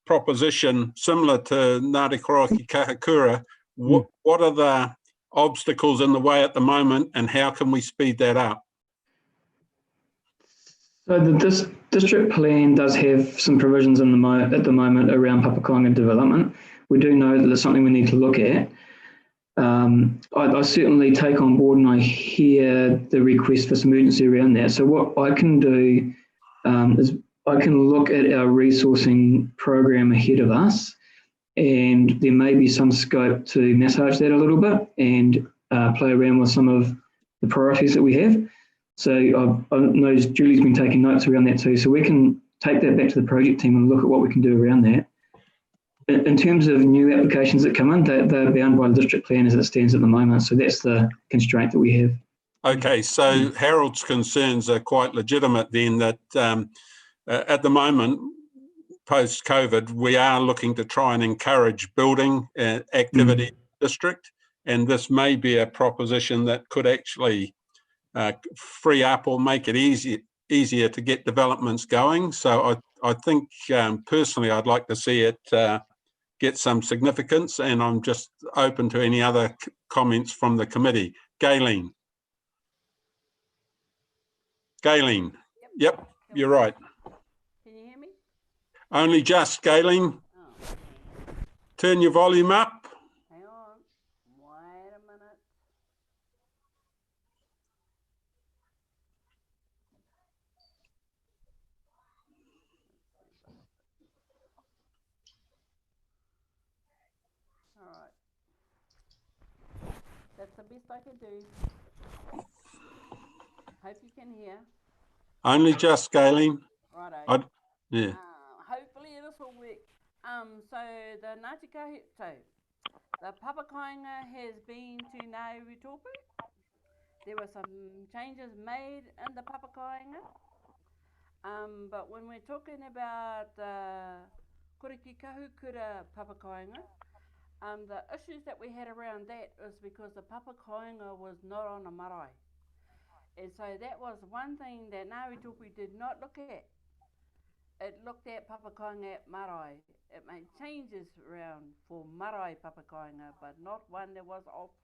S3: proposition similar to Ngāti Koroki Kahakura, what are the obstacles in the way at the moment and how can we speed that up?
S14: So the district plan does have some provisions in at the moment around Papakainga development. We do know that there's something we need to look at. I certainly take on board and I hear the request for some urgency around that. So what I can do is I can look at our resourcing program ahead of us, and there may be some scope to massage that a little bit and play around with some of the priorities that we have. So I know Julie's been taking notes around that too. So we can take that back to the project team and look at what we can do around that. In terms of new applications that come in, they're bound by the district plan as it stands at the moment. So that's the constraint that we have.
S3: Okay, so Harold's concerns are quite legitimate then that at the moment, post-COVID, we are looking to try and encourage building activity in the district. And this may be a proposition that could actually free up or make it easier to get developments going. So I think personally I'd like to see it get some significance, and I'm just open to any other comments from the committee. Gayleen. Yep, you're right.
S5: Can you hear me?
S3: Only just, Gayleen.
S5: Oh.
S3: Turn your volume up.
S5: Hang on. Wait a minute. All right. That's the best I can do. Hope you can hear.
S3: Only just, Gayleen.
S5: Righto.
S3: Yeah.
S5: Hopefully this will work. So the the Papakainga has been to Ngāti Retopu. There were some changes made in the Papakainga. But when we're talking about the Koriki Kahukura Papakainga, the issues that we had around that is because the Papakainga was not on a marae. And so that was one thing that Ngāti Retopu did not look at. It looked at Papakainga at marae. It made changes around for marae Papakainga, but not one that was off,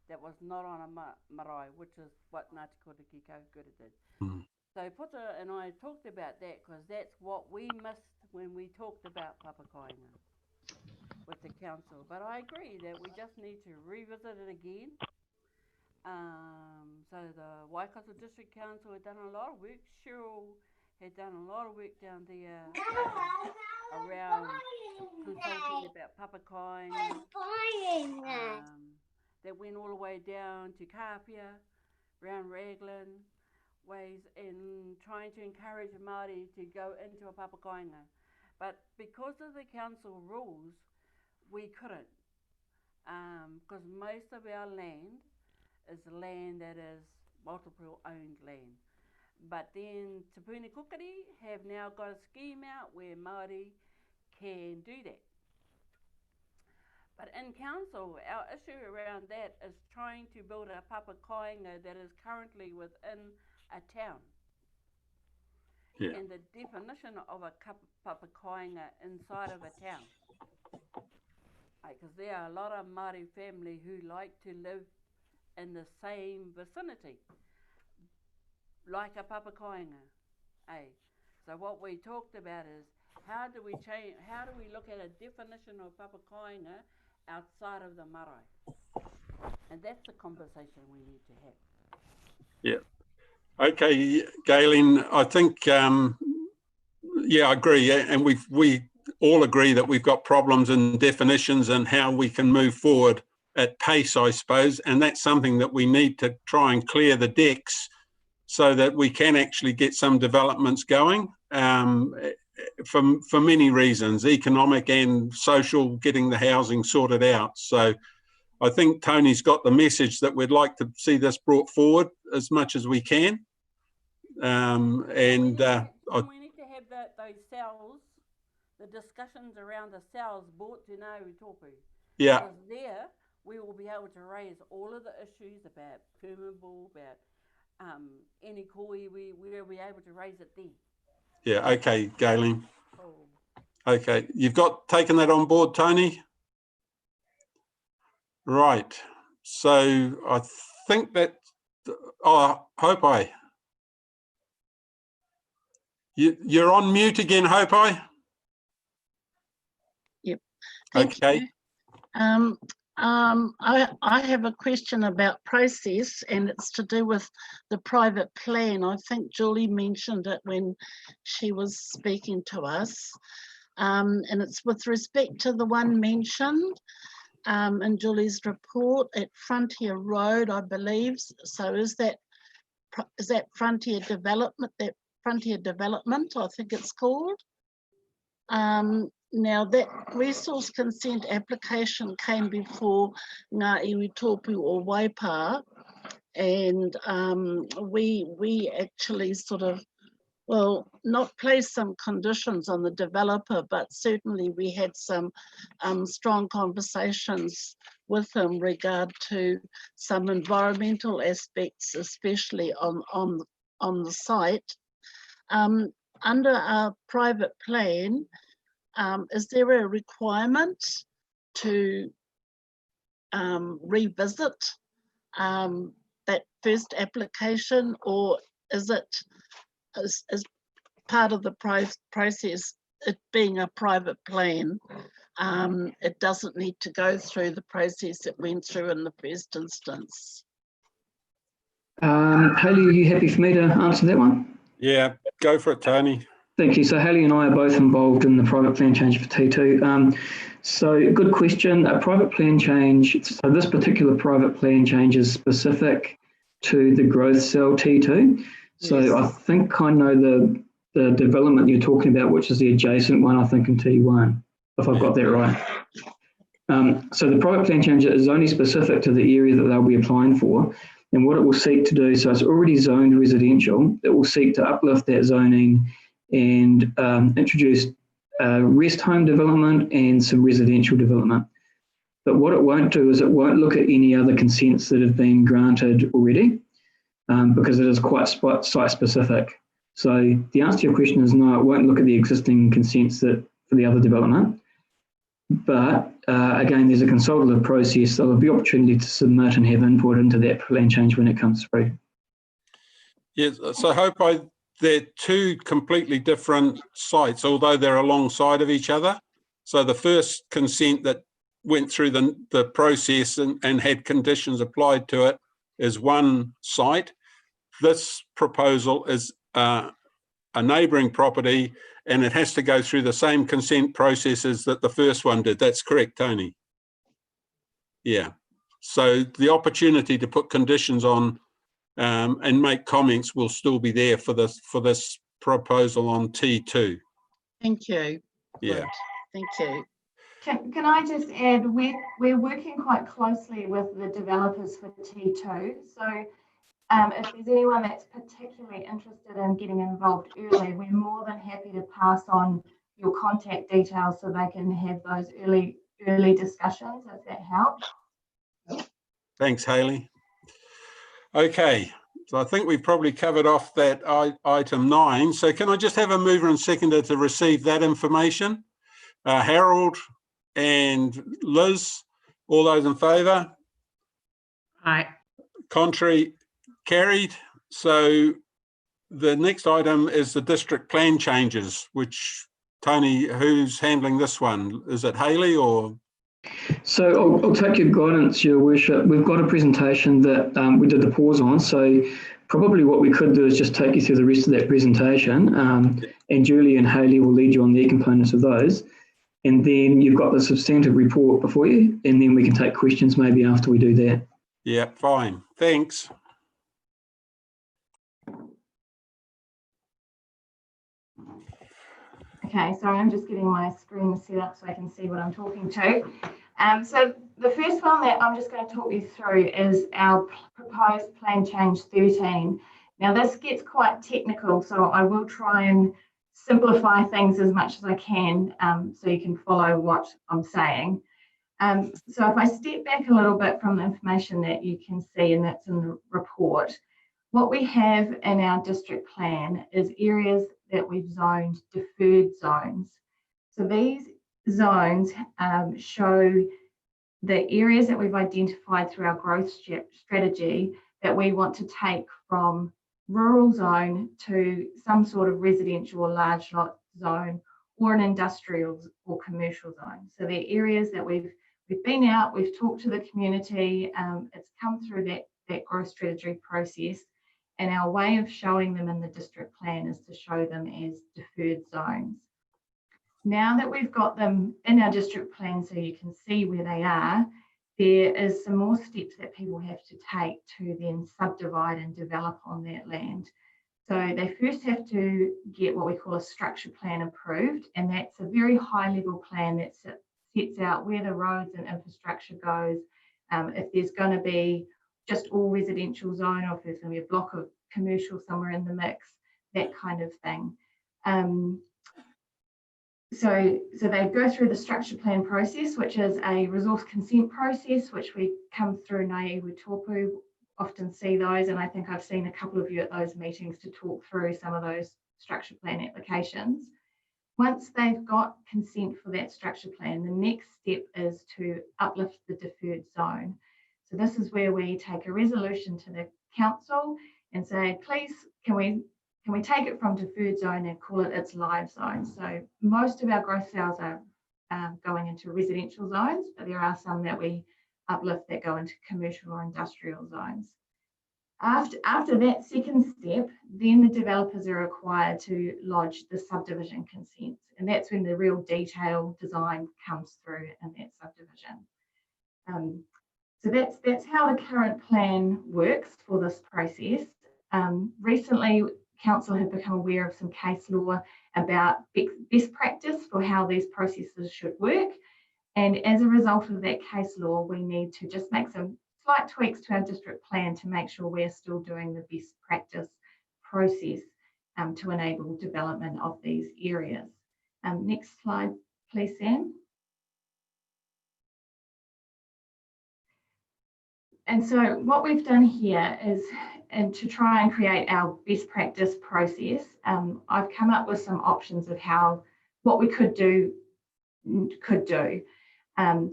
S5: that was not on a marae, which is what Ngāti Koriki Kahukura did. So Puta and I talked about that because that's what we missed when we talked about Papakainga with the council. But I agree that we just need to revisit it again. So the Waikato District Council had done a lot of work. Cheryl had done a lot of work down there around consulting about Papakainga. That went all the way down to Kapia, around Raglan ways, and trying to encourage Māori to go into a Papakainga. But because of the council rules, we couldn't, because most of our land is land that is multiple owned land. But then Te Puni Kukari have now got a scheme out where Māori can do that. But in council, our issue around that is trying to build a Papakainga that is currently within a town. Yeah. And the definition of a Papakainga inside of a town. Because there are a lot of Māori family who like to live in the same vicinity, like a Papakainga. So what we talked about is how do we look at a definition of Papakainga outside of the marae? And that's the conversation we need to have.
S3: Yeah. Okay, Galen, I think, yeah, I agree. And we all agree that we've got problems in definitions and how we can move forward at pace, I suppose. And that's something that we need to try and clear the decks so that we can actually get some developments going for many reasons, economic and social, getting the housing sorted out. So I think Tony's got the message that we'd like to see this brought forward as much as we can.
S5: We need to have those cells, the discussions around the cells brought to Ngāi Taupō.
S3: Yeah.
S5: Because there we will be able to raise all of the issues about permeable, about any iwi, we'll be able to raise it there.
S3: Yeah, okay, Galen.
S5: Oh.
S3: Okay, you've taken that on board, Tony? Right, so I think that, Hopai. You're on mute again, Hopai?
S2: Yep.
S3: Okay.
S2: I have a question about process, and it's to do with the private plan. I think Julie mentioned it when she was speaking to us, and it's with respect to the one mentioned in Julie's report at Frontier Road, I believe. So is that Frontier Development? That Frontier Development, I think it's called. Now that resource consent application came before Ngā Iwi Tōpū or Waipa, and we actually sort of, well, not place some conditions on the developer, but certainly we had some strong conversations with him regard to some environmental aspects, especially on the site. Under our private plan, is there a requirement to revisit that first application, or is it as part of the process, it being a private plan, it doesn't need to go through the process it went through in the first instance?
S14: Hayley, are you happy for me to answer that one?
S3: Yeah, go for it, Tony.
S14: Thank you. So Hayley and I are both involved in the private plan change for T2. So good question. A private plan change, so this particular private plan change is specific to the growth cell T2. So yes. I think I know the development you're talking about, which is the adjacent one, I think in T1, if I've got that right. So the private plan change is only specific to the area that they'll be applying for. And what it will seek to do, so it's already zoned residential, it will seek to uplift that zoning and introduce rest home development and some residential development. But what it won't do is it won't look at any other consents that have been granted already, because it is quite site specific. So the answer to your question is no, it won't look at the existing consents for the other development. But again, there's a consultative process, so there'll be opportunity to submit and have input into that plan change when it comes through.
S3: Yes, so Hope they're two completely different sites, although they're alongside of each other. So the first consent that went through the process and had conditions applied to it is one site. This proposal is a neighbouring property, and it has to go through the same consent processes that the first one did. That's correct, Tony? Yeah. So the opportunity to put conditions on and make comments will still be there for this proposal on T2.
S2: Thank you.
S3: Yeah.
S2: Good. Thank you.
S16: Can I just add, we're working quite closely with the developers for T2. So if there's anyone that's particularly interested in getting involved early, we're more than happy to pass on your contact details so they can have those early discussions, if that helps.
S3: Thanks, Hayley. Okay, so I think we've probably covered off that item 9. So can I just have a mover and seconder to receive that information? Harold and Liz, all those in favour?
S13: Aye.
S3: Contrary? Carried. So the next item is the district plan changes, which, Tony, who's handling this one? Is it Hayley or? So
S14: I'll take your guidance, Your Worship. We've got a presentation that we did the pause on. So probably what we could do is just take you through the rest of that presentation, and Julie and Hayley will lead you on their components of those. And then you've got the substantive report before you, and then we can take questions maybe after we do that.
S3: Yeah, fine. Thanks.
S16: Okay, so I'm just getting my screen set up so I can see what I'm talking to. So the first one that I'm just going to talk you through is our proposed plan change 13. Now this gets quite technical, so I will try and simplify things as much as I can, so you can follow what I'm saying. So if I step back a little bit from the information that you can see and that's in the report, what we have in our district plan is areas that we've zoned deferred zones. So these zones show the areas that we've identified through our growth strategy that we want to take from rural zone to some sort of residential or large lot zone or an industrial or commercial zone. So they're areas that we've been out, we've talked to the community, it's come through that growth strategy process, and our way of showing them in the district plan is to show them as deferred zones. Now that we've got them in our district plan so you can see where they are, there is some more steps that people have to take to then subdivide and develop on that land. So they first have to get what we call a structure plan approved, and that's a very high level plan that sets out where the roads and infrastructure goes, if there's going to be just all residential zone or if there's going to be a block of commercial somewhere in the mix, that kind of thing. So they go through the structure plan process, which is a resource consent process, which we come through Ngāiwi Tōpū, often see those, and I think I've seen a couple of you at those meetings to talk through some of those structure plan applications. Once they've got consent for that structure plan, the next step is to uplift the deferred zone. So this is where we take a resolution to the council and say, please, can we take it from deferred zone and call it its live zone? So most of our growth sales are going into residential zones, but there are some that we uplift that go into commercial or industrial zones. After that second step, then the developers are required to lodge the subdivision consents, and that's when the real detailed design comes through in that subdivision. So that's how the current plan works for this process. Recently, Council have become aware of some case law about best practice for how these processes should work. And as a result of that case law, we need to just make some slight tweaks to our district plan to make sure we're still doing the best practice process to enable development of these areas. Next slide, please, Sam. And so what we've done here is, and to try and create our best practice process, I've come up with some options of what we could do. So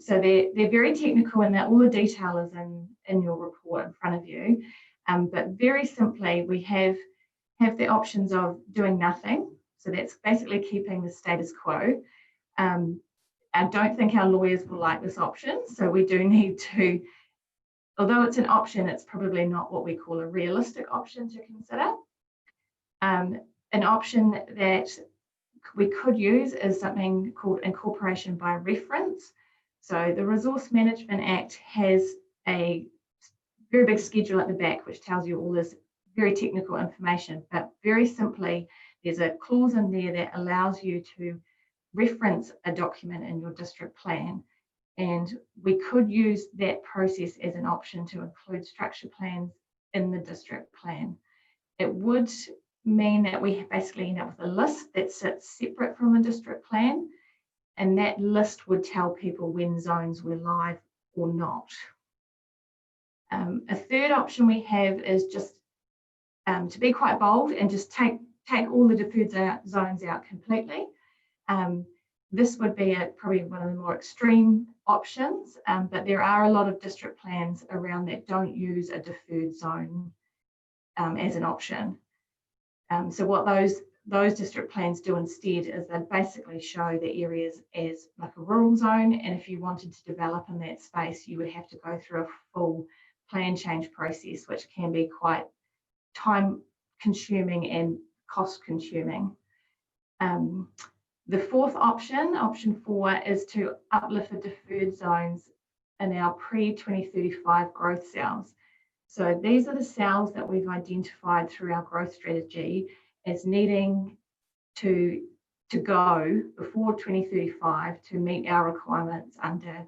S16: they're very technical in that all the detail is in your report in front of you. But very simply, we have the options of doing nothing. So that's basically keeping the status quo. I don't think our lawyers will like this option. So we do need to, although it's an option, it's probably not what we call a realistic option to consider. An option that we could use is something called incorporation by reference. So the Resource Management Act has a very big schedule at the back, which tells you all this very technical information, but very simply, there's a clause in there that allows you to reference a document in your district plan. And we could use that process as an option to include structure plans in the district plan. It would mean that we basically end up with a list that sits separate from the district plan, and that list would tell people when zones were live or not. A third option we have is just to be quite bold and just take all the deferred zones out completely. This would be probably one of the more extreme options, but there are a lot of district plans around that don't use a deferred zone as an option. So what those district plans do instead is they basically show the areas as like a rural zone, and if you wanted to develop in that space, you would have to go through a full plan change process, which can be quite time consuming and cost consuming. The fourth option, option 4, is to uplift the deferred zones in our pre-2035 growth cells. So these are the cells that we've identified through our growth strategy as needing to go before 2035 to meet our requirements under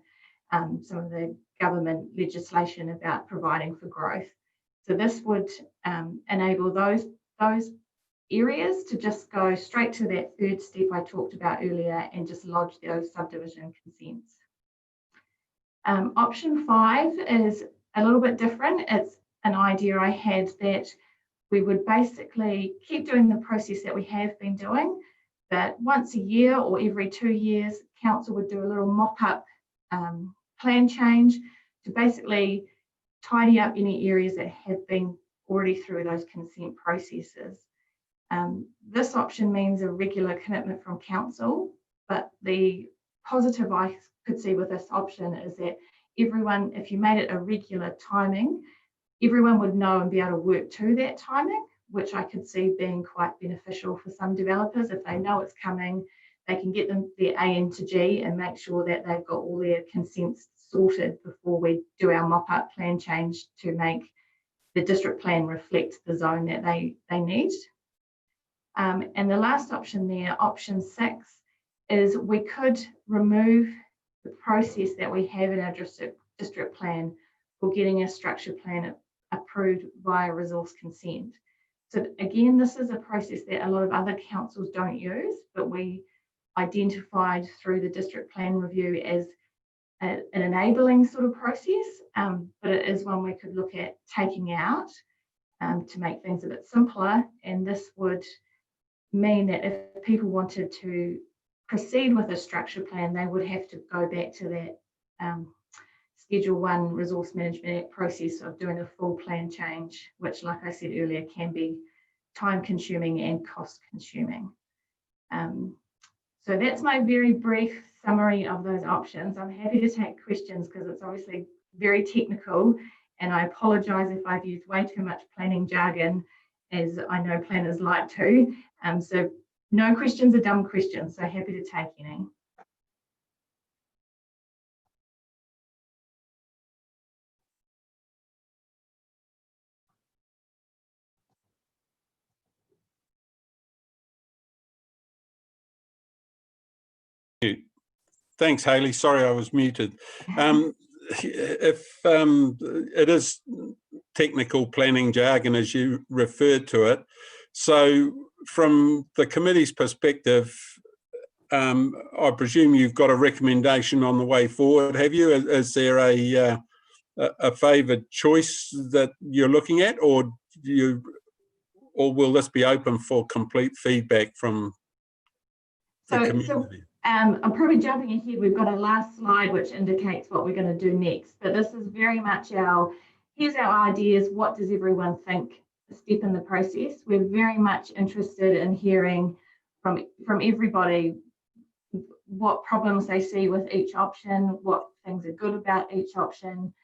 S16: some of the government legislation about providing for growth. So this would enable those areas to just go straight to that third step I talked about earlier and just lodge those subdivision consents. Option 5 is a little bit different. It's an idea I had that we would basically keep doing the process that we have been doing, that once a year or every 2 years, council would do a little mock-up plan change to basically tidy up any areas that have been already through those consent processes. This option means a regular commitment from council, but the positive I could see with this option is that everyone, if you made it a regular timing, everyone would know and be able to work to that timing, which I could see being quite beneficial for some developers. If they know it's coming, they can get them their A into G and make sure that they've got all their consents sorted before we do our mop-up plan change to make the district plan reflect the zone that they need. And the last option there, option 6, is we could remove the process that we have in our district plan for getting a structure plan approved via resource consent. So again, this is a process that a lot of other councils don't use, but we identified through the district plan review as an enabling sort of process, but it is one we could look at taking out to make things a bit simpler. And this would mean that if people wanted to proceed with a structure plan, they would have to go back to that Schedule 1 Resource Management Act process of doing a full plan change, which, like I said earlier, can be time consuming and cost consuming. So that's my very brief summary of those options. I'm happy to take questions because it's obviously very technical, and I apologise if I've used way too much planning jargon, as I know planners like to. So no questions are dumb questions, so happy to take any.
S3: Thanks, Hayley. Sorry, I was muted. If it is technical planning jargon, as you referred to it, so from the committee's perspective, I presume you've got a recommendation on the way forward, have you? Is there a favoured choice that you're looking at, or will this be open for complete feedback from the community?
S16: I'm probably jumping ahead. We've got a last slide which indicates what we're going to do next, but this is very much here's our ideas. What does everyone think a step in the process? We're very much interested in hearing from everybody what problems they see with each option, what things are good about each option.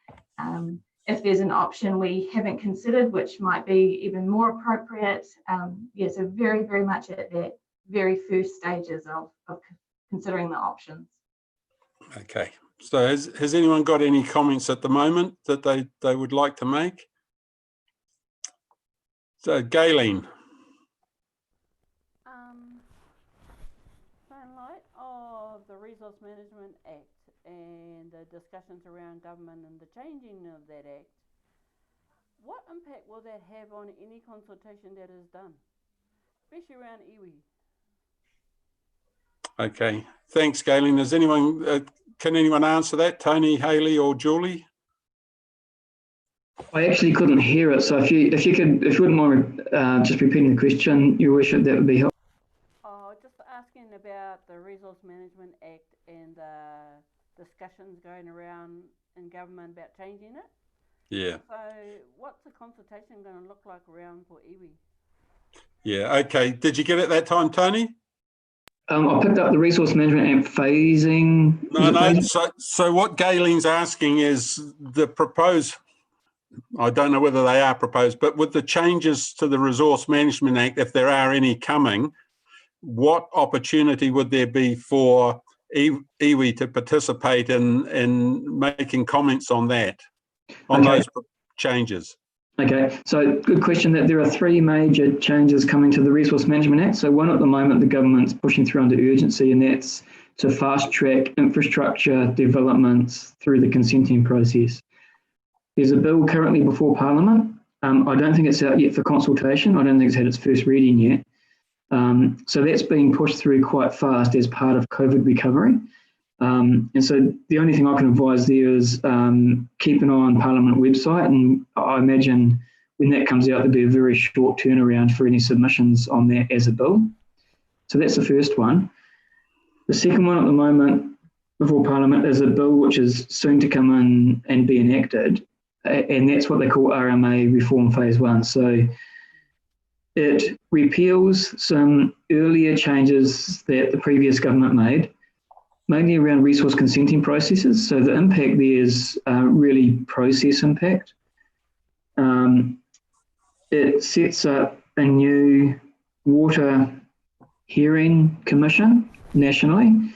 S16: If there's an option we haven't considered, which might be even more appropriate. Yeah, so very, very much at that very first stages of considering the options.
S3: Okay, so has anyone got any comments at the moment that they would like to make? So Gayleen.
S5: In light of the Resource Management Act and the discussions around government and the changing of that act, what impact will that have on any consultation that is done, especially around iwi?
S3: Okay, thanks, Gayleen. Does anyone can anyone answer that? Tony, Hayley, or Julie?
S14: I actually couldn't hear it, so if you wouldn't mind just repeating the question, Your Worship, that would be helpful.
S5: Oh, just asking about the Resource Management Act and discussions going around in government about changing it.
S3: Yeah.
S5: So, what's the consultation going to look like around for iwi?
S3: Yeah. Okay. Did you get it that time, Tony?
S14: I picked up the Resource Management Act phasing.
S3: No. So what Gayleen's asking is the proposed. I don't know whether they are proposed, but with the changes to the Resource Management Act, if there are any coming, what opportunity would there be for iwi to participate in making comments on that, on those changes?
S14: Okay, so good question. That there are three major changes coming to the Resource Management Act. So one at the moment, the government's pushing through under urgency, and that's to fast track infrastructure developments through the consenting process. There's a bill currently before Parliament. I don't think it's out yet for consultation. I don't think it's had its first reading yet. So that's being pushed through quite fast as part of COVID recovery. And so the only thing I can advise there is keep an eye on Parliament website, and I imagine when that comes out, there'll be a very short turnaround for any submissions on that as a bill. So that's the first one. The second one at the moment before Parliament is a bill which is soon to come in and be enacted, and that's what they call Rma Reform Phase 1. So it repeals some earlier changes that the previous government made, mainly around resource consenting processes. So the impact there is really process impact. It sets up a new water hearing commission nationally,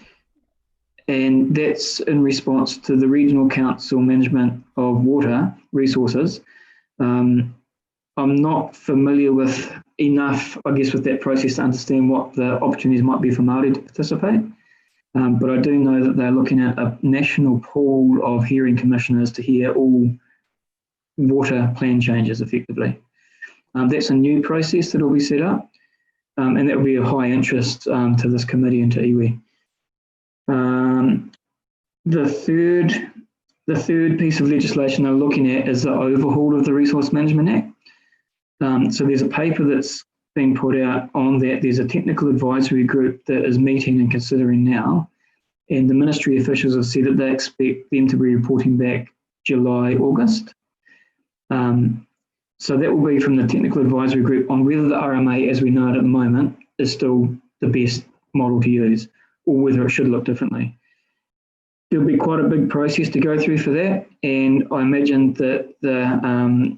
S14: and that's in response to the Regional Council Management of Water Resources. I'm not familiar with enough, I guess, with that process to understand what the opportunities might be for Māori to participate. But I do know that they're looking at a national pool of hearing commissioners to hear all water plan changes effectively. That's a new process that will be set up, and that will be of high interest to this committee and to iwi. The third piece of legislation they're looking at is the overhaul of the Resource Management Act. So there's a paper that's been put out on that. There's a technical advisory group that is meeting and considering now, and the ministry officials have said that they expect them to be reporting back July, August. So that will be from the technical advisory group on whether the RMA, as we know it at the moment, is still the best model to use, or whether it should look differently. There'll be quite a big process to go through for that, and I imagine that the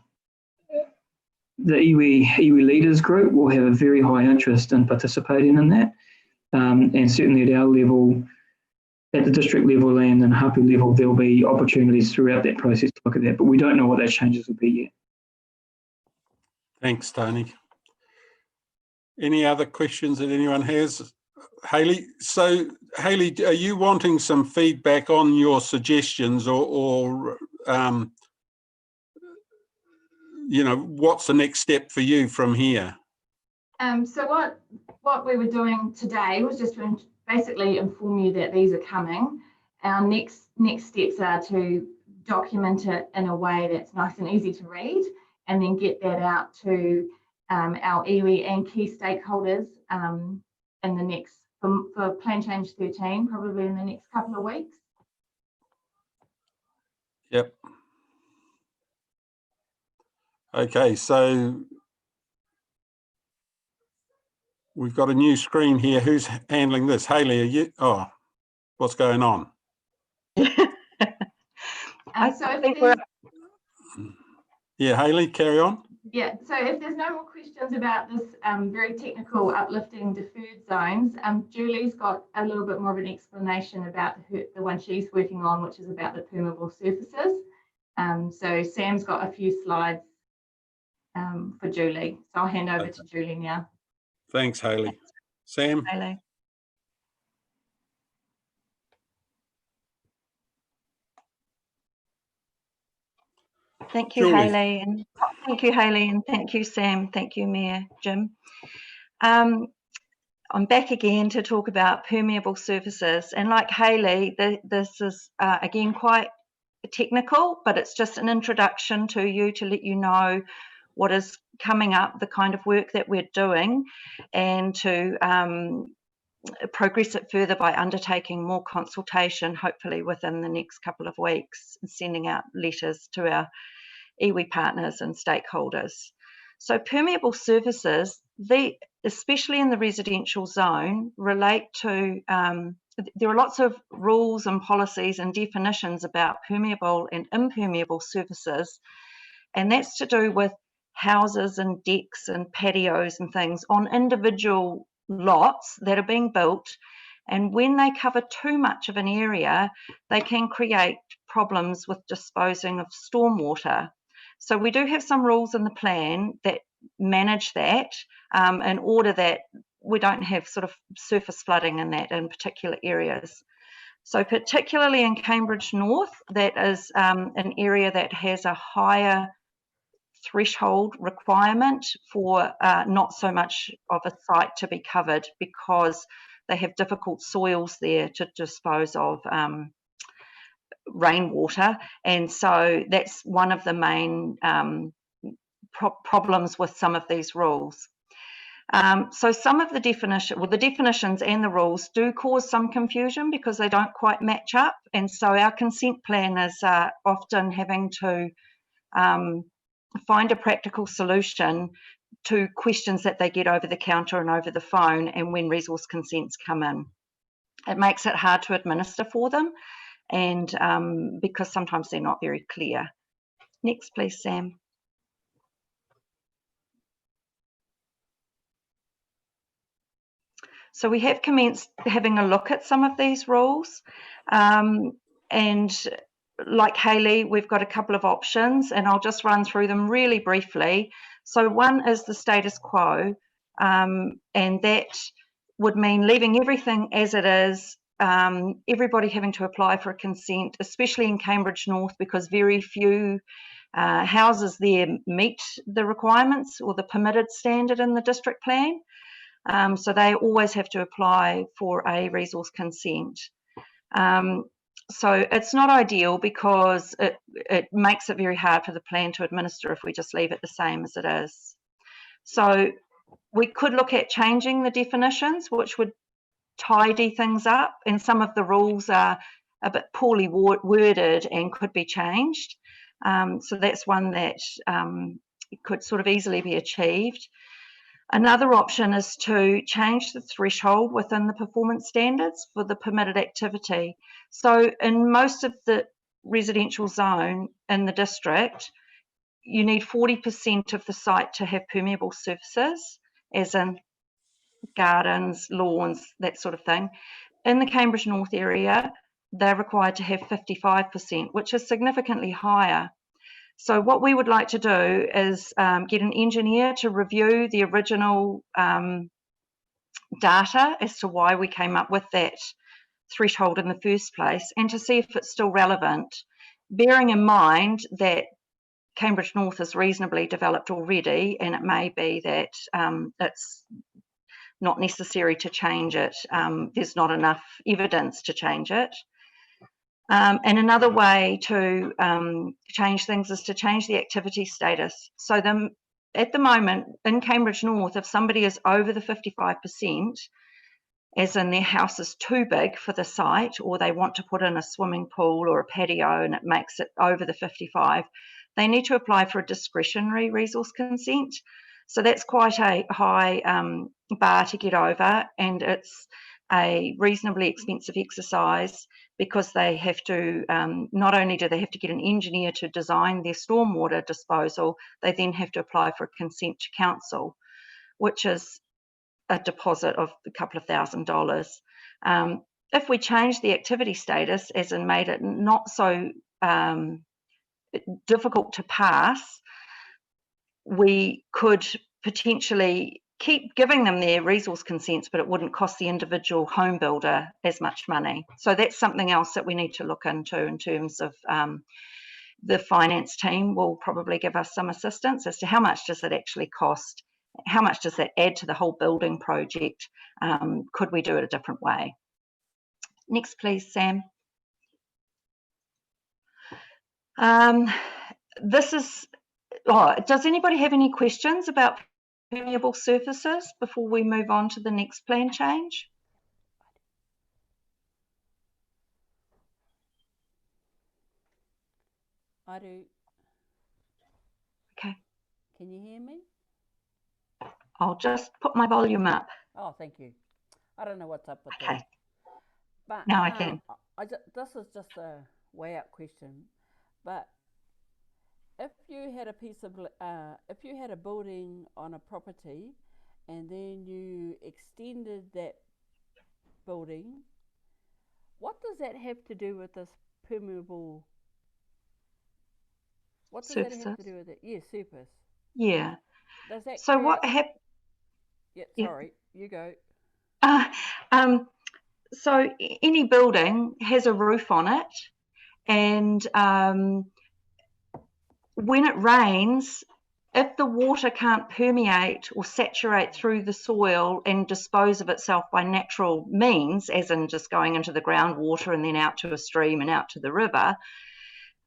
S14: iwi leaders group will have a very high interest in participating in that, and certainly at our level, at the district level and then hapu level, there'll be opportunities throughout that process to look at that, but we don't know what those changes will be yet.
S3: Thanks, Tony. Any other questions that anyone has? Hayley, so Hayley, are you wanting some feedback on your suggestions, or you know, what's the next step for you from here?
S16: So what we were doing today was just to basically inform you that these are coming. Our next steps are to document it in a way that's nice and easy to read, and then get that out to our iwi and key stakeholders in the next, for Plan Change 13, probably in the next couple of weeks.
S3: Yep. Okay, so we've got a new screen here. Who's handling this? Hayley, are you? Oh, what's going on?
S16: So if there's,
S3: yeah, Hayley, carry on.
S16: yeah, so if there's no more questions about this very technical uplifting deferred zones, Julie's got a little bit more of an explanation about the one she's working on, which is about the permeable surfaces. So Sam's got a few slides for Julie. So I'll hand over to Julie now.
S3: Thanks, Hayley. Sam?
S15: Hayley. Thank you,
S3: Julie.
S15: Hayley, and thank you, Hayley, and thank you, Sam. Thank you, Mayor Jim. I'm back again to talk about permeable surfaces, and like Hayley, this is again quite technical, but it's just an introduction to you to let you know what is coming up, the kind of work that we're doing, and to progress it further by undertaking more consultation, hopefully within the next couple of weeks, and sending out letters to our iwi partners and stakeholders. So permeable surfaces, especially in the residential zone, relate to, there are lots of rules and policies and definitions about permeable and impermeable surfaces, and that's to do with houses and decks and patios and things on individual lots that are being built. And when they cover too much of an area, they can create problems with disposing of stormwater. So we do have some rules in the plan that manage that in order that we don't have sort of surface flooding in that in particular areas. So particularly in Cambridge North, that is an area that has a higher threshold requirement for not so much of a site to be covered, because they have difficult soils there to dispose of rainwater. And so that's one of the main problems with some of these rules. So some of the definitions and the rules do cause some confusion because they don't quite match up. And so our consent plan is often having to find a practical solution to questions that they get over the counter and over the phone and when resource consents come in. It makes it hard to administer for them, and because sometimes they're not very clear. Next, please, Sam. So we have commenced having a look at some of these rules, and like Hayley, we've got a couple of options, and I'll just run through them really briefly. So one is the status quo, and that would mean leaving everything as it is, everybody having to apply for a consent, especially in Cambridge North, because very few houses there meet the requirements or the permitted standard in the district plan. So they always have to apply for a resource consent. So it's not ideal because it makes it very hard for the plan to administer if we just leave it the same as it is. So we could look at changing the definitions, which would tidy things up, and some of the rules are a bit poorly worded and could be changed. So that's one that could sort of easily be achieved. Another option is to change the threshold within the performance standards for the permitted activity. So in most of the residential zone in the district, you need 40% of the site to have permeable surfaces, as in gardens, lawns, that sort of thing. In the Cambridge North area, they're required to have 55%, which is significantly higher. So what we would like to do is get an engineer to review the original data as to why we came up with that threshold in the first place, and to see if it's still relevant, bearing in mind that Cambridge North is reasonably developed already, and it may be that it's not necessary to change it. There's not enough evidence to change it. And another way to change things is to change the activity status. So at the moment in Cambridge North, if somebody is over the 55%, as in their house is too big for the site, or they want to put in a swimming pool or a patio and it makes it over the 55, they need to apply for a discretionary resource consent. So that's quite a high bar to get over, and it's a reasonably expensive exercise, because they have to, not only do they have to get an engineer to design their stormwater disposal, they then have to apply for a consent to council, which is a deposit of a couple of $1,000s. If we change the activity status, as in made it not so difficult to pass, we could potentially keep giving them their resource consents, but it wouldn't cost the individual home builder as much money. So that's something else that we need to look into in terms of the finance team will probably give us some assistance as to how much does it actually cost, how much does that add to the whole building project, could we do it a different way. Next please, Sam. Does anybody have any questions about permeable surfaces before we move on to the next plan change?
S5: I do.
S15: Okay.
S5: Can you hear me?
S15: I'll just put my volume up.
S5: Oh, thank you. I don't know what's up with
S15: Okay.
S5: that. But
S15: now I can.
S5: This is just a way out question, but if you had a piece of, if you had a building on a property and then you extended that building, what does that have to do with this permeable? What does that have to do with it? Yes, surface.
S15: Yeah.
S5: Does that
S15: So
S5: create...
S15: what happened?
S5: Yeah, sorry, you go.
S15: So any building has a roof on it, and when it rains, if the water can't permeate or saturate through the soil and dispose of itself by natural means, as in just going into the groundwater and then out to a stream and out to the river,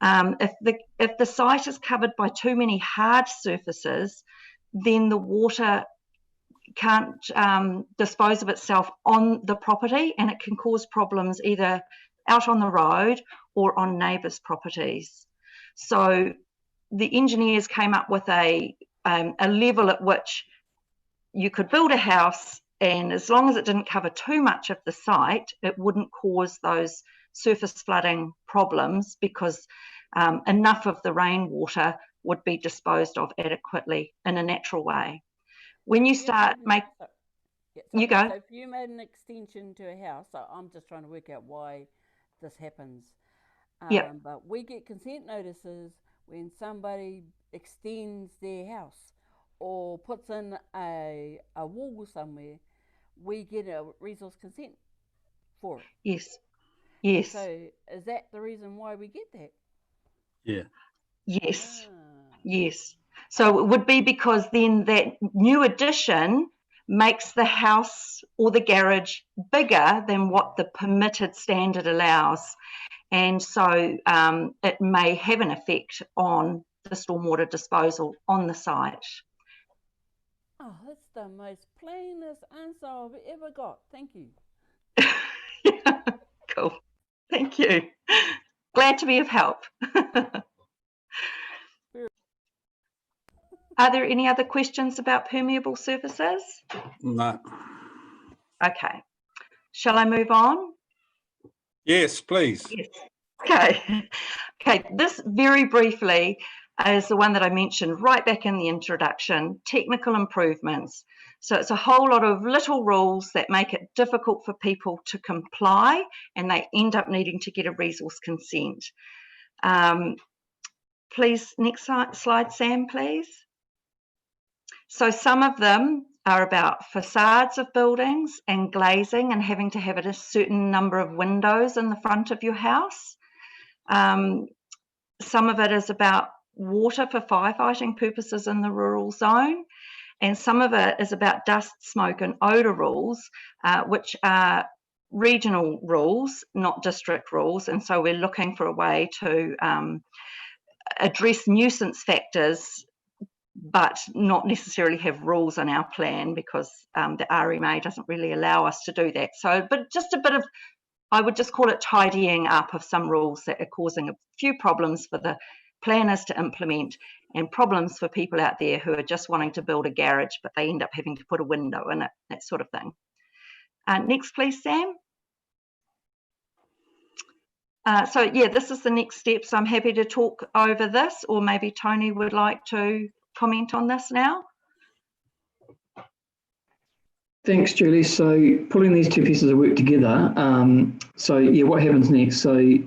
S15: if the site is covered by too many hard surfaces, then the water can't dispose of itself on the property, and it can cause problems either out on the road or on neighbours' properties. So the engineers came up with a level at which you could build a house, and as long as it didn't cover too much of the site, it wouldn't cause those surface flooding problems, because enough of the rainwater would be disposed of adequately in a natural way. When you start you go.
S5: So if you made an extension to a house, so I'm just trying to work out why this happens.
S15: Yeah.
S5: But we get consent notices when somebody extends their house or puts in a wall somewhere. We get a resource consent for it.
S15: Yes. Yes.
S5: So is that the reason why we get that?
S3: Yeah.
S15: Yes. Yes. So it would be because then that new addition makes the house or the garage bigger than what the permitted standard allows. And so it may have an effect on the stormwater disposal on the site.
S5: Oh, that's the most plainest answer I've ever got. Thank you.
S15: Cool. Thank you. Glad to be of help. Are there any other questions about permeable surfaces?
S3: No.
S15: Okay. Shall I move on?
S3: Yes, please.
S15: Yes. Okay. Okay, this very briefly is the one that I mentioned right back in the introduction, technical improvements. So it's a whole lot of little rules that make it difficult for people to comply, and they end up needing to get a resource consent. Please, next slide, Sam, please. So some of them are about facades of buildings and glazing and having to have a certain number of windows in the front of your house. Some of it is about water for firefighting purposes in the rural zone. And some of it is about dust, smoke and odour rules, which are regional rules, not district rules. And so we're looking for a way to address nuisance factors, but not necessarily have rules in our plan, because the RMA doesn't really allow us to do that. So, but just a bit of, I would just call it tidying up of some rules that are causing a few problems for the planners to implement, and problems for people out there who are just wanting to build a garage, but they end up having to put a window in it, that sort of thing. Next, please, Sam. So yeah, this is the next step. So I'm happy to talk over this, or maybe Tony would like to comment on this now.
S14: Thanks, Julie. So pulling these two pieces of work together, so yeah, what happens next? So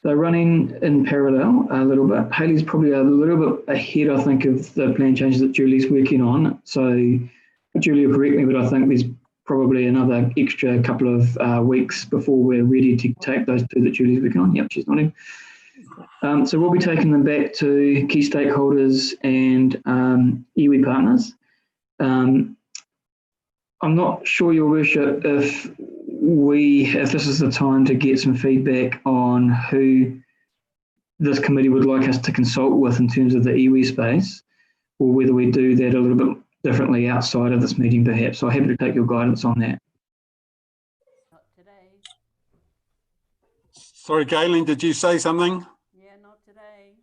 S14: they're running in parallel a little bit. Hayley's probably a little bit ahead, I think, of the plan changes that Julie's working on. So Julie will correct me, but I think there's probably another extra couple of weeks before we're ready to take those two that Julie's working on. Yep, she's nodding. So we'll be taking them back to key stakeholders and iwi partners. I'm not sure, Your Worship, if this is the time to get some feedback on who this committee would like us to consult with in terms of the iwi space, or whether we do that a little bit differently outside of this meeting, perhaps. So I'm happy to take your guidance on that.
S5: Not today.
S3: Sorry, Galen, did you say something?
S5: Yeah, not today.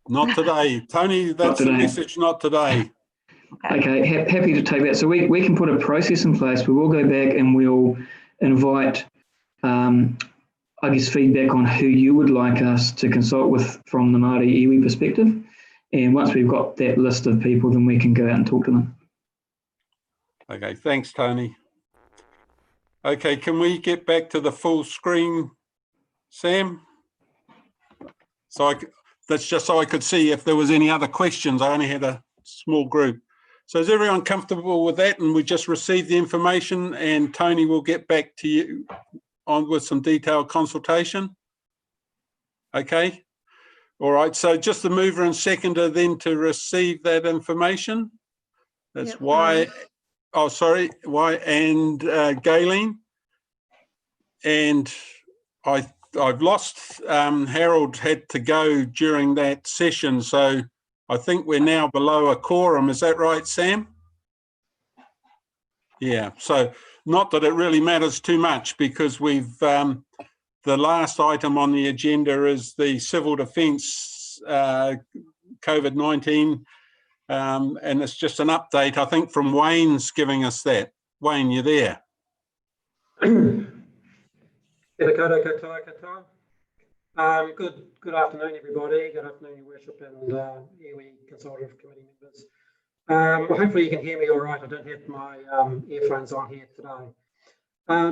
S3: Not today. Tony, that's the message, not today.
S14: Okay, happy to take that. So we can put a process in place. We will go back and we'll invite, I guess, feedback on who you would like us to consult with from the Māori iwi perspective. And once we've got that list of people, then we can go out and talk to them.
S3: Okay, thanks, Tony. Okay, can we get back to the full screen, Sam? So that's just so I could see if there was any other questions. I only had a small group. So is everyone comfortable with that? And we just received the information, and Tony will get back to you on with some detailed consultation. Okay. All right. So just the mover and seconder then to receive that information. That's
S2: Yep,
S3: why. Oh, sorry. Why and Gayleen. And I've lost Harold had to go during that session, so I think we're now below a quorum. Is that right, Sam? Yeah, so not that it really matters too much, because we've the last item on the agenda is the civil defence COVID-19, and it's just an update, I think, from Wayne's giving us that. Wayne, you there?
S17: Good afternoon, everybody. Good afternoon, Your Worship, and iwi Consultative Committee members. Hopefully you can hear me all right. I don't have my earphones on here today.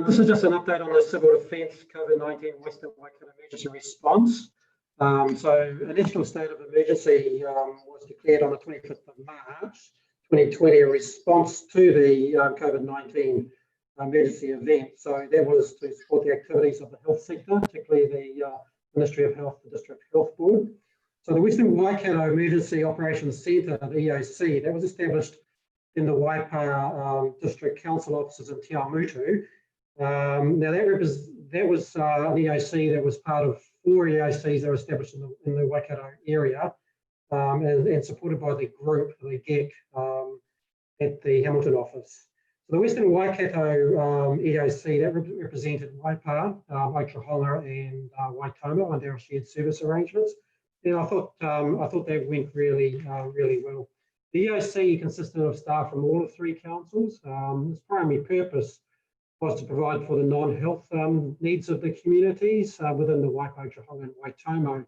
S17: This is just an update on the civil defence COVID-19 Western Waikato emergency response. So a national state of emergency was declared on the 25th of March 2020 in response to the COVID-19 emergency event. So that was to support the activities of the health sector, particularly the Ministry of Health, the District Health Board. So the Western Waikato Emergency Operations Centre, the EOC, that was established in the Waipa District Council offices in Te Awamutu. Now that was an EOC that was part of 4 EOCs that were established in the Waikato area and supported by the group, the GEC, at the Hamilton office. So the Western Waikato EOC, that represented Waipa, Waitohonga and Waitomo under our shared service arrangements. And I thought that went really well. The EOC consisted of staff from all of 3 councils. Its primary purpose was to provide for the non-health needs of the communities within the Waipa, Waitohonga and Waitomo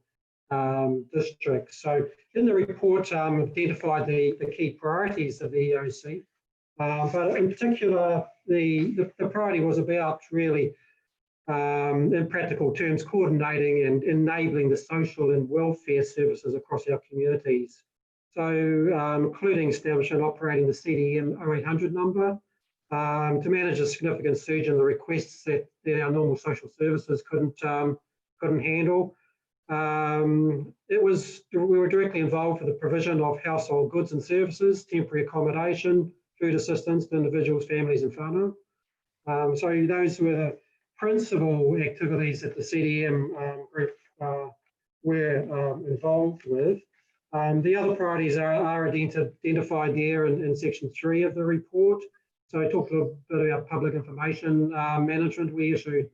S17: districts. So in the report, identified the key priorities of the EOC. But in particular, the priority was about really, in practical terms, coordinating and enabling the social and welfare services across our communities. So including establishing and operating the CDM 0800 number to manage a significant surge in the requests that our normal social services couldn't handle. We were directly involved with the provision of household goods and services, temporary accommodation, food assistance to individuals, families and whānau. So those were the principal activities that the CDM group were involved with. The other priorities are identified there in section 3 of the report. So I talked a little bit about public information management. We issued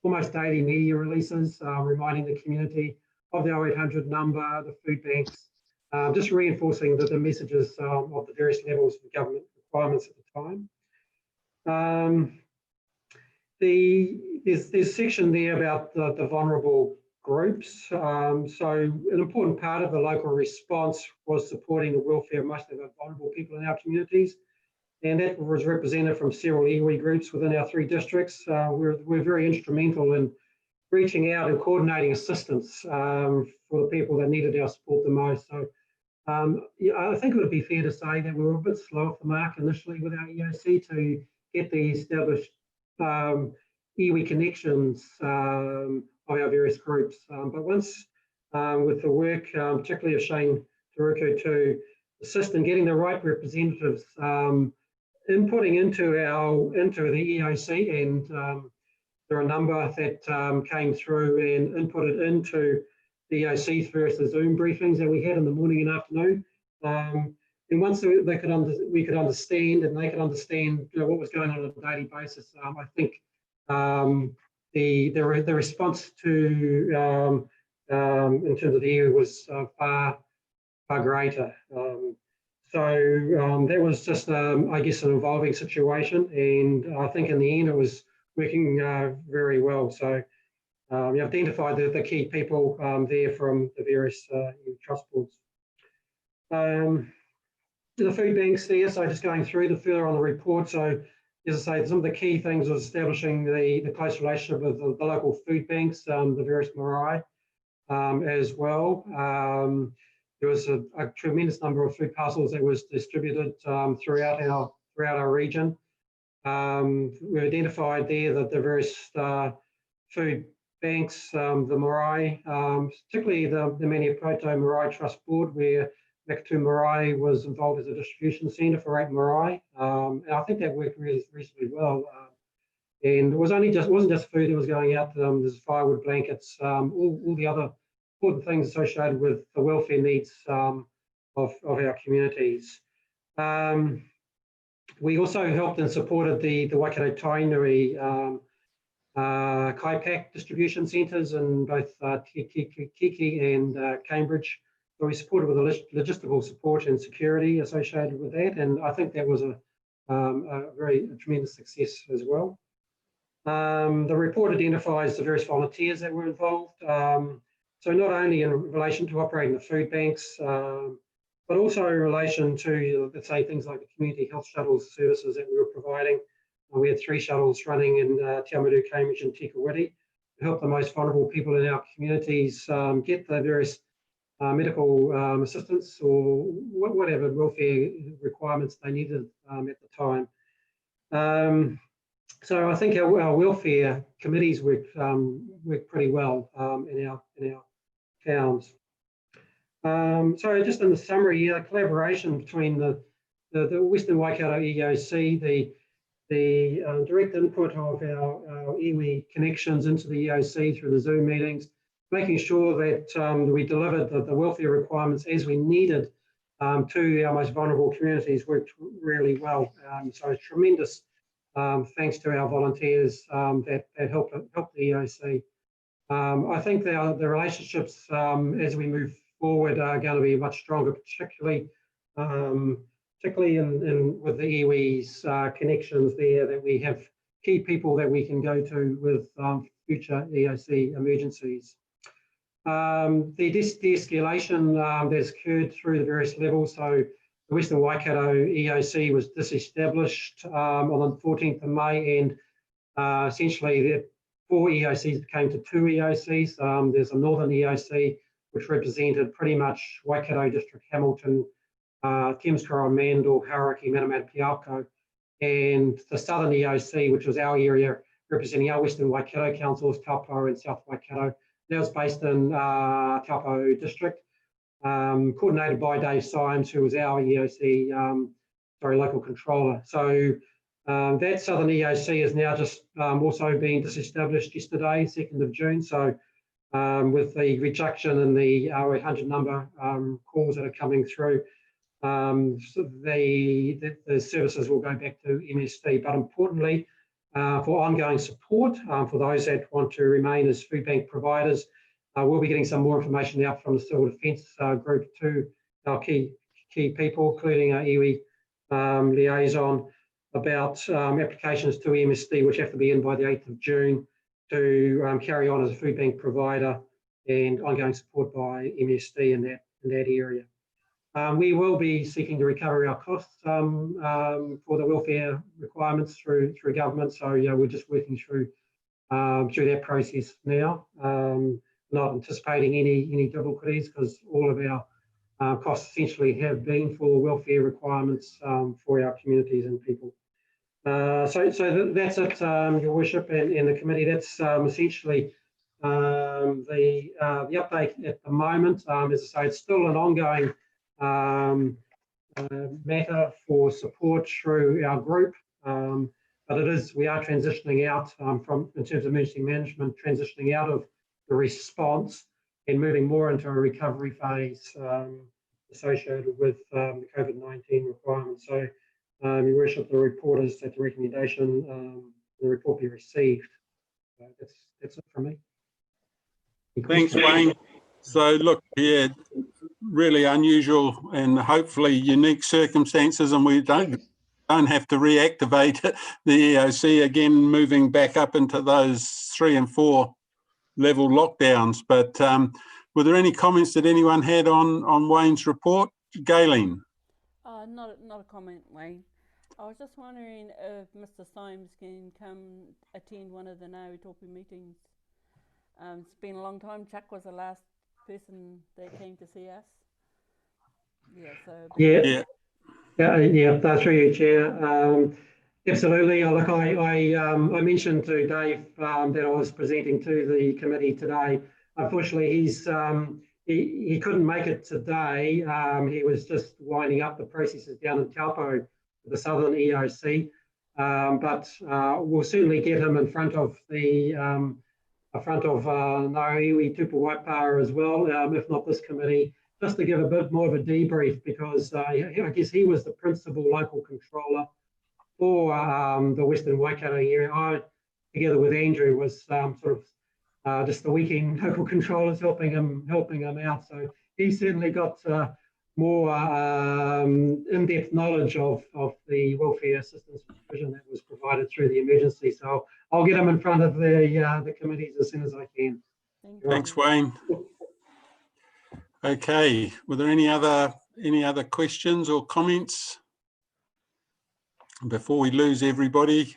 S17: almost daily media releases reminding the community of the 0800 number, the food banks, just reinforcing the messages of the various levels of government requirements at the time. There's a section there about the vulnerable groups. So an important part of the local response was supporting the welfare of most of the vulnerable people in our communities. And that was represented from several iwi groups within our 3 districts. We're very instrumental in reaching out and coordinating assistance for the people that needed our support the most. So yeah, I think it would be fair to say that we were a bit slow off the mark initially with our EOC to get the established iwi connections of our various groups. But once with the work, particularly of Shane Taruku, to assist in getting the right representatives inputting into the EOC, and there are a number that came through and inputted into the EOC through the Zoom briefings that we had in the morning and afternoon. And once we could understand, and they could understand what was going on a daily basis, I think the response to in terms of the area was far greater. So that was just, I guess, an evolving situation, and I think in the end it was working very well. So we identified the key people there from the various trust boards. The food banks there, so just going through the further on the report. So as I say, some of the key things was establishing the close relationship with the local food banks, the various marae as well. There was a tremendous number of food parcels that was distributed throughout our region. We identified there that the various food banks, the marae, particularly the Maniapoto Marae Trust Board, where Makatu Marae was involved as a distribution centre for 8 marae, and I think that worked really reasonably well. And it wasn't just food that was going out. There's firewood, blankets, all the other important things associated with the welfare needs of our communities. We also helped and supported the Waikato Tainui Kaipak distribution centres in both Kiki and Cambridge. So we supported with the logistical support and security associated with that, and I think that was a tremendous success as well. The report identifies the various volunteers that were involved. So not only in relation to operating the food banks, but also in relation to, let's say, things like the community health shuttles services that we were providing. We had 3 shuttles running in Te Awamutu, Cambridge and Tikawiti to help the most vulnerable people in our communities get the various medical assistance or whatever welfare requirements they needed at the time. So I think our welfare committees work pretty well in our towns. So just in the summary, collaboration between the Western Waikato EOC, the direct input of our iwi connections into the EOC through the Zoom meetings, making sure that we delivered the welfare requirements as we needed to our most vulnerable communities worked really well. So tremendous thanks to our volunteers that helped the EOC. I think the relationships as we move forward are going to be much stronger, particularly with the iwi's connections there, that we have key people that we can go to with future EOC emergencies. The de-escalation that's occurred through the various levels. So the Western Waikato EOC was disestablished on the 14th of May, and essentially the 4 EOCs became to 2 EOCs. There's a Northern EOC, which represented pretty much Waikato District, Hamilton, Thames Crow, Mandel, Hauraki, Matamata, Piauko, and the Southern EOC, which was our area representing our Western Waikato councils, Taupo and South Waikato. That was based in Taupo District, coordinated by Dave Symes, who was our EOC, local controller. So that Southern EOC is now just also being disestablished yesterday, 2nd of June. So with the reduction in the 0800 number calls that are coming through, so the services will go back to MSD. But importantly, for ongoing support for those that want to remain as food bank providers, we'll be getting some more information out from the Civil Defence group to our key people, including our iwi liaison, about applications to MSD, which have to be in by the 8th of June to carry on as a food bank provider and ongoing support by MSD in that area. We will be seeking to recover our costs for the welfare requirements through government. So yeah, we're just working through that process now. Not anticipating any difficulties because all of our costs essentially have been for welfare requirements for our communities and people. So that's it, Your Worship, and the committee. That's essentially the update at the moment. As I say, it's still an ongoing matter for support through our group, but we are transitioning out in terms of emergency management, transitioning out of the response and moving more into a recovery phase associated with the COVID-19 requirements. So, Your Worship, the report is that the recommendation, the report be received. That's it from me.
S3: Thanks, Wayne. So look, yeah, really unusual and hopefully unique circumstances, and we don't have to reactivate the EOC again, moving back up into those 3 and 4 level lockdowns. But were there any comments that anyone had on Wayne's report? Galen.
S5: Not a comment, Wayne. I was just wondering if Mr. Symes can come attend one of the Ngāi Taupō meetings. It's been a long time. Chuck was the last person that came to see us. Yeah, so
S17: Through you, Chair. Absolutely. Look, I mentioned to Dave that I was presenting to the committee today. Unfortunately, he couldn't make it today. He was just winding up the processes down in Taupo, the Southern EOC. But we'll certainly get him in front of the Ngāi iwi Tupu Waipawa as well, if not this committee, just to give a bit more of a debrief, because I guess he was the principal local controller for the Western Waikato area. I, together with Andrew, was just the weekend local controllers helping him out. So he certainly got more in-depth knowledge of the welfare assistance provision that was provided through the emergency. So I'll get him in front of the committees as soon as I can.
S3: Thanks, Wayne. Okay, were there any other questions or comments before we lose everybody?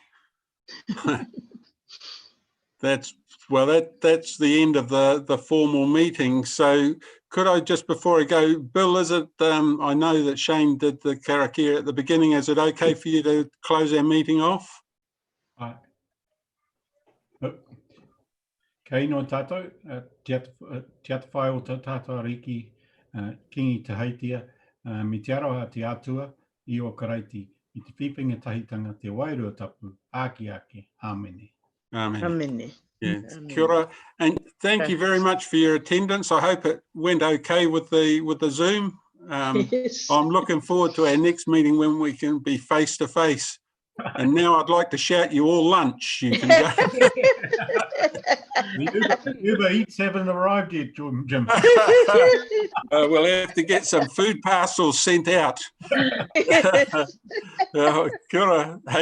S3: That's the end of the formal meeting. So could I just, before I go, Bill, is it, I know that Shane did the karakia at the beginning. Is it okay for you to close our meeting off?
S8: Kei no tātou, te ata whai o tā tātou ariki, kingi te heitia, me te aroha te atua, I o karaiti, I te whiwhinga tahitanga te wairua tapu, āki ake, āmene.
S3: Amen.
S18: Amen.
S3: Yeah. Kia ora. And thank you very much for your attendance. I hope it went okay with the Zoom.
S18: Yes.
S3: I'm looking forward to our next meeting when we can be face to face. And now I'd like to shout you all lunch. You can go.
S8: The Uber Eats haven't arrived yet, Jim.
S3: We'll have to get some food parcels sent out. Kia ora.